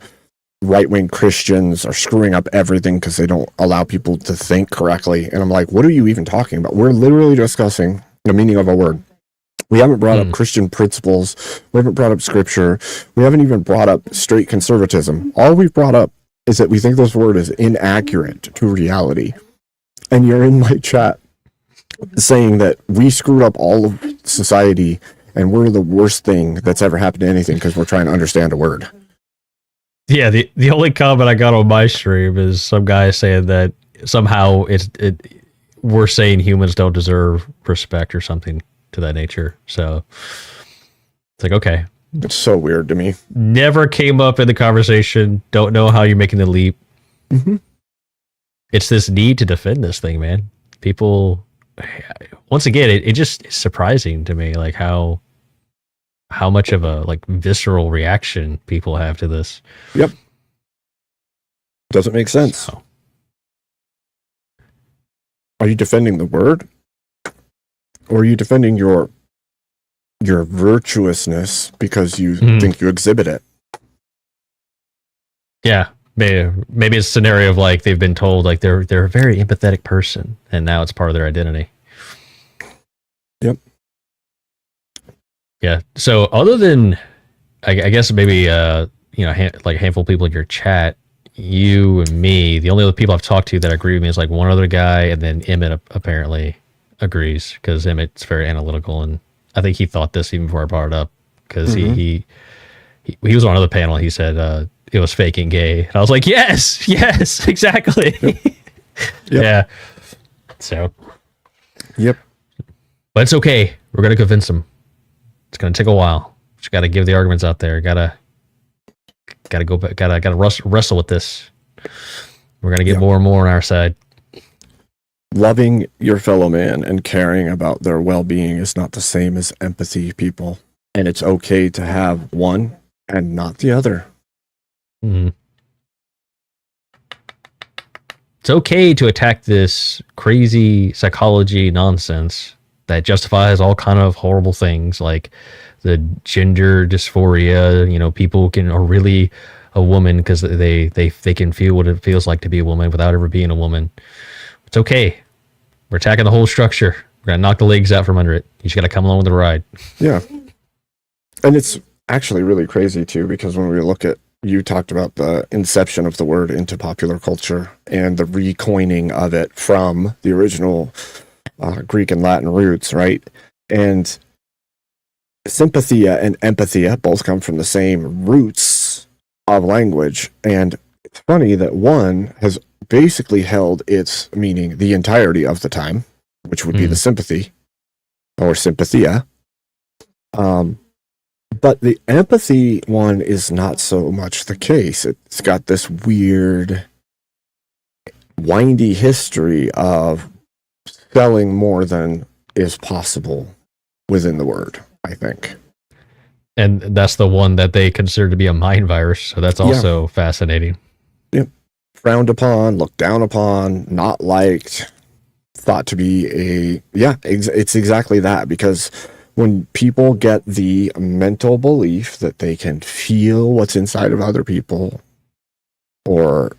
Speaker 2: right-wing Christians are screwing up everything because they don't allow people to think correctly. And I'm like, what are you even talking about? We're literally discussing the meaning of a word. We haven't brought up Christian principles. We haven't brought up scripture. We haven't even brought up straight conservatism. All we've brought up is that we think this word is inaccurate to reality. And you're in my chat saying that we screwed up all of society and we're the worst thing that's ever happened to anything because we're trying to understand a word.
Speaker 3: Yeah, the only comment I got on my stream is some guy saying that somehow we're saying humans don't deserve respect or something to that nature. So it's like, okay.
Speaker 2: It's so weird to me.
Speaker 3: Never came up in the conversation. Don't know how you're making the leap. It's this need to defend this thing, man. People, once again, it just is surprising to me, like how much of a like visceral reaction people have to this.
Speaker 2: Yep. Doesn't make sense.
Speaker 3: So,
Speaker 2: Are you defending the word? Or are you defending your virtuousness because you think you exhibit it?
Speaker 3: Yeah. Maybe it's a scenario of like they've been told like they're a very empathetic person, and now it's part of their identity.
Speaker 2: Yep.
Speaker 3: Yeah. So other than, I guess maybe like a handful of people in your chat, you and me, the only other people I've talked to that agree with me is like one other guy, and then Emmett apparently agrees because Emmett's very analytical, and I think he thought this even before I brought it up because he was on another panel. He said it was fake and gay, and I was like, yes, exactly. Yep. Yeah. So.
Speaker 2: Yep.
Speaker 3: But it's okay. We're gonna convince them. It's gonna take a while. Just gotta give the arguments out there. Gotta go back. Gotta wrestle with this. We're gonna get more and more on our side.
Speaker 2: Loving your fellow man and caring about their well-being is not the same as empathy, people. And it's okay to have one and not the other.
Speaker 3: Mm-hmm. It's okay to attack this crazy psychology nonsense that justifies all kind of horrible things like the gender dysphoria. People are really a woman because they can feel what it feels like to be a woman without ever being a woman. It's okay. We're attacking the whole structure. We're going to knock the legs out from under it. You just got to come along with the ride.
Speaker 2: Yeah. And it's actually really crazy, too, because when we look at, you talked about the inception of the word into popular culture and the recoining of it from the original Greek and Latin roots, right? And sympathia and empathia both come from the same roots of language. And it's funny that one has basically held its meaning the entirety of the time, which would be the sympathy or sympathia. But the empathy one is not so much the case. It's got this weird, windy history of selling more than is possible within the word, I think.
Speaker 3: And that's the one that they consider to be a mind virus. So that's also fascinating.
Speaker 2: Yep. Frowned upon, looked down upon, not liked, thought to be it's exactly that, because when people get the mental belief that they can feel what's inside of other people or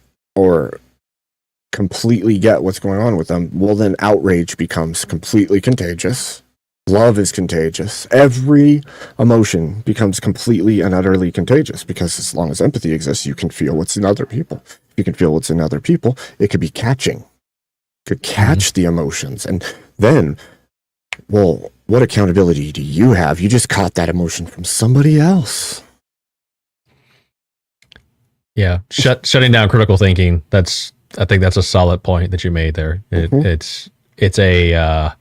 Speaker 2: completely get what's going on with them, well, then outrage becomes completely contagious. Love is contagious. Every emotion becomes completely and utterly contagious, because as long as empathy exists, you can feel what's in other people. If you can feel what's in other people, it could be catching. It could catch the emotions. And then, well, what accountability do you have? You just caught that emotion from somebody else.
Speaker 3: Yeah. Shutting down critical thinking. I think that's a solid point that you made there. It's a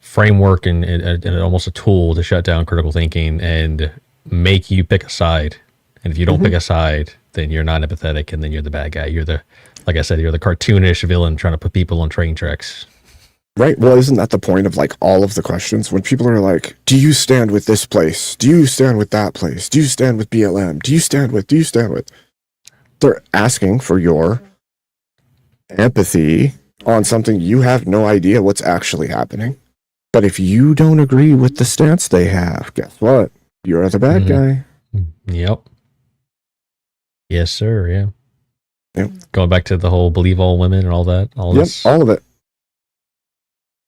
Speaker 3: framework and almost a tool to shut down critical thinking and make you pick a side. And if you don't pick a side, then you're not empathetic, and then you're the bad guy. Like I said, you're the cartoonish villain trying to put people on train tracks.
Speaker 2: Right. Well, isn't that the point of like all of the questions? When people are like, do you stand with this place? Do you stand with that place? Do you stand with BLM? Do you stand with? They're asking for your empathy on something you have no idea what's actually happening. But if you don't agree with the stance they have, guess what? You're the bad guy.
Speaker 3: Yep. Yes, sir. Yeah.
Speaker 2: Yep.
Speaker 3: Going back to the whole believe all women and all that. All
Speaker 2: of it.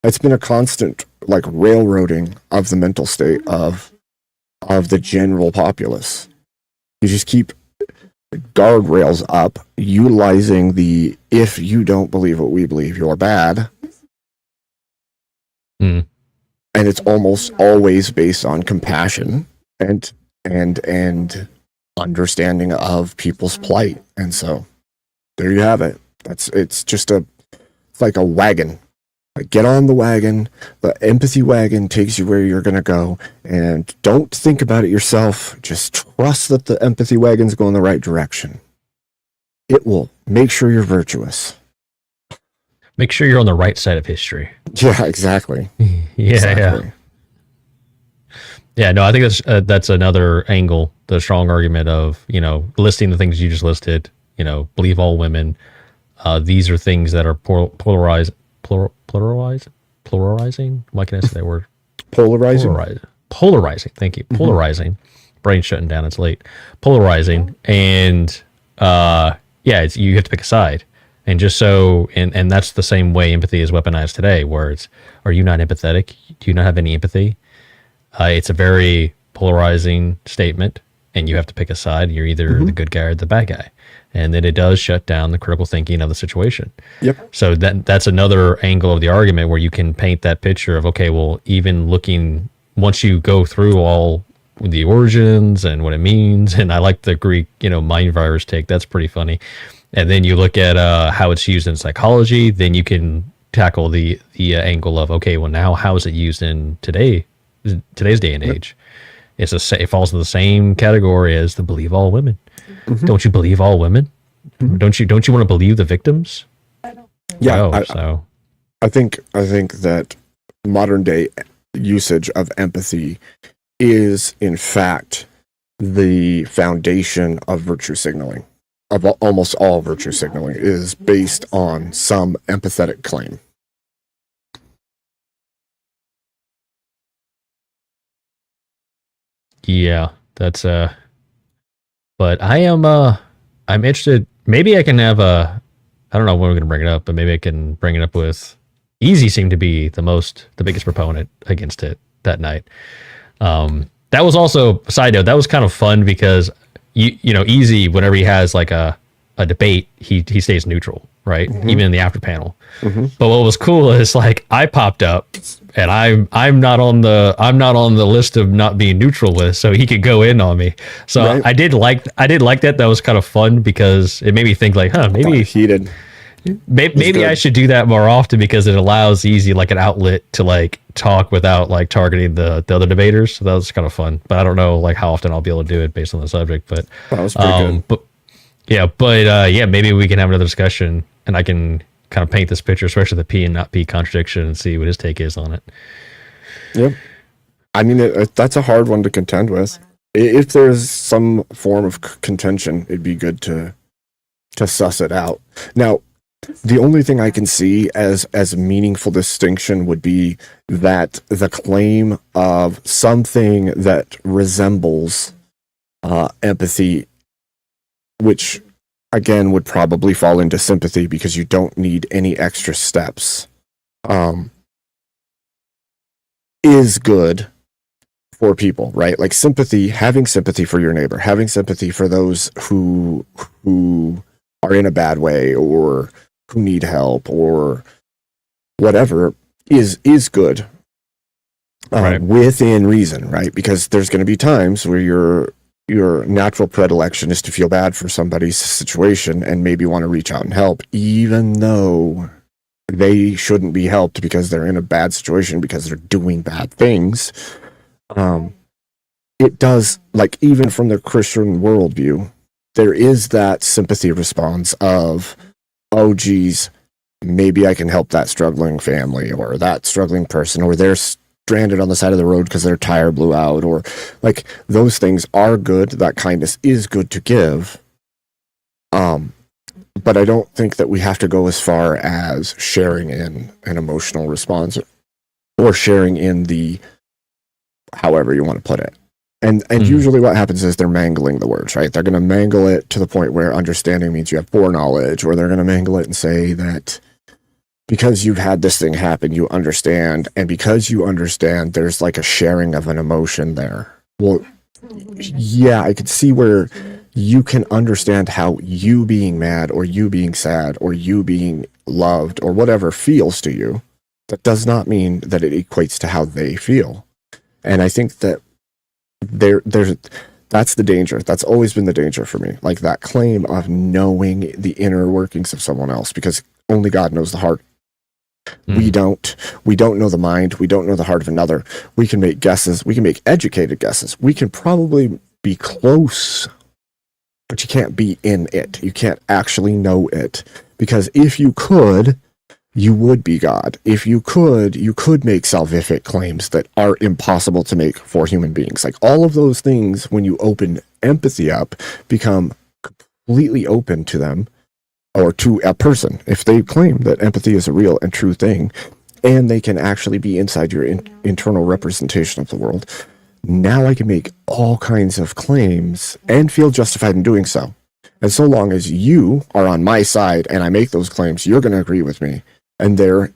Speaker 2: It's been a constant like railroading of the mental state of the general populace. You just keep guardrails up, utilizing the if you don't believe what we believe, you're bad. And it's almost always based on compassion and understanding of people's plight. And so there you have it. It's like a wagon. Like, get on the wagon. The empathy wagon takes you where you're going to go. And don't think about it yourself. Just trust that the empathy wagon's going the right direction. It will make sure you're virtuous.
Speaker 3: Make sure you're on the right side of history.
Speaker 2: Yeah, exactly.
Speaker 3: Yeah. No, I think that's another angle, the strong argument of, listing the things you just listed, believe all women. These are things that are polarized pluralizing. Why can I say that word?
Speaker 2: Polarizing.
Speaker 3: Polarizing. Thank you. Polarizing. Brain's shutting down. It's late. Polarizing. And you have to pick a side. And just so, and that's the same way empathy is weaponized today, where it's, are you not empathetic? Do you not have any empathy? It's a very polarizing statement, and you have to pick a side. You're either the good guy or the bad guy. And then it does shut down the critical thinking of the situation.
Speaker 2: Yep.
Speaker 3: So that's another angle of the argument where you can paint that picture of, okay, well, even looking, once you go through all the origins and what it means, and I like the Greek, mind virus take, that's pretty funny. And then you look at how it's used in psychology, then you can tackle the angle of, okay, well, now how is it used in today's day and age? It falls in the same category as the believe all women. Don't you believe all women? Don't you want to believe the victims?
Speaker 2: Yeah.
Speaker 3: I
Speaker 2: think that modern day usage of empathy is in fact the foundation of virtue signaling. Of almost all virtue signaling is based on some empathetic claim.
Speaker 3: Yeah, that's but I'm interested. Maybe I can have I don't know when we're gonna bring it up, but maybe I can bring it up with Easy seemed to be the biggest proponent against it that night. That was also, side note, that was kind of fun because Easy, whenever he has like a debate, he stays neutral, right? Even in the after panel. But what was cool is like I popped up and I'm not on the list of not being neutral with, so he could go in on me. So right. I did like that. That was kind of fun because it made me think like, maybe
Speaker 2: heated.
Speaker 3: Maybe I should do that more often because it allows Easy like an outlet to like talk without like targeting the other debaters. So that was kind of fun. But I don't know like how often I'll be able to do it based on the subject. But
Speaker 2: that was pretty good.
Speaker 3: But maybe we can have another discussion and I can kind of paint this picture, especially the P and not P contradiction, and see what his take is on it.
Speaker 2: Yep. I mean, that's a hard one to contend with. If there's some form of contention, it'd be good to suss it out. Now, the only thing I can see as a meaningful distinction would be that the claim of something that resembles empathy, which again would probably fall into sympathy because you don't need any extra steps, is good for people, right? Like sympathy, having sympathy for your neighbor, having sympathy for those who are in a bad way or who need help or whatever is good
Speaker 3: right.
Speaker 2: Within reason, right? Because there's going to be times where your natural predilection is to feel bad for somebody's situation and maybe want to reach out and help, even though they shouldn't be helped because they're in a bad situation because they're doing bad things. It does, like, even from the Christian worldview, there is that sympathy response of, oh, geez, maybe I can help that struggling family or that struggling person, or they're stranded on the side of the road because their tire blew out, or like those things are good. That kindness is good to give. But I don't think that we have to go as far as sharing in an emotional response or sharing in the, however you want to put it. And usually what happens is they're mangling the words, right? They're going to mangle it to the point where understanding means you have foreknowledge, or they're going to mangle it and say that because you've had this thing happen, you understand. And because you understand, there's like a sharing of an emotion there. Well, yeah, I could see where you can understand how you being mad or you being sad or you being loved or whatever feels to you. That does not mean that it equates to how they feel. And I think that there's that's the danger. That's always been the danger for me. Like that claim of knowing the inner workings of someone else, because only God knows the heart. We don't know the mind. We don't know the heart of another. We can make guesses. We can make educated guesses. We can probably be close, but you can't be in it. You can't actually know it, because if you could, you would be God. If you could make salvific claims that are impossible to make for human beings. Like all of those things, when you open empathy up, become completely open to them. or to a person, if they claim that empathy is a real and true thing, and they can actually be inside your internal representation of the world, now I can make all kinds of claims and feel justified in doing so. And so long as you are on my side and I make those claims, you're going to agree with me. And there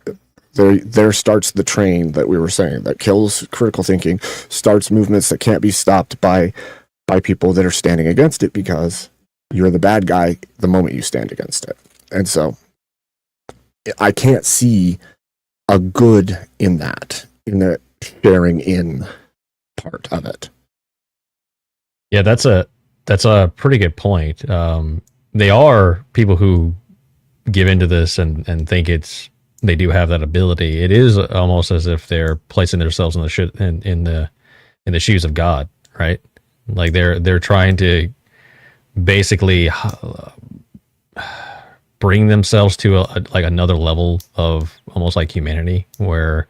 Speaker 2: starts the train that we were saying that kills critical thinking, starts movements that can't be stopped by people that are standing against it, because you're the bad guy the moment you stand against it. And so I can't see a good in that, in the sharing in part of it.
Speaker 3: Yeah, that's a pretty good point. They are people who give into this and think they do have that ability. It is almost as if they're placing themselves in the shoes of God, right? Like they're trying to basically bring themselves to like another level of almost like humanity, where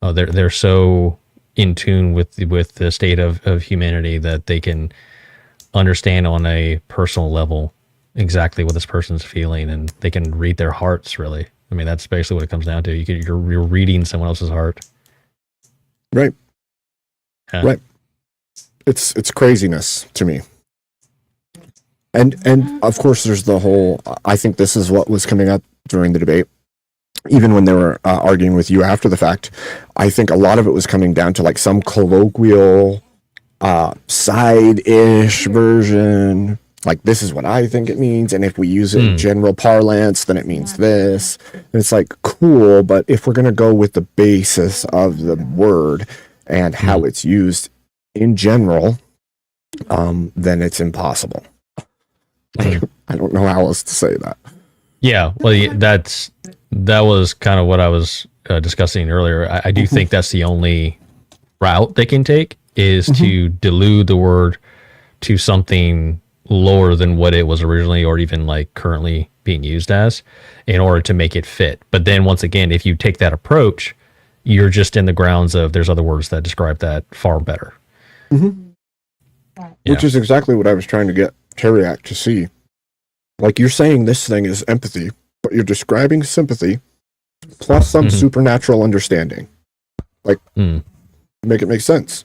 Speaker 3: they're so in tune with the state of humanity that they can understand on a personal level exactly what this person's feeling, and they can read their hearts. Really, I mean, that's basically what it comes down to. You're reading someone else's heart.
Speaker 2: Right.
Speaker 3: Yeah.
Speaker 2: Right. It's craziness to me. And of course there's the whole, I think this is what was coming up during the debate, even when they were arguing with you after the fact. I think a lot of it was coming down to like some colloquial side-ish version, like this is what I think it means, and if we use it in general parlance, then it means this. And it's like, cool, but if we're going to go with the basis of the word and how it's used in general, then it's impossible. I don't know how else to say that.
Speaker 3: Yeah, well, that was kind of what I was discussing earlier. I do think that's the only route they can take, is to dilute the word to something lower than what it was originally, or even like currently being used as, in order to make it fit. But then once again, if you take that approach, you're just in the grounds of there's other words that describe that far better. Yeah.
Speaker 2: Which is exactly what I was trying to get Teriak to see. Like, you're saying this thing is empathy, but you're describing sympathy plus some supernatural understanding. Like, make it make sense.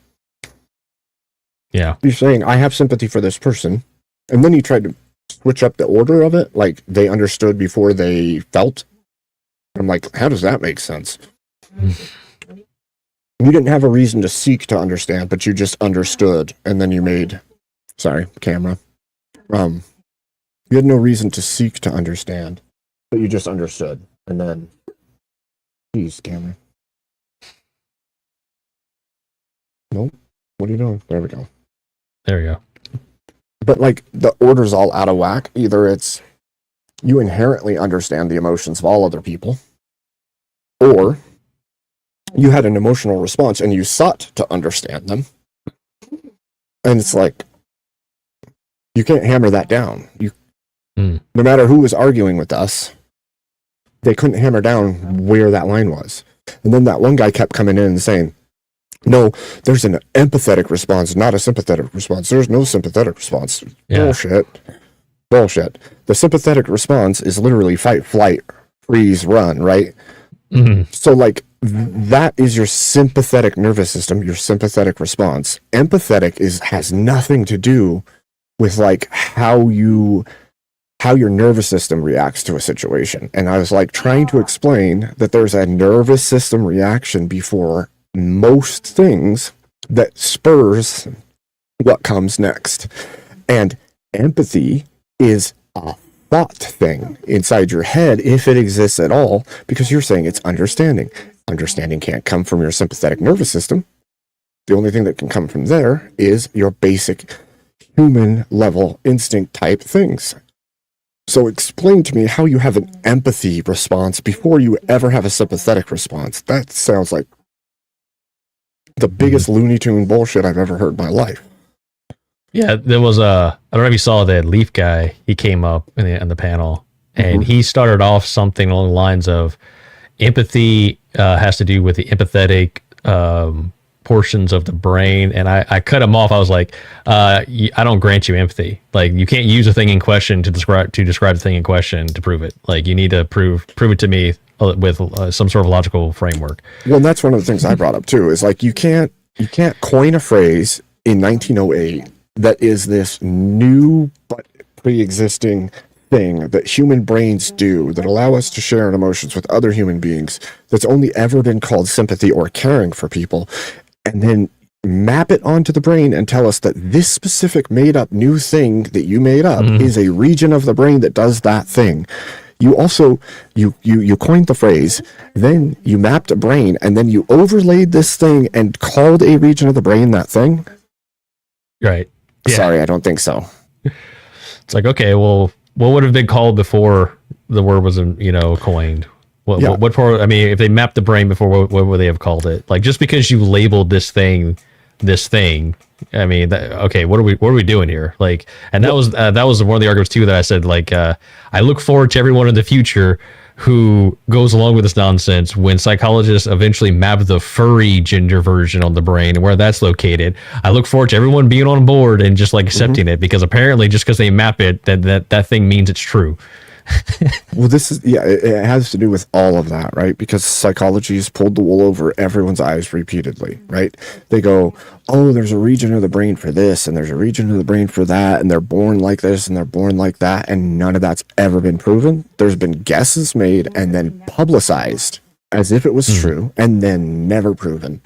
Speaker 3: Yeah.
Speaker 2: You're saying, I have sympathy for this person, and then you tried to switch up the order of it, like they understood before they felt. I'm like, how does that make sense? You didn't have a reason to seek to understand, but you just understood, and then you made... Sorry, camera. You had no reason to seek to understand, but you just understood, and then... Jeez, camera. Nope. What are you doing? There we go.
Speaker 3: There we go.
Speaker 2: But, like, the order's all out of whack. Either it's you inherently understand the emotions of all other people, or you had an emotional response and you sought to understand them. And it's like, you can't hammer that down. No matter who was arguing with us, they couldn't hammer down where that line was. And then that one guy kept coming in and saying, no, there's an empathetic response, not a sympathetic response. There's no sympathetic response. Yeah. Bullshit. The sympathetic response is literally fight, flight, freeze, run, right? So, like, that is your sympathetic nervous system, your sympathetic response. Empathetic has nothing to do with, like, how your nervous system reacts to a situation. And I was, like, trying to explain that there's a nervous system reaction before most things that spurs what comes next. And empathy is a thought thing inside your head, if it exists at all, because you're saying it's understanding. Understanding can't come from your sympathetic nervous system. The only thing that can come from there is your basic human level instinct type things. So explain to me how you have an empathy response before you ever have a sympathetic response. That sounds like the biggest Looney Tune bullshit I've ever heard in my life.
Speaker 3: Yeah, there was I don't know if you saw that Leaf guy. He came up in the panel, and he started off something along the lines of empathy has to do with the empathetic portions of the brain, and I cut him off. I was like, I don't grant you empathy. Like, you can't use a thing in question to describe the thing in question to prove it. Like, you need to prove it to me with some sort of logical framework.
Speaker 2: Well, and that's one of the things I brought up too, is like you can't coin a phrase in 1908 that is this new but pre-existing thing that human brains do that allow us to share in emotions with other human beings, that's only ever been called sympathy or caring for people, and then map it onto the brain and tell us that this specific made up new thing that you made up is a region of the brain that does that thing. You also you coined the phrase, then you mapped a brain, and then you overlaid this thing and called a region of the brain that thing.
Speaker 3: Right. Yeah.
Speaker 2: Sorry, I don't think so.
Speaker 3: It's like, okay, well, what would have been called before the word was, coined? What for? I mean, if they mapped the brain before, what would they have called it? Like, just because you labeled this thing, I mean, okay, what are we doing here? Like, and that was one of the arguments too that I said, like, I look forward to everyone in the future who goes along with this nonsense when psychologists eventually map the furry gender version on the brain and where that's located. I look forward to everyone being on board and just like accepting it, because apparently just because they map it, that thing means it's true.
Speaker 2: Well, it has to do with all of that, right? Because psychology has pulled the wool over everyone's eyes repeatedly, right? They go, oh, there's a region of the brain for this, and there's a region of the brain for that, and they're born like this, and they're born like that, and none of that's ever been proven. There's been guesses made and then publicized as if it was true, and then never proven.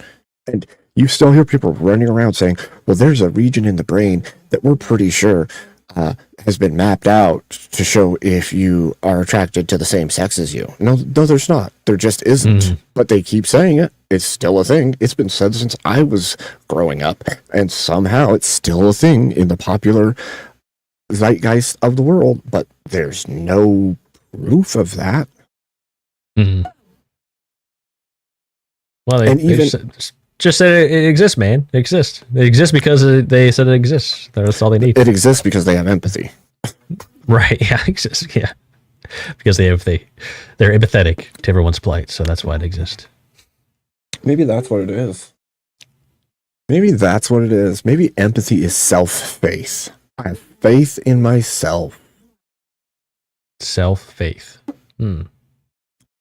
Speaker 2: And you still hear people running around saying, well, there's a region in the brain that we're pretty sure has been mapped out to show if you are attracted to the same sex as you. No, there's not. There just isn't. But they keep saying it. It's still a thing. It's been said since I was growing up, and somehow it's still a thing in the popular zeitgeist of the world, but there's no proof of that.
Speaker 3: Well, they just said it exists, man. It exists. It exists because they said it exists. That's all they need.
Speaker 2: It exists because they have empathy.
Speaker 3: Right. Yeah. It exists. Yeah. Because they're empathetic to everyone's plight. So that's why it exists.
Speaker 2: Maybe that's what it is. Maybe empathy is self-faith. I have faith in myself.
Speaker 3: Self-faith.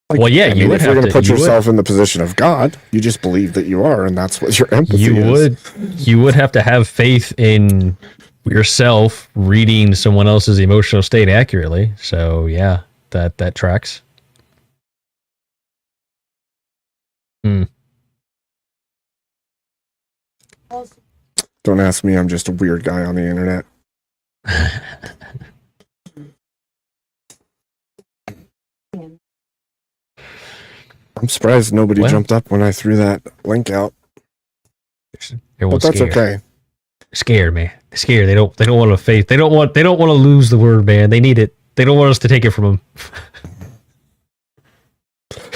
Speaker 2: Like,
Speaker 3: well, yeah,
Speaker 2: you would have to put yourself in the position of God. You just believe that you are, and that's what your empathy is.
Speaker 3: You would have to have faith in yourself reading someone else's emotional state accurately. So yeah, that tracks.
Speaker 2: Don't ask me. I'm just a weird guy on the internet. I'm surprised nobody jumped up when I threw that link out.
Speaker 3: Everyone's
Speaker 2: but that's
Speaker 3: scared.
Speaker 2: okay.
Speaker 3: Scared, man. They're scared. They don't want to faith. They don't want to lose the word, man. They need it. They don't want us to take it from them.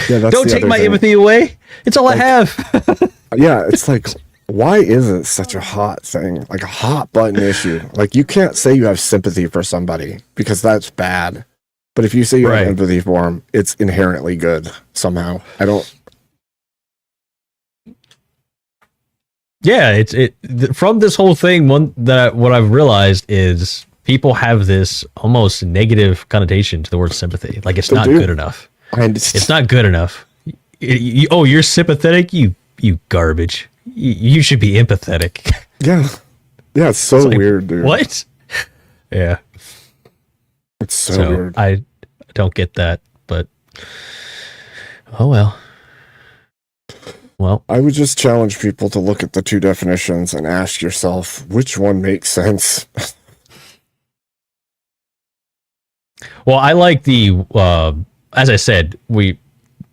Speaker 2: Yeah,
Speaker 3: don't take my empathy away. It's all I have.
Speaker 2: Yeah, it's like, why is it such a hot thing? Like a hot button issue. Like, you can't say you have sympathy for somebody because that's bad. But if you say you have empathy for them, it's inherently good somehow.
Speaker 3: Yeah, from this whole thing, what I've realized is people have this almost negative connotation to the word sympathy. Like, it's not good enough. It's not good enough. You're sympathetic? You garbage. You should be empathetic.
Speaker 2: Yeah. Yeah, it's so weird, dude.
Speaker 3: What? Yeah.
Speaker 2: It's so weird.
Speaker 3: I don't get that, but oh well. Well,
Speaker 2: I would just challenge people to look at the two definitions and ask yourself which one makes sense.
Speaker 3: Well, I like the as I said,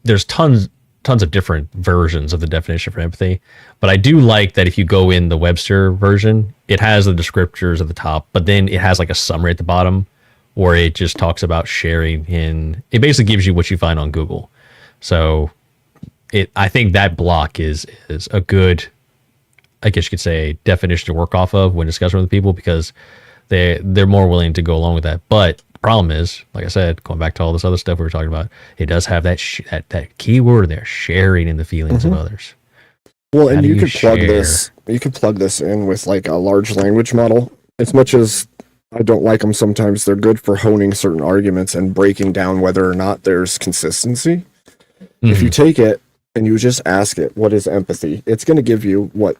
Speaker 3: there's tons of different versions of the definition for empathy, but I do like that if you go in the Webster version, it has the descriptors at the top, but then it has like a summary at the bottom where it just talks about sharing it basically gives you what you find on Google. So I think that block is a good, I guess you could say, definition to work off of when discussing with people, because they're more willing to go along with that. But the problem is, like I said, going back to all this other stuff we were talking about, it does have that key word there, sharing in the feelings of others.
Speaker 2: Well,
Speaker 3: How
Speaker 2: and
Speaker 3: do
Speaker 2: you
Speaker 3: you
Speaker 2: could plug
Speaker 3: share?
Speaker 2: this. You could plug this in with like a large language model. As much as I don't like them, sometimes they're good for honing certain arguments and breaking down whether or not there's consistency. If you
Speaker 3: Mhm.
Speaker 2: take it and you just ask it, what is empathy? It's going to give you what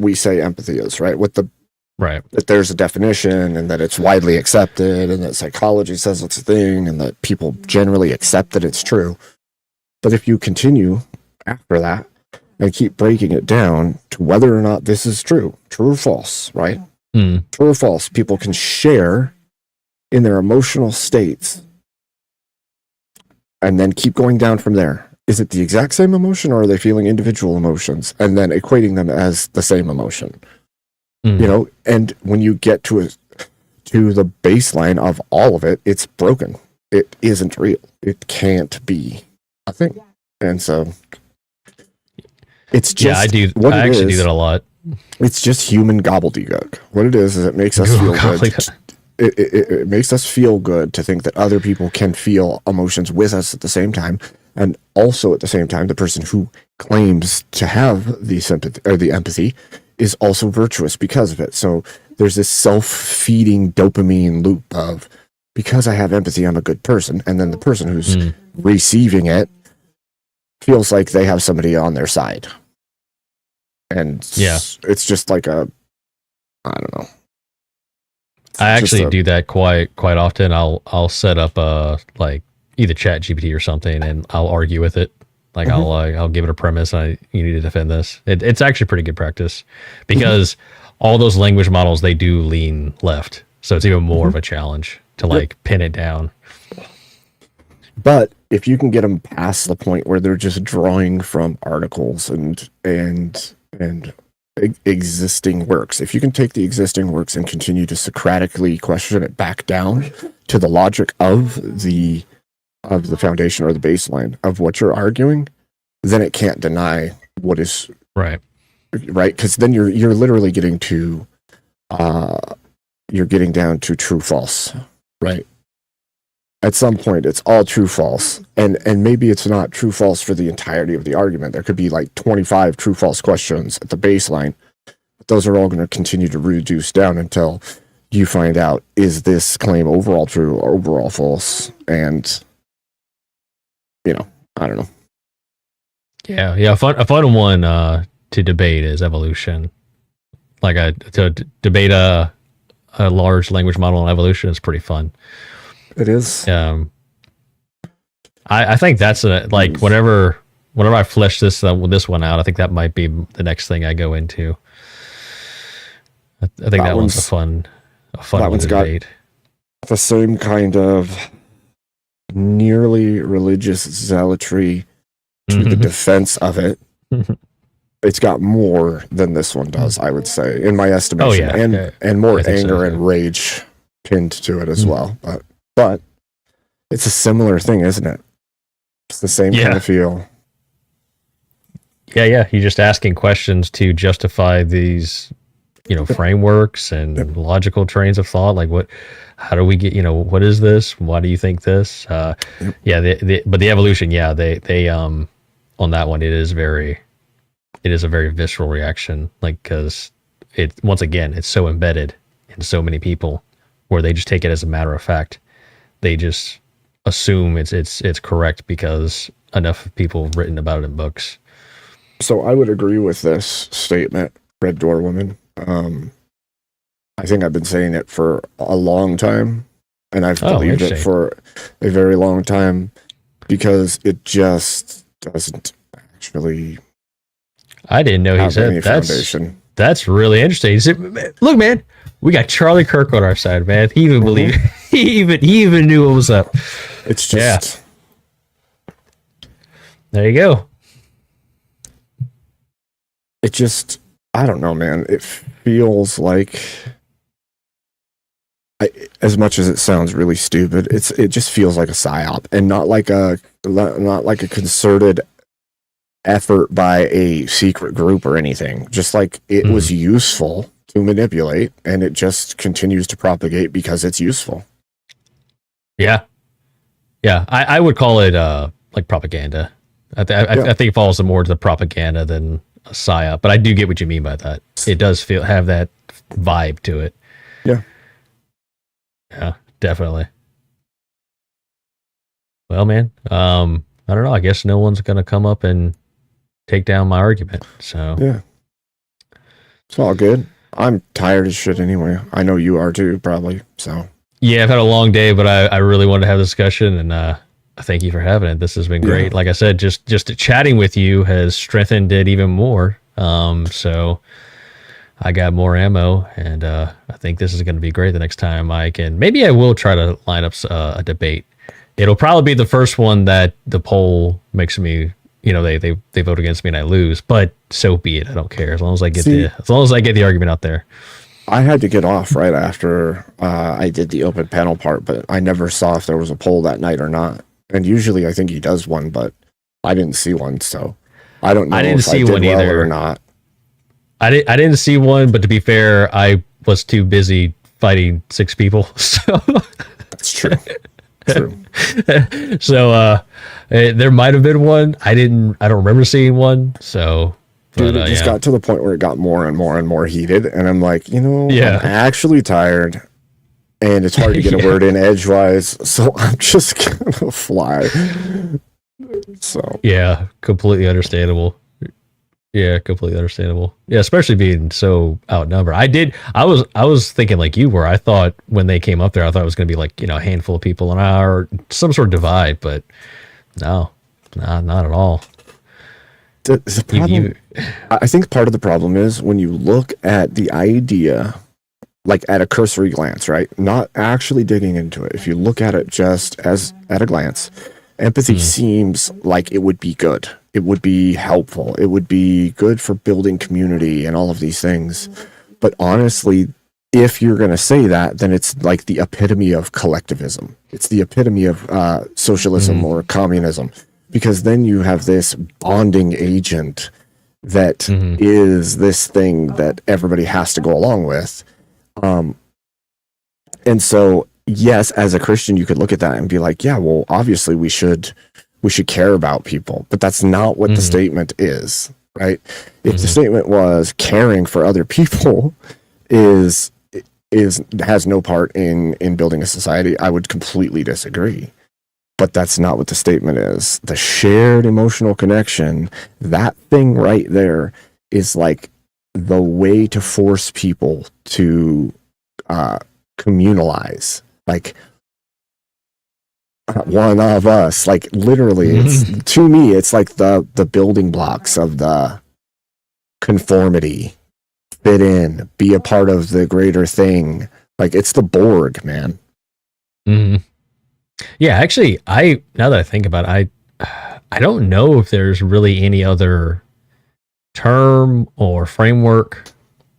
Speaker 2: we say empathy is, right? With the
Speaker 3: Right.
Speaker 2: that there's a definition and that it's widely accepted and that psychology says it's a thing and that people generally accept that it's true. But if you continue after that and keep breaking it down to whether or not this is true or false, right?
Speaker 3: Mm.
Speaker 2: True or false, people can share in their emotional states and then keep going down from there. Is it the exact same emotion or are they feeling individual emotions and then equating them as the same emotion?
Speaker 3: Mm.
Speaker 2: You know, and when you get to the baseline of all of it, it's broken. It isn't real. It can't be a thing. And so it's just
Speaker 3: Yeah, I do.
Speaker 2: what
Speaker 3: I
Speaker 2: it
Speaker 3: actually do
Speaker 2: is.
Speaker 3: that a lot.
Speaker 2: It's just human gobbledygook. What it is it makes us feel good. It makes us feel good to think that other people can feel emotions with us at the same time, and also at the same time, the person who claims to have the sympathy or the empathy is also virtuous because of it. So there's this self-feeding dopamine loop of because I have empathy, I'm a good person, and then the person who's receiving it feels like they have somebody on their side, and
Speaker 3: Yeah.
Speaker 2: it's just like a I don't know.
Speaker 3: I actually do that quite often. I'll set up like either Chat GPT or something, and I'll argue with it. Like I'll give it a premise. You need to defend this. It's actually pretty good practice because all those language models they do lean left, so it's even more of a challenge to like pin it down.
Speaker 2: But if you can get them past the point where they're just drawing from articles and existing works, if you can take the existing works and continue to Socratically question it back down to the logic of the foundation or the baseline of what you're arguing, then it can't deny what is
Speaker 3: right.
Speaker 2: Because then you're literally getting to you're getting down to true false, right? At some point it's all true false, and maybe it's not true false for the entirety of the argument. There could be like 25 true false questions at the baseline, but those are all going to continue to reduce down until you find out, is this claim overall true or overall false? And I don't know.
Speaker 3: Yeah. A fun one to debate is evolution. Like to debate a large language model on evolution is pretty fun.
Speaker 2: It is.
Speaker 3: I think that's like whenever I flesh this one out, I think that might be the next thing I go into. I think that one's a fun one to debate.
Speaker 2: The same kind of nearly religious zealotry to the defense of it. It's got more than this one does, I would say, in my estimation, and more anger and rage pinned to it as well. But it's a similar thing, isn't it? It's the same kind of feel.
Speaker 3: Yeah. You're just asking questions to justify these, frameworks and logical trains of thought. Like how do we get, what is this? Why do you think this? But the evolution, they on that one, it is a very visceral reaction. Like, cause once again, it's so embedded in so many people where they just take it as a matter of fact. They just assume it's correct because enough people have written about it in books.
Speaker 2: So I would agree with this statement, Red Door Woman. I think I've been saying it for a long time, and I've believed it for a very long time because it just doesn't actually.
Speaker 3: I didn't know he said
Speaker 2: foundation.
Speaker 3: That's really interesting. He said, "Look, man, we got Charlie Kirk on our side, man. He even believed. He even knew what was up.
Speaker 2: It's just
Speaker 3: there you go.
Speaker 2: It just, I don't know, man. It feels like, as much as it sounds really stupid, it just feels like a psyop, and not like a concerted effort by a secret group or anything. Just like it was useful to manipulate, and it just continues to propagate because it's useful.
Speaker 3: Yeah. I would call it like propaganda. I think it falls more to the propaganda than psyop. But I do get what you mean by that. It does have that vibe to it.
Speaker 2: Yeah.
Speaker 3: Yeah, definitely. Well, man, I don't know. I guess no one's gonna come up and take down my argument. So
Speaker 2: yeah, it's all good. I'm tired as shit anyway. I know you are too, probably. So
Speaker 3: yeah, I've had a long day, but I really wanted to have a discussion, and thank you for having it. This has been great. Like I said, just chatting with you has strengthened it even more. So I got more ammo, and I think this is going to be great the next time I can. Maybe I will try to line up a debate. It'll probably be the first one that the poll makes me, they vote against me and I lose. But so be it. I don't care as long as I get the argument out there.
Speaker 2: I had to get off right after I did the open panel part, but I never saw if there was a poll that night or not. And usually I think he does one, but I didn't see one, so I don't know
Speaker 3: I didn't
Speaker 2: if
Speaker 3: see
Speaker 2: I did
Speaker 3: one
Speaker 2: well
Speaker 3: either
Speaker 2: or not.
Speaker 3: I didn't see one, but to be fair, I was too busy fighting 6 people. So
Speaker 2: That's true. True.
Speaker 3: So there might have been one. I don't remember seeing one. So
Speaker 2: Dude, it just got to the point where it got more and more and more heated, and I'm like, I'm actually tired, and it's hard to get a word in edgewise, so I'm just gonna fly. So
Speaker 3: yeah, completely understandable. Yeah, completely understandable. Yeah, especially being so outnumbered. I was thinking like you were. I thought when they came up there, I thought it was going to be like, a handful of people an hour, or some sort of divide, but no, not at all.
Speaker 2: The problem, I think part of the problem is when you look at the idea, like at a cursory glance, right? Not actually digging into it. If you look at it just as at a glance, empathy seems like it would be good. It would be helpful. It would be good for building community and all of these things. But honestly, if you're going to say that, then it's like the epitome of collectivism. It's the epitome of socialism or communism, because then you have this bonding agent that is this thing that everybody has to go along with. And so, yes, as a Christian, you could look at that and be like, yeah, well, obviously we should care about people, but that's not what the statement is, right? If the statement was caring for other people has no part in building a society, I would completely disagree. But that's not what the statement is. The shared emotional connection, that thing right there, is like the way to force people to communalize. Like, one of us, like literally, it's to me, it's like the building blocks of the conformity, fit in, be a part of the greater thing. Like, it's the Borg, man.
Speaker 3: Yeah, actually, now that I think about it, I don't know if there's really any other term or framework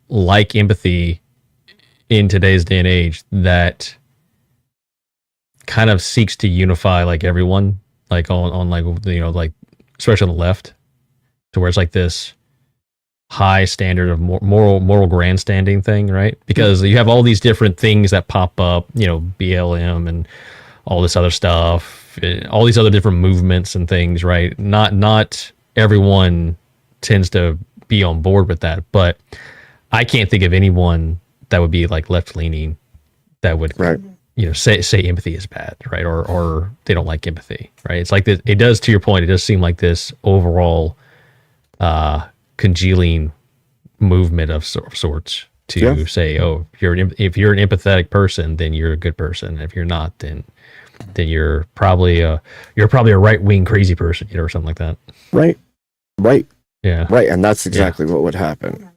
Speaker 3: like empathy in today's day and age that kind of seeks to unify like everyone, like on like, like especially on the left, to where it's like this high standard of moral grandstanding thing, right? Because you have all these different things that pop up, BLM and all this other stuff, all these other different movements and things, right? Not everyone tends to be on board with that, but I can't think of anyone that would be like left leaning that would say empathy is bad, right? Or they don't like empathy, right? It's like this. It does, to your point, it does seem like this overall congealing movement of sorts to say, oh, if you're an empathetic person, then you're a good person. If you're not, then you're probably a right-wing crazy person, or something like that.
Speaker 2: Right.
Speaker 3: Yeah.
Speaker 2: Right, and that's exactly what would happen.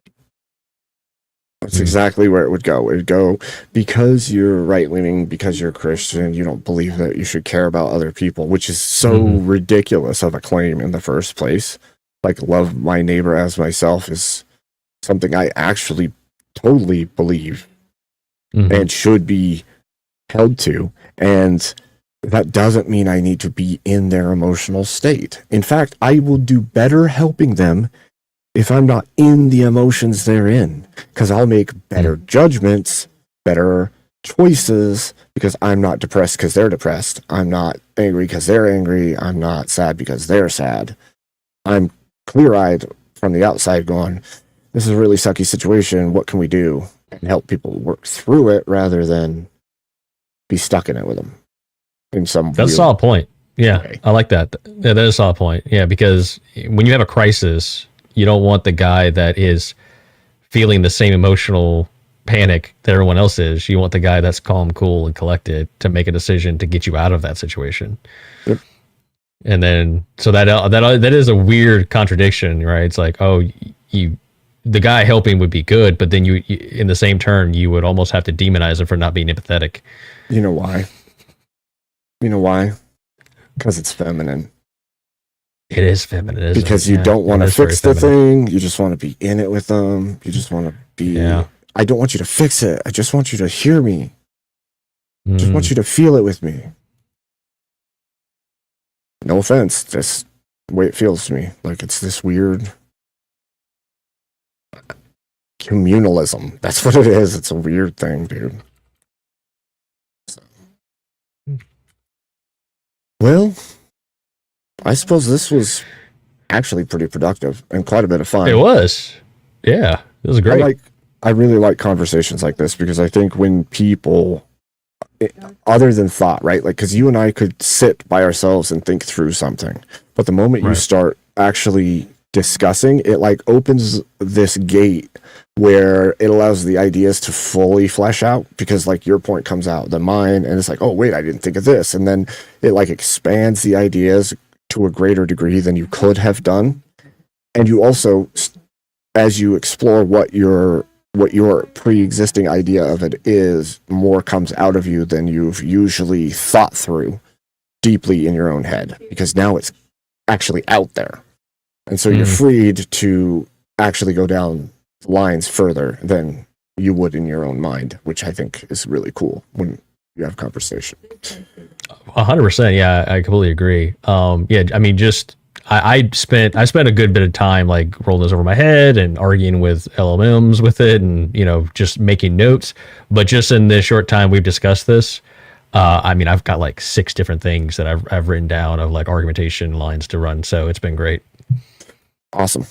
Speaker 2: That's exactly where it would go. It would go, because you're right-leaning, because you're Christian, you don't believe that you should care about other people, which is so ridiculous of a claim in the first place. Like, love my neighbor as myself is something I actually totally believe and should be held to. And that doesn't mean I need to be in their emotional state. In fact, I will do better helping them if I'm not in the emotions they're in, because I'll make better judgments, better choices, because I'm not depressed because they're depressed. I'm not angry because they're angry. I'm not sad because they're sad. I'm clear-eyed from the outside going, this is a really sucky situation. What can we do? And help people work through it rather than be stuck in it with them. In some
Speaker 3: That's a solid point. Yeah, I like that. Yeah, that is a solid point. Yeah, because when you have a crisis, you don't want the guy that is feeling the same emotional panic that everyone else is. You want the guy that's calm, cool, and collected to make a decision to get you out of that situation.
Speaker 2: Yep.
Speaker 3: And then, so that is a weird contradiction, right? It's like, oh, the guy helping would be good, but then you in the same turn, you would almost have to demonize him for not being empathetic.
Speaker 2: You know why? Because it's feminine.
Speaker 3: It is feminine.
Speaker 2: Because you don't want to fix the thing. You just want to be in it with them. You just want to be. Yeah. I don't want you to fix it. I just want you to hear me. I just want you to feel it with me. No offense, just the way it feels to me. Like it's this weird communalism. That's what it is. It's a weird thing, dude. Well, I suppose this was actually pretty productive and quite a bit of fun.
Speaker 3: It was. Yeah, it was great.
Speaker 2: I really like conversations like this because I think when people, other than thought, right? Like, because you and I could sit by ourselves and think through something, but the moment you start actually discussing, it like opens this gate where it allows the ideas to fully flesh out because like your point comes out, then mine, and it's like, oh wait, I didn't think of this, and then it like expands the ideas to a greater degree than you could have done. And you also, as you explore what your pre-existing idea of it is, more comes out of you than you've usually thought through deeply in your own head, because now it's actually out there. And so you're freed to actually go down lines further than you would in your own mind, which I think is really cool when you have conversation.
Speaker 3: 100%. Yeah, I completely agree. Yeah, I mean, just I spent a good bit of time like rolling this over my head and arguing with LLMs with it, and just making notes. But just in the short time we've discussed this, I mean, I've got like 6 different things that I've written down of like argumentation lines to run. So it's been great.
Speaker 2: Awesome.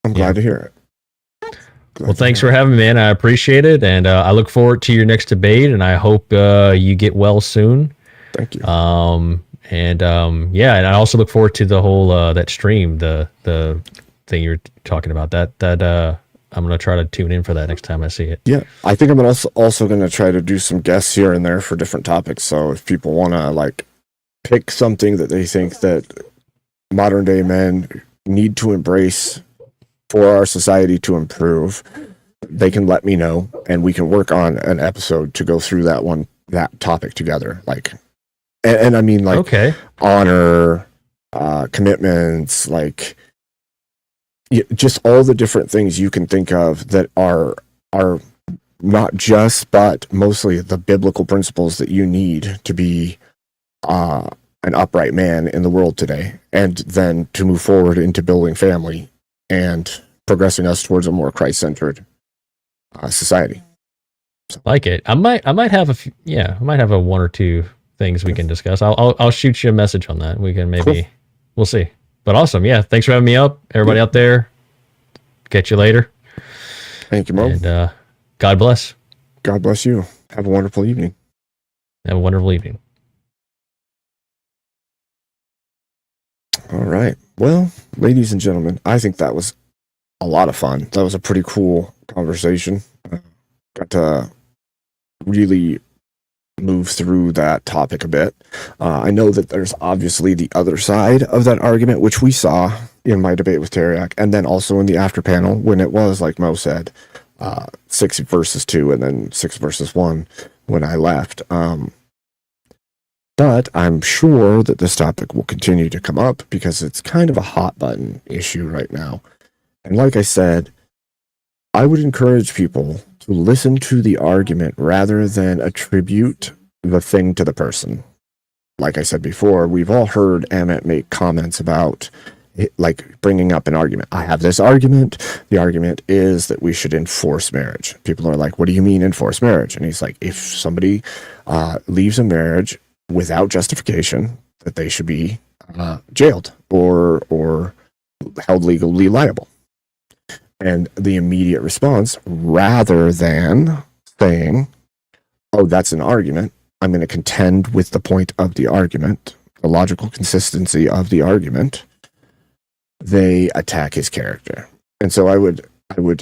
Speaker 2: I'm glad to hear it.
Speaker 3: Well, thanks for having me, man. I appreciate it. And I look forward to your next debate, and I hope you get well soon.
Speaker 2: Thank you.
Speaker 3: And I also look forward to the whole that stream, the thing you're talking about. That I'm gonna try to tune in for that next time I see it.
Speaker 2: Yeah, I think I'm also gonna try to do some guests here and there for different topics. So if people want to like pick something that they think that modern day men need to embrace for our society to improve, they can let me know, and we can work on an episode to go through that topic together. Like, and I mean, like, honor, commitments, like, just all the different things you can think of that are not just, but mostly the biblical principles that you need to be an upright man in the world today, and then to move forward into building family and progressing us towards a more Christ-centered society.
Speaker 3: So. Like it. I might have I might have a 1 or 2 things we can discuss. I'll shoot you a message on that. We can maybe we'll see. But awesome. Yeah. Thanks for having me up. Everybody out there. Catch you later.
Speaker 2: Thank you, Mo.
Speaker 3: And God bless.
Speaker 2: God bless you. Have a wonderful evening.
Speaker 3: Have a wonderful evening.
Speaker 2: All right. Well, ladies and gentlemen, I think that was a lot of fun. That was a pretty cool conversation. Got to really move through that topic a bit. I know that there's obviously the other side of that argument, which we saw in my debate with Teriak, and then also in the after panel when it was, like Mo said, 6 versus 2 and then 6 versus 1 when I left. But I'm sure that this topic will continue to come up because it's kind of a hot button issue right now. And like I said, I would encourage people to listen to the argument rather than attribute the thing to the person. Like I said before, we've all heard Amit make comments about it, like bringing up an argument. I have this argument. The argument is that we should enforce marriage. People are like, what do you mean enforce marriage? And he's like, if somebody leaves a marriage without justification, that they should be jailed or held legally liable. And the immediate response, rather than saying, oh, that's an argument, I'm going to contend with the point of the argument, the logical consistency of the argument, they attack his character. And so I would, I'm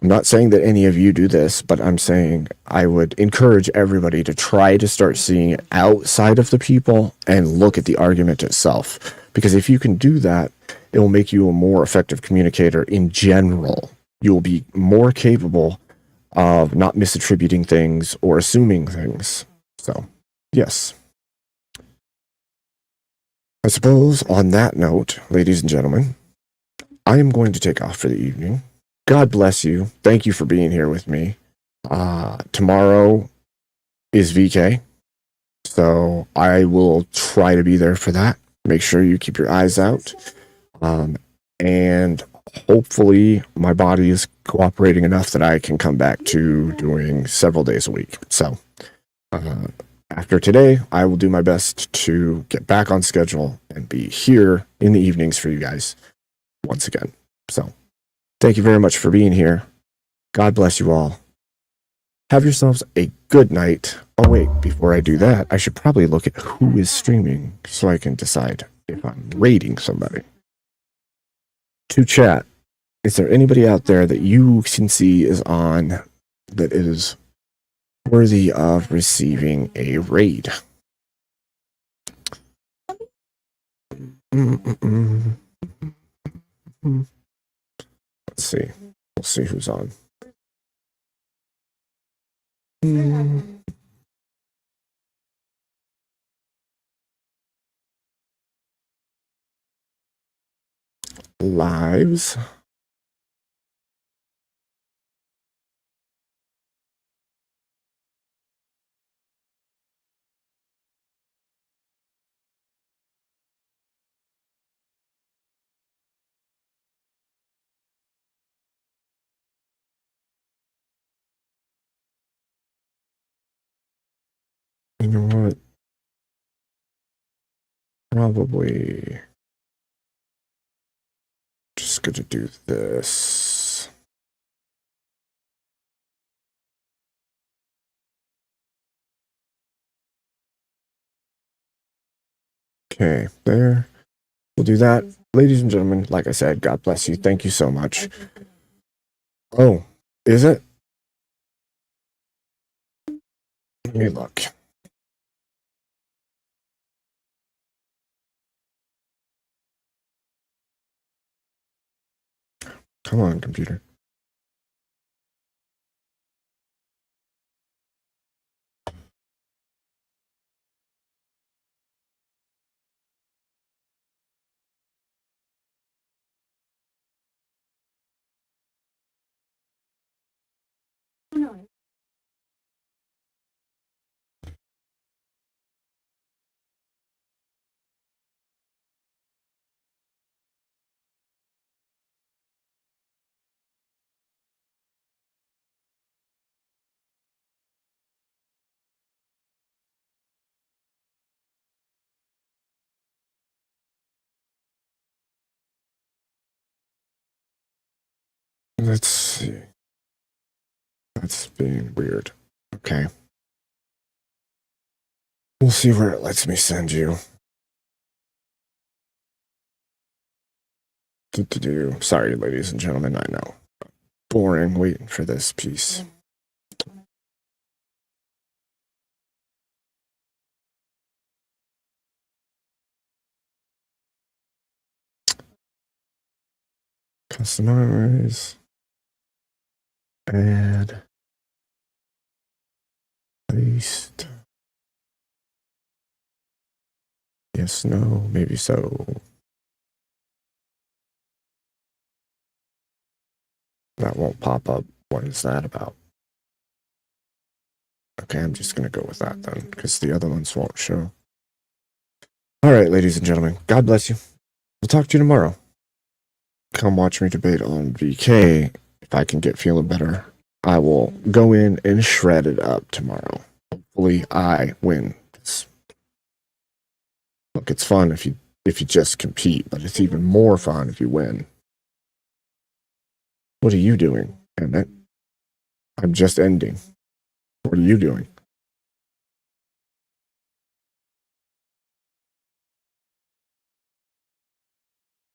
Speaker 2: not saying that any of you do this, but I'm saying I would encourage everybody to try to start seeing it outside of the people and look at the argument itself. Because if you can do that, it will make you a more effective communicator in general. You will be more capable of not misattributing things or assuming things. So, yes. I suppose on that note, ladies and gentlemen, I am going to take off for the evening. God bless you. Thank you for being here with me. Tomorrow is VK, so I will try to be there for that. Make sure you keep your eyes out. And hopefully my body is cooperating enough that I can come back to doing several days a week. So after today, I will do my best to get back on schedule and be here in the evenings for you guys once again. So thank you very much for being here. God bless you all. Have yourselves a good night. Oh, wait, before I do that, I should probably look at who is streaming so I can decide if I'm rating somebody. To chat, is there anybody out there that you can see is on that is worthy of receiving a raid? Let's see. We'll see who's on. Lives. You know what? Probably just gonna do this. Okay, there. We'll do that. Ladies and gentlemen, like I said, God bless you. Thank you so much. Oh, is it? Let me look. Come on, computer. Let's see. That's being weird. Okay. We'll see where it lets me send you. Sorry, ladies and gentlemen, I know. Boring waiting for this piece. Customize. Add. Paste. Yes, no, maybe so. That won't pop up. What is that about? Okay, I'm just going to go with that then, because the other ones won't show. All right, ladies and gentlemen, God bless you. We'll talk to you tomorrow. Come watch me debate on VK. If I can get feeling better, I will go in and shred it up tomorrow. Hopefully I win. Look, it's fun if you just compete, but it's even more fun if you win. What are you doing, Emmett? I'm just ending. What are you doing?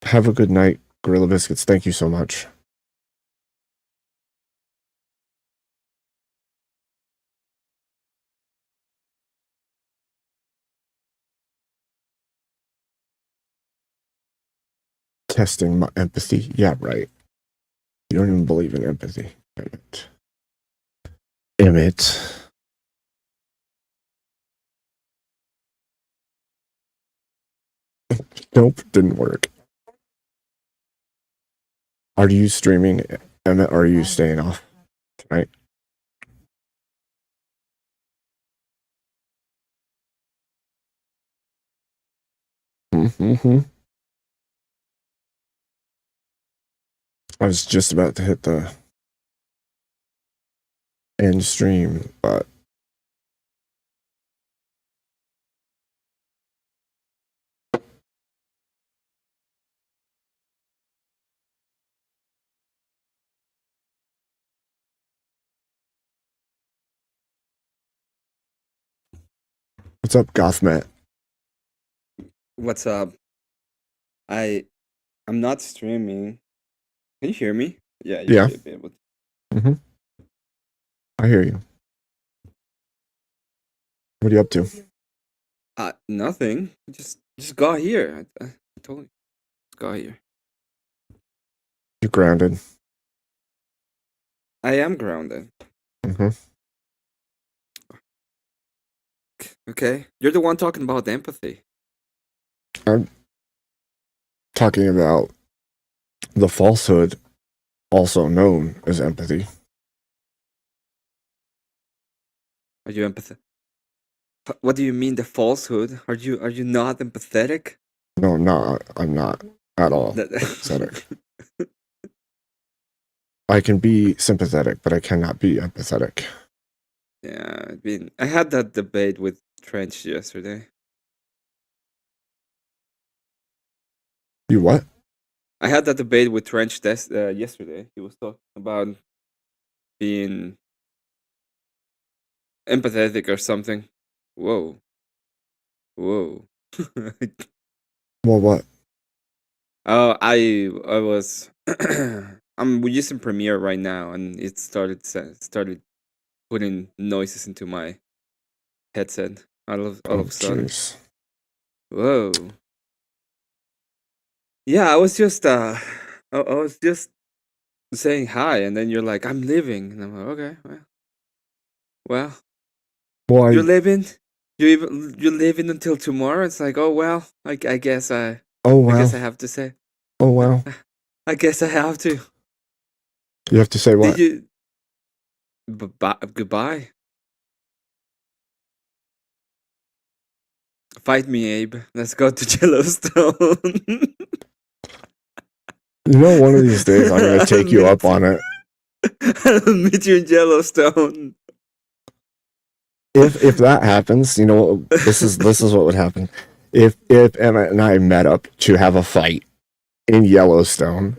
Speaker 2: Have a good night, Gorilla Biscuits. Thank you so much. Testing my empathy? Yeah, right. You don't even believe in empathy. Emmett. Emmett. Nope, didn't work. Are you streaming, Emmett, or are you staying off tonight? Mm-hmm. I was just about to hit the end stream, but what's up, Gothmat?
Speaker 4: What's up? I'm not streaming. Can you hear me? Yeah, you
Speaker 2: Yeah.
Speaker 4: should be able to.
Speaker 2: Mm-hmm. I hear you. What are you up to?
Speaker 4: Nothing. Just got here. I told you. Just got here.
Speaker 2: You're grounded.
Speaker 4: I am grounded.
Speaker 2: Mm-hmm.
Speaker 4: Okay. You're the one talking about empathy.
Speaker 2: I'm talking about the falsehood, also known as empathy.
Speaker 4: Are you empathetic? What do you mean the falsehood? Are you not empathetic?
Speaker 2: No, I'm not. I'm not at all empathetic. I can be sympathetic, but I cannot be empathetic.
Speaker 4: Yeah, I had that debate with Trench yesterday.
Speaker 2: You what?
Speaker 4: I had that debate with Trench yesterday. He was talking about being empathetic or something. Whoa. Well,
Speaker 2: what?
Speaker 4: I was I'm using Premiere right now, and it started putting noises into my headset all of a sudden.
Speaker 2: Jeez.
Speaker 4: Whoa. Yeah, I was just I was just saying hi, and then you're like, I'm leaving, and I'm like, okay, well,
Speaker 2: Well,
Speaker 4: you're leaving. You're leaving until tomorrow. It's like, oh well, I guess I guess I have to say.
Speaker 2: Oh well.
Speaker 4: I guess I have to.
Speaker 2: You have to say what?
Speaker 4: Did you? Goodbye. Fight me, Abe. Let's go to Yellowstone.
Speaker 2: You know, one of these days I'm gonna take you up on it.
Speaker 4: I'll meet you in Yellowstone.
Speaker 2: If that happens, you know, this is what would happen. If Emmett and I met up to have a fight in Yellowstone,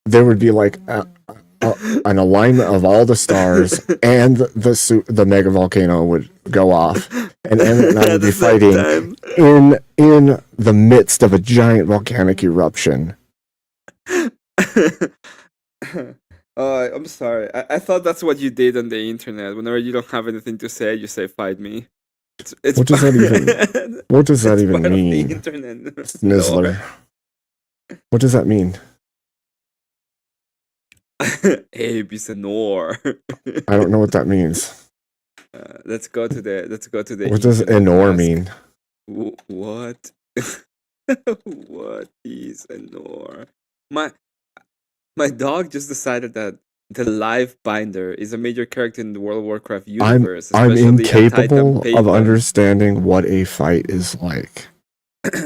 Speaker 2: there would be like an alignment of all the stars, and the mega volcano would go off, and Emmett and I would be fighting in the midst of a giant volcanic eruption.
Speaker 4: I'm sorry. I thought that's what you did on the internet. Whenever you don't have anything to say, you say "fight me." It's
Speaker 2: what does that even? What does that even mean?
Speaker 4: The internet.
Speaker 2: Snizzler. What does that mean?
Speaker 4: Abe is an or.
Speaker 2: I don't know what that means.
Speaker 4: Let's go to the.
Speaker 2: What does an or mean?
Speaker 4: What? What is an or? My dog just decided that the Live Binder is a major character in the World of Warcraft universe.
Speaker 2: I'm incapable of understanding what a fight is like.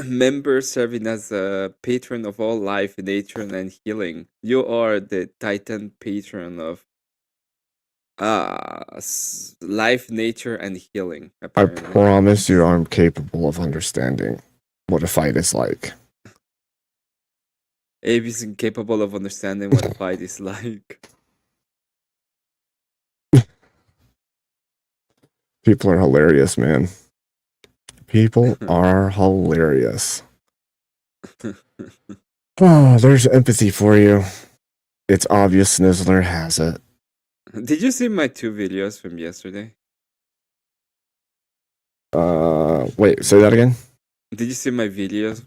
Speaker 4: Member serving as a patron of all life, nature, and healing. You are the Titan patron of life, nature, and healing. Apparently.
Speaker 2: I promise you I'm capable of understanding what a fight is like.
Speaker 4: Abe is incapable of understanding what a fight is like.
Speaker 2: People are hilarious, man. People are hilarious. Oh, there's empathy for you. It's obvious Snizzler has it.
Speaker 4: Did you see my 2 videos from yesterday?
Speaker 2: Wait, say that again?
Speaker 4: Did you see my videos?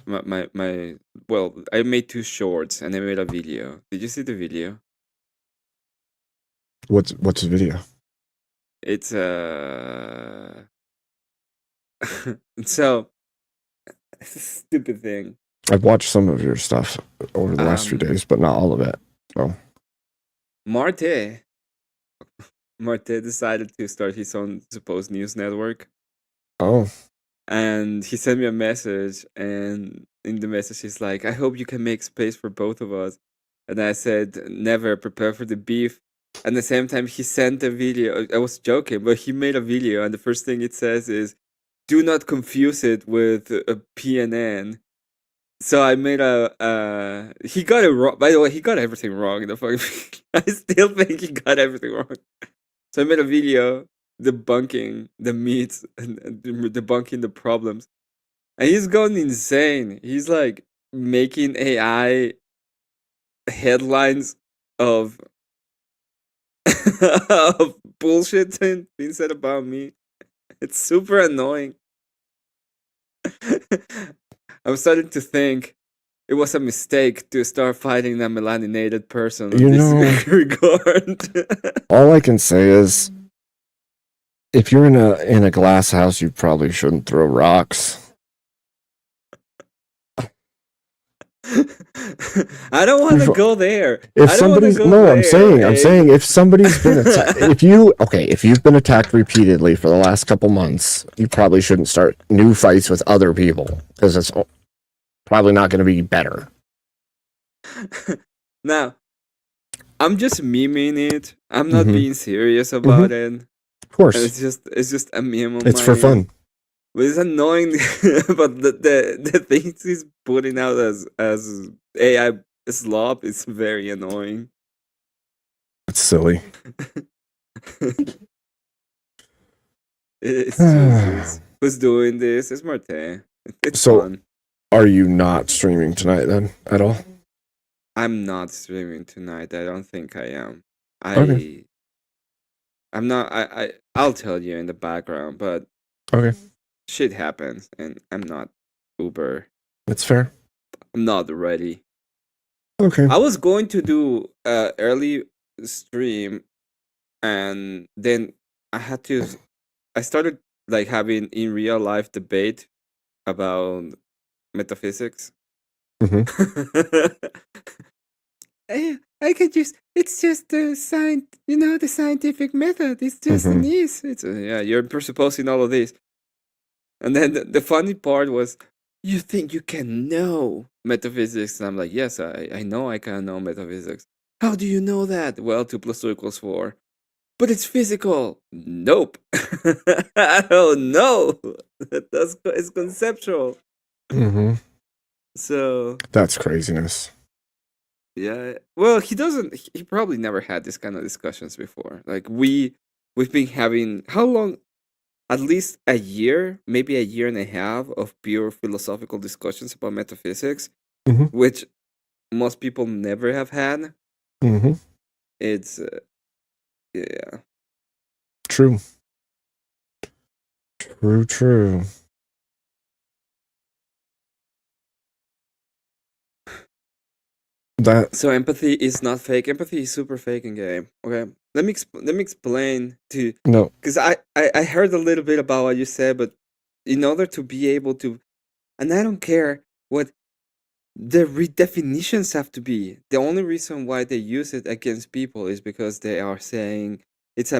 Speaker 4: Well, I made 2 shorts and I made a video. Did you see the video?
Speaker 2: What's the video?
Speaker 4: It's so it's a stupid thing.
Speaker 2: I've watched some of your stuff over the last few
Speaker 4: Um,
Speaker 2: days, but not all of it. So
Speaker 4: Marte decided to start his own supposed news network,
Speaker 2: oh,
Speaker 4: and he sent me a message, and in the message he's like, "I hope you can make space for both of us." And I said, "Never, prepare for the beef." And at the same time, he sent a video. I was joking, but he made a video, and the first thing it says is, "Do not confuse it with a PNN." So I made he got it wrong. By the way, he got everything wrong in the fucking I still think he got everything wrong. So I made a video debunking the myths and debunking the problems. And he's going insane. He's like making AI headlines of of bullshit being said about me. It's super annoying. I'm starting to think it was a mistake to start fighting a melaninated person in
Speaker 2: You
Speaker 4: this
Speaker 2: know-
Speaker 4: regard.
Speaker 2: all I can say is, if you're in a glass house, you probably shouldn't throw rocks.
Speaker 4: I don't want to go there.
Speaker 2: If
Speaker 4: I don't wanna
Speaker 2: somebody's
Speaker 4: go
Speaker 2: no, I'm
Speaker 4: there,
Speaker 2: saying if somebody's been attacked, if you've been attacked repeatedly for the last couple months, you probably shouldn't start new fights with other people because it's probably not going to be better.
Speaker 4: Now, I'm just memeing it. I'm not
Speaker 2: Mhm.
Speaker 4: being serious about it.
Speaker 2: Of course,
Speaker 4: And it's just a meme of
Speaker 2: it's for
Speaker 4: mine.
Speaker 2: fun.
Speaker 4: But it's annoying. But the things he's putting out as AI slop is very annoying.
Speaker 2: It's silly.
Speaker 4: It's just who's doing this? It's Marte. It's
Speaker 2: So-
Speaker 4: fun.
Speaker 2: Are you not streaming tonight then at all?
Speaker 4: I'm not streaming tonight. I don't think I am.
Speaker 2: Okay.
Speaker 4: I'm not. I'll tell you in the background, but
Speaker 2: Okay,
Speaker 4: shit happens, and I'm not Uber.
Speaker 2: it's fair.
Speaker 4: I'm not ready.
Speaker 2: Okay.
Speaker 4: I was going to do early stream, and then I started like having in real life debate about metaphysics.
Speaker 2: Mhm.
Speaker 4: I could just it's just the the scientific method. It's just
Speaker 2: Mhm.
Speaker 4: this. It's yeah, you're presupposing all of this. And then the funny part was, you think you can know metaphysics? And I'm like, yes, I know I can know metaphysics. How do you know that? Well, 2 + 2 = 4. But it's physical. Nope. Oh no. It's conceptual.
Speaker 2: Mm-hmm.
Speaker 4: So
Speaker 2: That's craziness.
Speaker 4: yeah. Well, he probably never had this kind of discussions before. Like we've been having how long? At least a year, maybe a year and a half of pure philosophical discussions about metaphysics,
Speaker 2: Mhm.
Speaker 4: which most people never have had.
Speaker 2: Mm-hmm.
Speaker 4: It's yeah.
Speaker 2: True. True. That
Speaker 4: So empathy is not fake. Empathy is super fake in game. Okay, let me explain to
Speaker 2: no.
Speaker 4: because I heard a little bit about what you said, but in order to be able to, and I don't care what the redefinitions have to be. The only reason why they use it against people is because they are saying it's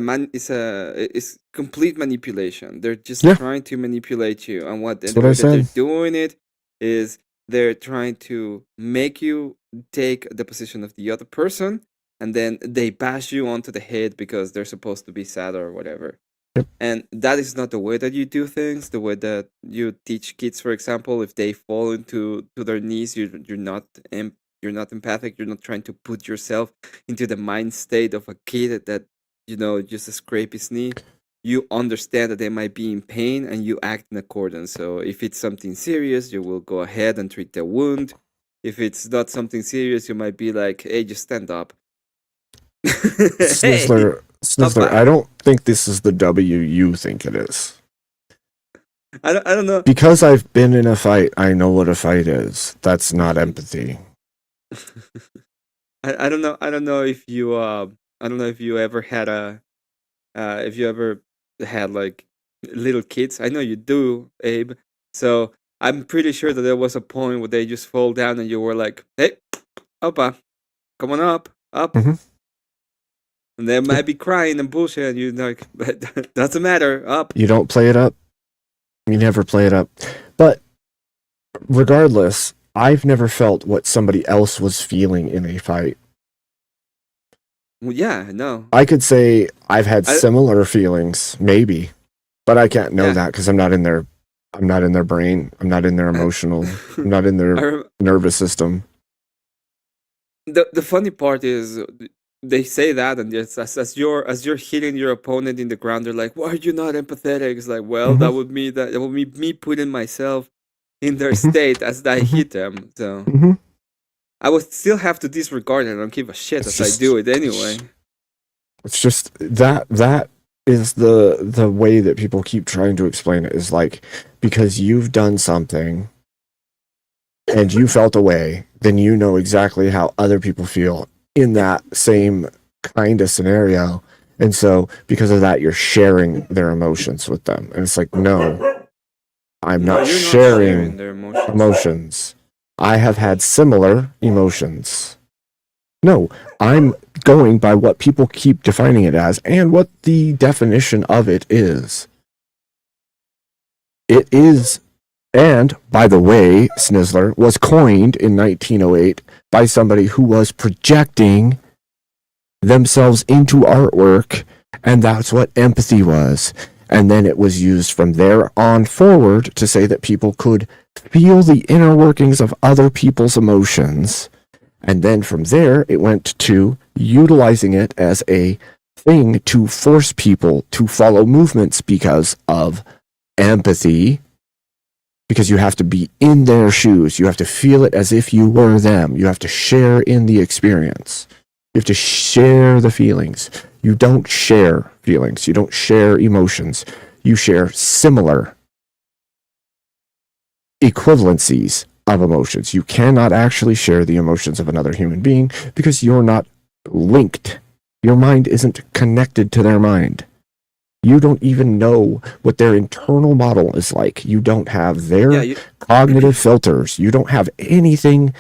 Speaker 4: complete manipulation. They're just
Speaker 2: Yeah.
Speaker 4: trying to manipulate you, and
Speaker 2: That's
Speaker 4: the
Speaker 2: what I
Speaker 4: way that they're
Speaker 2: said.
Speaker 4: doing it is they're trying to make you take the position of the other person, and then they bash you onto the head because they're supposed to be sad or whatever.
Speaker 2: Yep.
Speaker 4: And that is not the way that you do things. The way that you teach kids, for example, if they fall into their knees, you're You're not empathic. You're not trying to put yourself into the mind state of a kid that, just scrape his knee. You understand that they might be in pain and you act in accordance. So if it's something serious, you will go ahead and treat the wound. If it's not something serious, you might be like, hey, just stand up.
Speaker 2: Snizzler, I don't think this is the W you think it is.
Speaker 4: I don't know.
Speaker 2: Because I've been in a fight, I know what a fight is. That's not empathy.
Speaker 4: I don't know. I don't know if you ever had like little kids. I know you do, Abe. So I'm pretty sure that there was a point where they just fall down and you were like, "Hey, Opa, come on up."
Speaker 2: Mhm.
Speaker 4: And they might be crying and bullshit, and you're like, "But doesn't matter, up."
Speaker 2: You don't play it up. You never play it up. But regardless, I've never felt what somebody else was feeling in a fight.
Speaker 4: Well, yeah, no.
Speaker 2: I could say I've had similar feelings, maybe, but I can't know that because I'm not in their brain. I'm not in their emotional. I'm not in their nervous system.
Speaker 4: The funny part is they say that, and as you're hitting your opponent in the ground, they're like, "Why are you not empathetic?" It's like, well, that would be me putting myself in their state as I hit them. So I would still have to disregard it. I don't give a shit I do it anyway.
Speaker 2: It's just that is the way that people keep trying to explain it, is like, because you've done something and you felt a way, then you know exactly how other people feel in that same kind of scenario. And so because of that, you're sharing their emotions with them. And it's like, no, I'm not sharing
Speaker 4: their
Speaker 2: emotions. I have had similar emotions. No, I'm going by what people keep defining it as and what the definition of it is. It is, and by the way, Snizzler was coined in 1908 by somebody who was projecting themselves into artwork, and that's what empathy was. And then it was used from there on forward to say that people could feel the inner workings of other people's emotions. And then from there, it went to utilizing it as a thing to force people to follow movements because of empathy. Because you have to be in their shoes. You have to feel it as if you were them. You have to share in the experience. You have to share the feelings. You don't share feelings. You don't share emotions. You share similar equivalencies of emotions. You cannot actually share the emotions of another human being because you're not linked. Your mind isn't connected to their mind. You don't even know what their internal model is like. You don't have their cognitive filters. You don't have anything.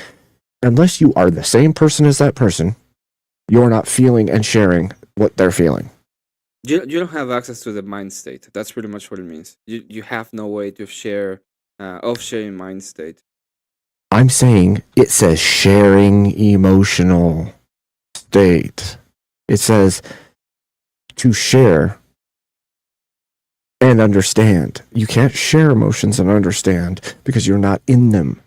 Speaker 2: Unless you are the same person as that person, you're not feeling and sharing what they're feeling.
Speaker 4: You don't have access to the mind state. That's pretty much what it means. You have no way to share sharing mind state.
Speaker 2: I'm saying it says sharing emotional state. It says to share and understand. You can't share emotions and understand because you're not in them.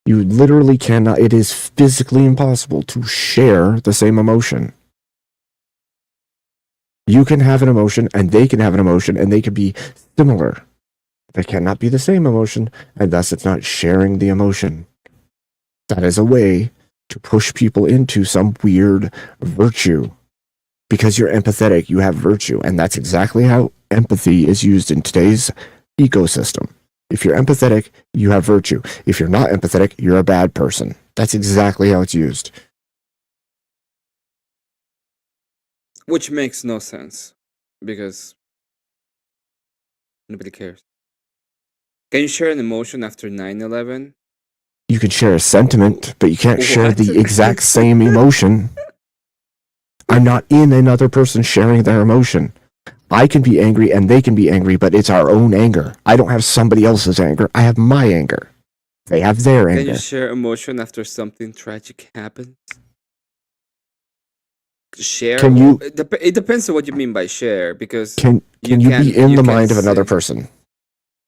Speaker 2: You literally cannot. It is physically impossible to share the same emotion. You can have an emotion and they can have an emotion and they can be similar. They cannot be the same emotion, and thus it's not sharing the emotion. That is a way to push people into some weird virtue. Because you're empathetic, you have virtue, and that's exactly how empathy is used in today's ecosystem. If you're empathetic, you have virtue. If you're not empathetic, you're a bad person. That's exactly how it's used.
Speaker 4: Which makes no sense, because nobody cares. Can you share an emotion after 9/11?
Speaker 2: You can share a sentiment, but you can't share
Speaker 4: What?
Speaker 2: the exact same emotion. I'm not in another person sharing their emotion. I can be angry and they can be angry, but it's our own anger. I don't have somebody else's anger. I have my anger. They have their anger.
Speaker 4: Can you share emotion after something tragic happens? Share?
Speaker 2: Can you?
Speaker 4: It depends on what you mean by share, because
Speaker 2: Can you be in the mind of another person?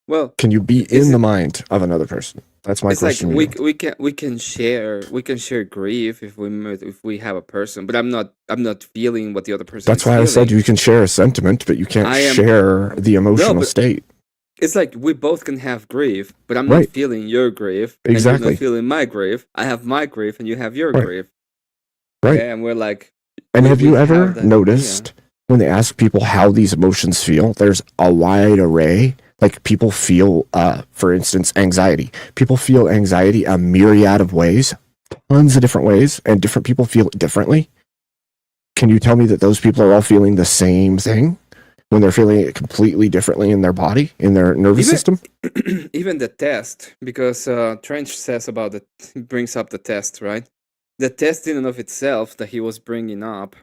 Speaker 4: Well,
Speaker 2: Can you be
Speaker 4: is
Speaker 2: in the
Speaker 4: it?
Speaker 2: mind of another person? That's my
Speaker 4: It's like
Speaker 2: question to
Speaker 4: we
Speaker 2: you.
Speaker 4: we can share grief if we have a person, but I'm not feeling what the other person
Speaker 2: That's
Speaker 4: is
Speaker 2: why I said
Speaker 4: feeling.
Speaker 2: you can share a sentiment, but you can't
Speaker 4: I am
Speaker 2: share the
Speaker 4: no,
Speaker 2: emotional
Speaker 4: but
Speaker 2: state.
Speaker 4: it's like we both can have grief, but I'm not
Speaker 2: Right.
Speaker 4: feeling your grief, and you're not
Speaker 2: Exactly.
Speaker 4: feeling my grief. I have my grief, and you have your
Speaker 2: Right.
Speaker 4: grief.
Speaker 2: Right.
Speaker 4: Okay, and we're like,
Speaker 2: And have
Speaker 4: we
Speaker 2: you
Speaker 4: have
Speaker 2: ever
Speaker 4: that. Yeah.
Speaker 2: noticed when they ask people how these emotions feel, there's a wide array. Like people feel, for instance, anxiety. People feel anxiety a myriad of ways, tons of different ways, and different people feel it differently. Can you tell me that those people are all feeling the same thing when they're feeling it completely differently in their body, in their nervous
Speaker 4: Even
Speaker 2: system?
Speaker 4: even the test, because Trench says about it, brings up the test, right? The test in and of itself that he was bringing up,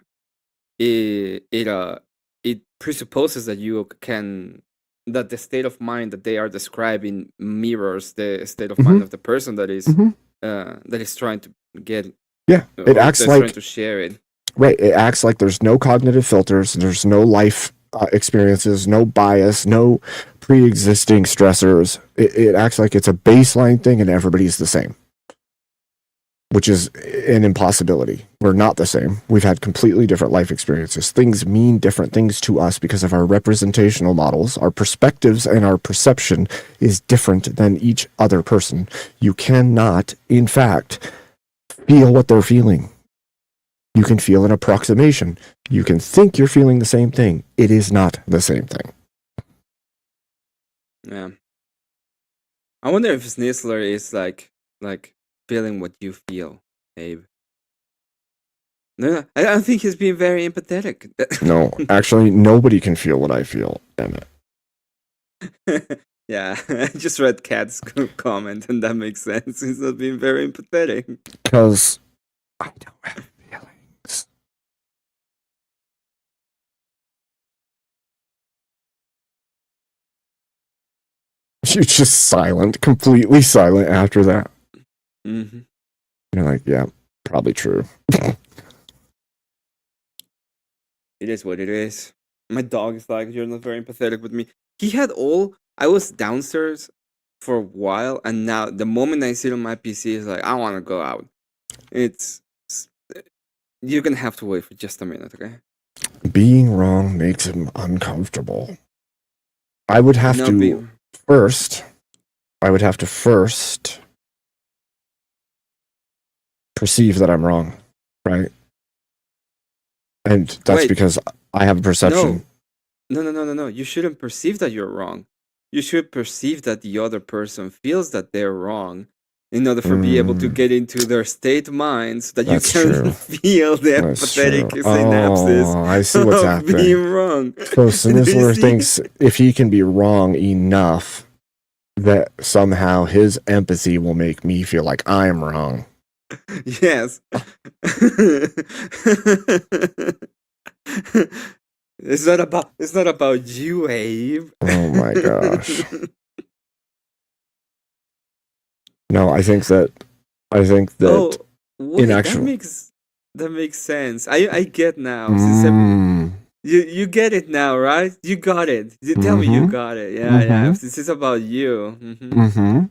Speaker 4: it presupposes that you can that the state of mind that they are describing mirrors the state of mind
Speaker 2: Mm-hmm.
Speaker 4: of the person that is
Speaker 2: Mm-hmm.
Speaker 4: trying to get
Speaker 2: Yeah, it
Speaker 4: or
Speaker 2: acts
Speaker 4: that's trying
Speaker 2: like
Speaker 4: to share it.
Speaker 2: right. It acts like there's no cognitive filters, there's no life experiences, no bias, no pre-existing stressors. It acts like it's a baseline thing, and everybody's the same, which is an impossibility. We're not the same. We've had completely different life experiences. Things mean different things to us because of our representational models. Our perspectives and our perception is different than each other person. You cannot, in fact, feel what they're feeling. You can feel an approximation. You can think you're feeling the same thing. It is not the same thing.
Speaker 4: Yeah, I wonder if Snizzler is like feeling what you feel, Abe. No, I don't think he's being very empathetic.
Speaker 2: No, actually, nobody can feel what I feel. Damn it.
Speaker 4: Yeah, I just read Cat's comment, and that makes sense. He's not being very empathetic.
Speaker 2: Because I don't have feelings. You're just silent, completely silent after that.
Speaker 4: Mm-hmm.
Speaker 2: You're like, yeah, probably true.
Speaker 4: It is what it is. My dog is like, you're not very empathetic with me. He had all. I was downstairs for a while, and now the moment I sit on my PC, it's like I want to go out. It's you're gonna have to wait for just a minute, okay?
Speaker 2: Being wrong makes him uncomfortable. I would have
Speaker 4: No,
Speaker 2: to first perceive that I'm wrong, right? And that's
Speaker 4: Wait,
Speaker 2: because I have a perception.
Speaker 4: no. You shouldn't perceive that you're wrong. You should perceive that the other person feels that they're wrong in order for be able to get into their state mind so that you
Speaker 2: That's
Speaker 4: can
Speaker 2: true.
Speaker 4: feel the
Speaker 2: That's
Speaker 4: empathetic
Speaker 2: true.
Speaker 4: synapses
Speaker 2: Oh, I see what's
Speaker 4: of
Speaker 2: happening.
Speaker 4: being wrong.
Speaker 2: So
Speaker 4: Do you
Speaker 2: Sinister
Speaker 4: see?
Speaker 2: thinks if he can be wrong enough that somehow his empathy will make me feel like I'm wrong.
Speaker 4: Yes. It's not about you, Abe.
Speaker 2: Oh my gosh. No, I think that
Speaker 4: Oh, wait,
Speaker 2: actual
Speaker 4: that makes sense. I get now.
Speaker 2: Mm,
Speaker 4: You get it now, right? You got it. You tell me you got it. Yeah. This is about you.
Speaker 2: mm-hmm.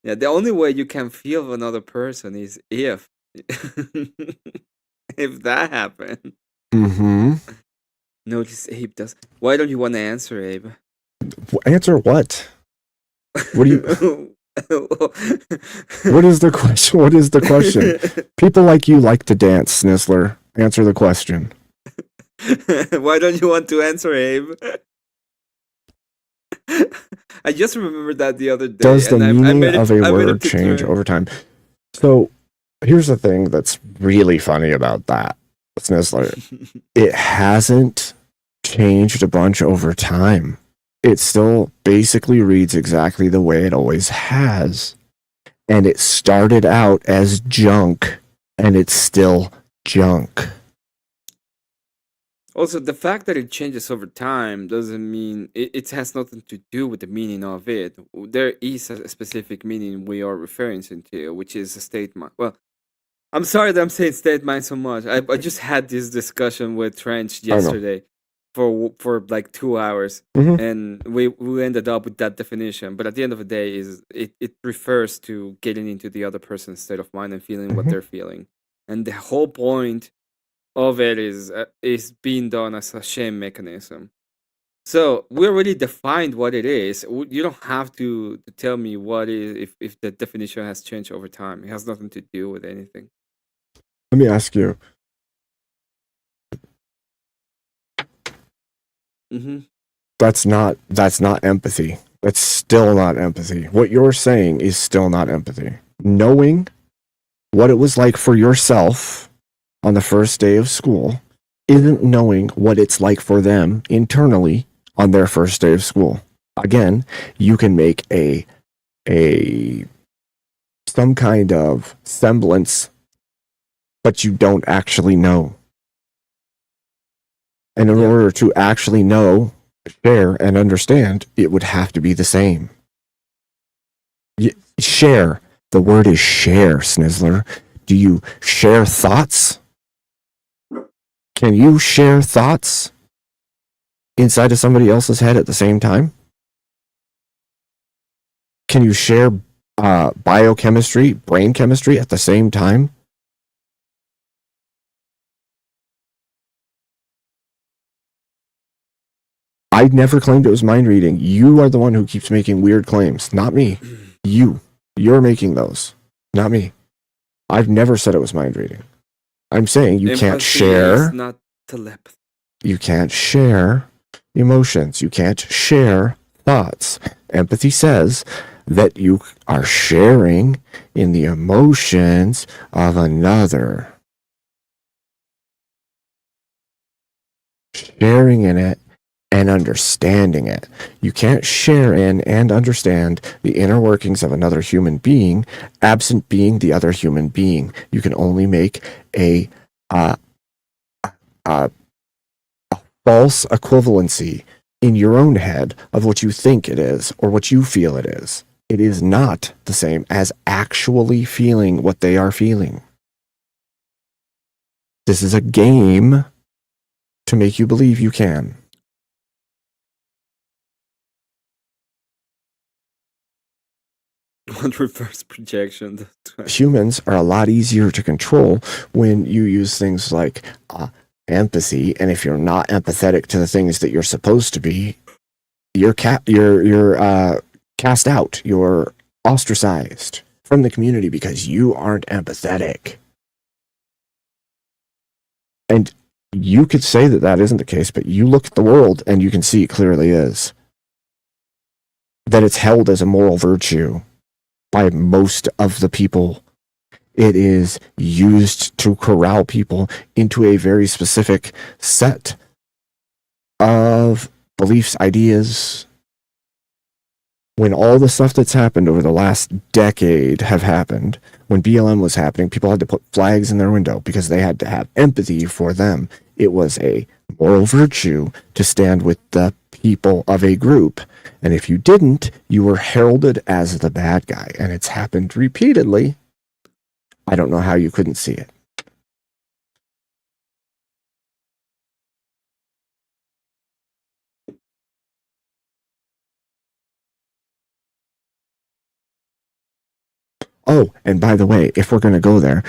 Speaker 4: Yeah, the only way you can feel another person is if if that happened.
Speaker 2: Mm-hmm.
Speaker 4: Notice Abe does. Why don't you want to answer, Abe?
Speaker 2: Answer what? What do you What is the question? What is the question? People like you like to dance, Snizzler. Answer the question.
Speaker 4: Why don't you want to answer, Abe? I just remembered that the other day.
Speaker 2: Does the
Speaker 4: and I
Speaker 2: meaning
Speaker 4: made it,
Speaker 2: of a
Speaker 4: I made
Speaker 2: word
Speaker 4: it to
Speaker 2: change
Speaker 4: turn.
Speaker 2: over time? So here's the thing that's really funny about that, Snizzler. It hasn't changed a bunch over time. It still basically reads exactly the way it always has. And it started out as junk, and it's still junk.
Speaker 4: Also, the fact that it changes over time doesn't mean it has nothing to do with the meaning of it. There is a specific meaning we are referring to, which is a state mind. Well, I'm sorry that I'm saying state mind so much. I just had this discussion with Trench
Speaker 2: I know.
Speaker 4: yesterday. for like 2 hours,
Speaker 2: Mhm.
Speaker 4: and we ended up with that definition. But at the end of the day, it refers to getting into the other person's state of mind and feeling what
Speaker 2: Mhm.
Speaker 4: they're feeling, and the whole point of it is being done as a shame mechanism. So we already defined what it is. You don't have to tell me what is if the definition has changed over time. It has nothing to do with anything.
Speaker 2: Let me ask you.
Speaker 4: Mm-hmm.
Speaker 2: That's not empathy. That's still not empathy. What you're saying is still not empathy. Knowing what it was like for yourself on the first day of school isn't knowing what it's like for them internally on their first day of school. Again, you can make a some kind of semblance, but you don't actually know. And in order to actually know, share, and understand, it would have to be the same. Share. The word is share, Snizzler. Do you share thoughts? Can you share thoughts inside of somebody else's head at the same time? Can you share biochemistry, brain chemistry at the same time? I never claimed it was mind reading. You are the one who keeps making weird claims, not me. You're making those, not me. I've never said it was mind reading. I'm saying you can't
Speaker 4: Empathy
Speaker 2: share.
Speaker 4: is not telepathy.
Speaker 2: You can't share emotions. You can't share thoughts. Empathy says that you are sharing in the emotions of another. Sharing in it and understanding it. You can't share in and understand the inner workings of another human being absent being the other human being. You can only make a false equivalency in your own head of what you think it is or what you feel it is. It is not the same as actually feeling what they are feeling. This is a game to make you believe you can.
Speaker 4: What reverse projection?
Speaker 2: Humans are a lot easier to control when you use things like empathy, and if you're not empathetic to the things that you're supposed to be, you're cast out, you're ostracized from the community because you aren't empathetic. And you could say that that isn't the case, but you look at the world and you can see it clearly is. That it's held as a moral virtue by most of the people. It is used to corral people into a very specific set of beliefs, ideas. When all the stuff that's happened over the last decade have happened, when BLM was happening, people had to put flags in their window because they had to have empathy for them. It was a moral virtue to stand with the people of a group. And if you didn't, you were heralded as the bad guy. And it's happened repeatedly. I don't know how you couldn't see it. Oh, and by the way, if we're going to go there,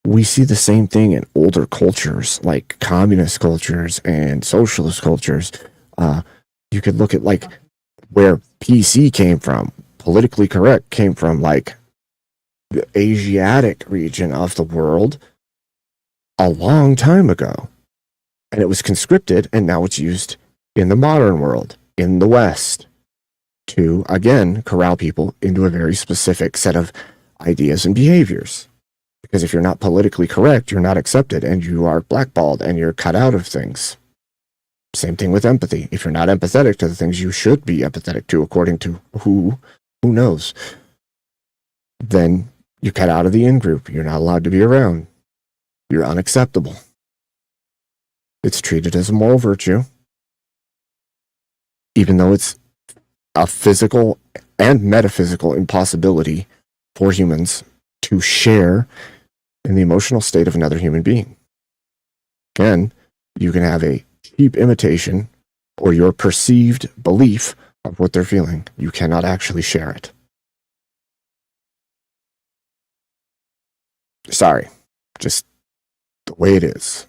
Speaker 2: we see the same thing in older cultures, like communist cultures and socialist cultures. You could look at like where PC came from, politically correct came from like the Asiatic region of the world a long time ago. And it was conscripted, and now it's used in the modern world, in the West, to, again, corral people into a very specific set of ideas and behaviors. Because if you're not politically correct, you're not accepted, and you are blackballed, and you're cut out of things. Same thing with empathy. If you're not empathetic to the things you should be empathetic to, according to who knows, then you're cut out of the in-group. You're not allowed to be around. You're unacceptable. It's treated as a moral virtue, even though it's a physical and metaphysical impossibility for humans to share in the emotional state of another human being. Again, you can have a cheap imitation or your perceived belief of what they're feeling. You cannot actually share it. Sorry, just the way it is.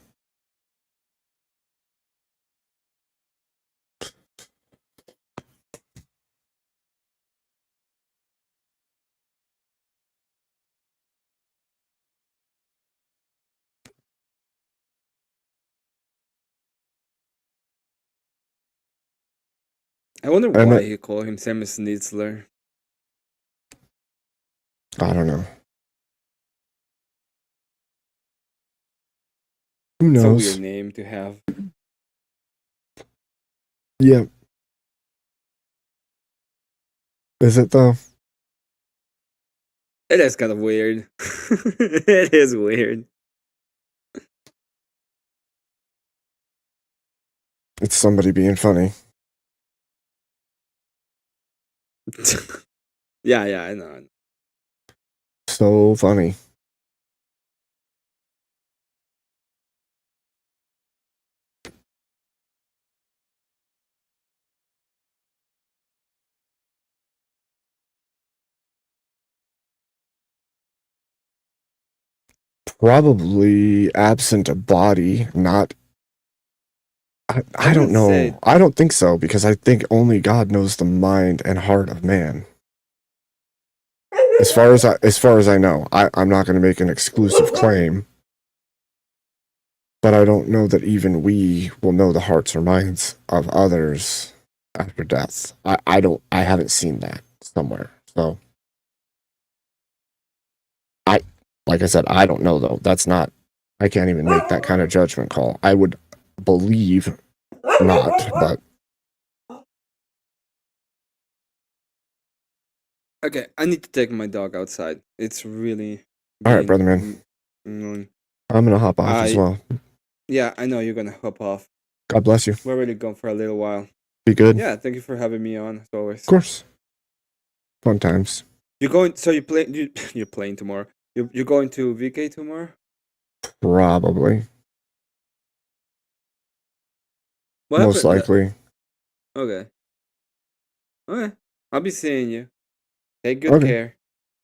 Speaker 4: I wonder
Speaker 2: And
Speaker 4: why he called him Sam Schnitzler.
Speaker 2: I don't know. Who
Speaker 4: It's a
Speaker 2: knows?
Speaker 4: weird name to have.
Speaker 2: Yeah. Is it though?
Speaker 4: It is kind of weird. It is weird.
Speaker 2: It's somebody being funny.
Speaker 4: Yeah, I know.
Speaker 2: So funny. Probably absent a body, not. I don't
Speaker 4: would
Speaker 2: know.
Speaker 4: say-
Speaker 2: I don't think so, because I think only God knows the mind and heart of man. As far as I know, I'm not going to make an exclusive claim, but I don't know that even we will know the hearts or minds of others after death. I haven't seen that somewhere. So like I said, I don't know though. I can't even make that kind of judgment call. I would believe not, but
Speaker 4: Okay, I need to take my dog outside. It's really.
Speaker 2: all right,
Speaker 4: being
Speaker 2: brother man.
Speaker 4: annoying.
Speaker 2: I'm going to hop off as well.
Speaker 4: Yeah, I know you're gonna hop off.
Speaker 2: God bless you.
Speaker 4: We're already gone for a little while.
Speaker 2: Be good.
Speaker 4: Yeah, thank you for having me on as always.
Speaker 2: Of course. Fun times.
Speaker 4: You're going. So you're playing tomorrow. You're going to VK tomorrow.
Speaker 2: Probably.
Speaker 4: What
Speaker 2: Most
Speaker 4: happened?
Speaker 2: likely.
Speaker 4: Okay. Okay. I'll be seeing you. Take good
Speaker 2: Okay.
Speaker 4: care.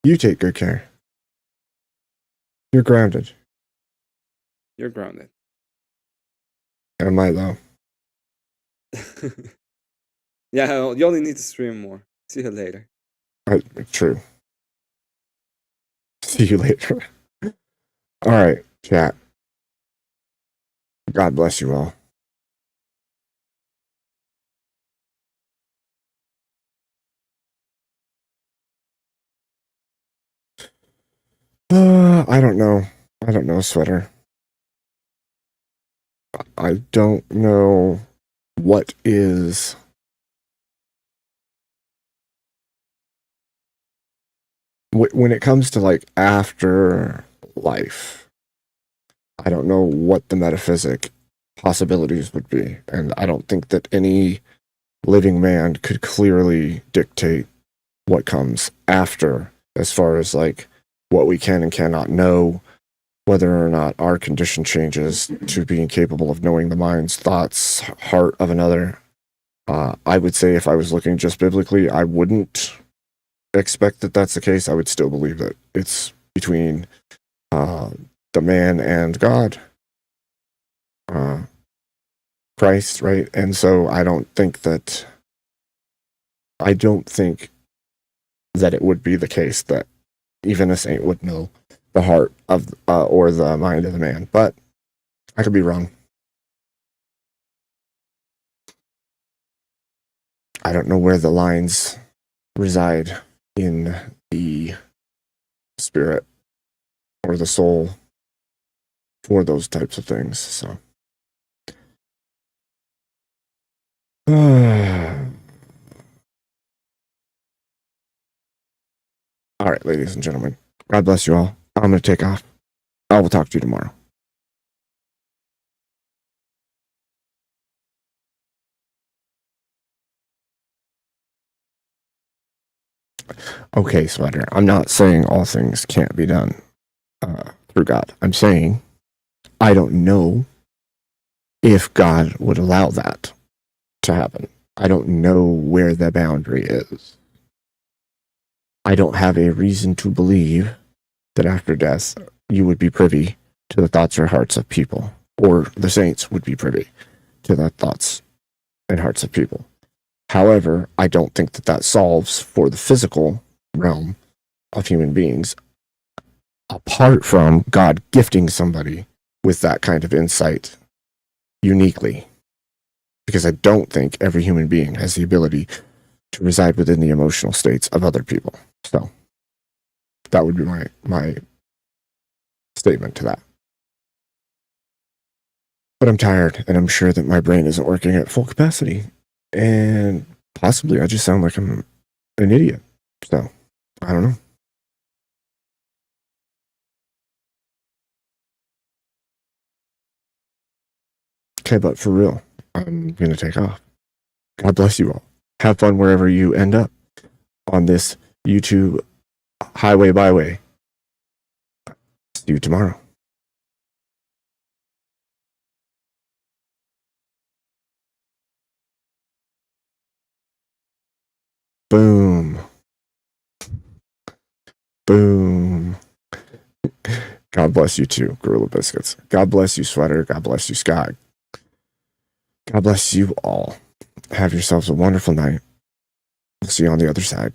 Speaker 2: You take good care. You're grounded.
Speaker 4: You're grounded.
Speaker 2: Am I though?
Speaker 4: Yeah, you only need to stream more. See you later.
Speaker 2: True. See you later. All right, chat. God bless you all. I don't know. I don't know, Sweater. I don't know what is. When it comes to like after life, I don't know what the metaphysic possibilities would be. And I don't think that any living man could clearly dictate what comes after, as far as like what we can and cannot know, whether or not our condition changes to being capable of knowing the mind's thoughts, heart of another. I would say if I was looking just biblically, I wouldn't expect that that's the case. I would still believe that it's between the man and God, Christ, right? And so I don't think that it would be the case that even a saint would know the heart of or the mind of the man. But I could be wrong. I don't know where the lines reside in the spirit or the soul for those types of things. So, all right, ladies and gentlemen, God bless you all. I'm going to take off. I will talk to you tomorrow. Okay, Sweater, I'm not saying all things can't be done through God. I'm saying I don't know if God would allow that to happen. I don't know where the boundary is. I don't have a reason to believe that after death you would be privy to the thoughts or hearts of people, or the saints would be privy to the thoughts and hearts of people. However, I don't think that that solves for the physical realm of human beings, apart from God gifting somebody with that kind of insight uniquely. Because I don't think every human being has the ability to reside within the emotional states of other people. So that would be my statement to that. But I'm tired, and I'm sure that my brain isn't working at full capacity. And possibly I just sound like I'm an idiot. So, I don't know. Okay, but for real, I'm going to take off. God bless you all. Have fun wherever you end up on this YouTube highway byway. See you tomorrow. Boom. Boom. God bless you too, Gorilla Biscuits. God bless you, Sweater. God bless you, Scott. God bless you all. Have yourselves a wonderful night. We'll see you on the other side.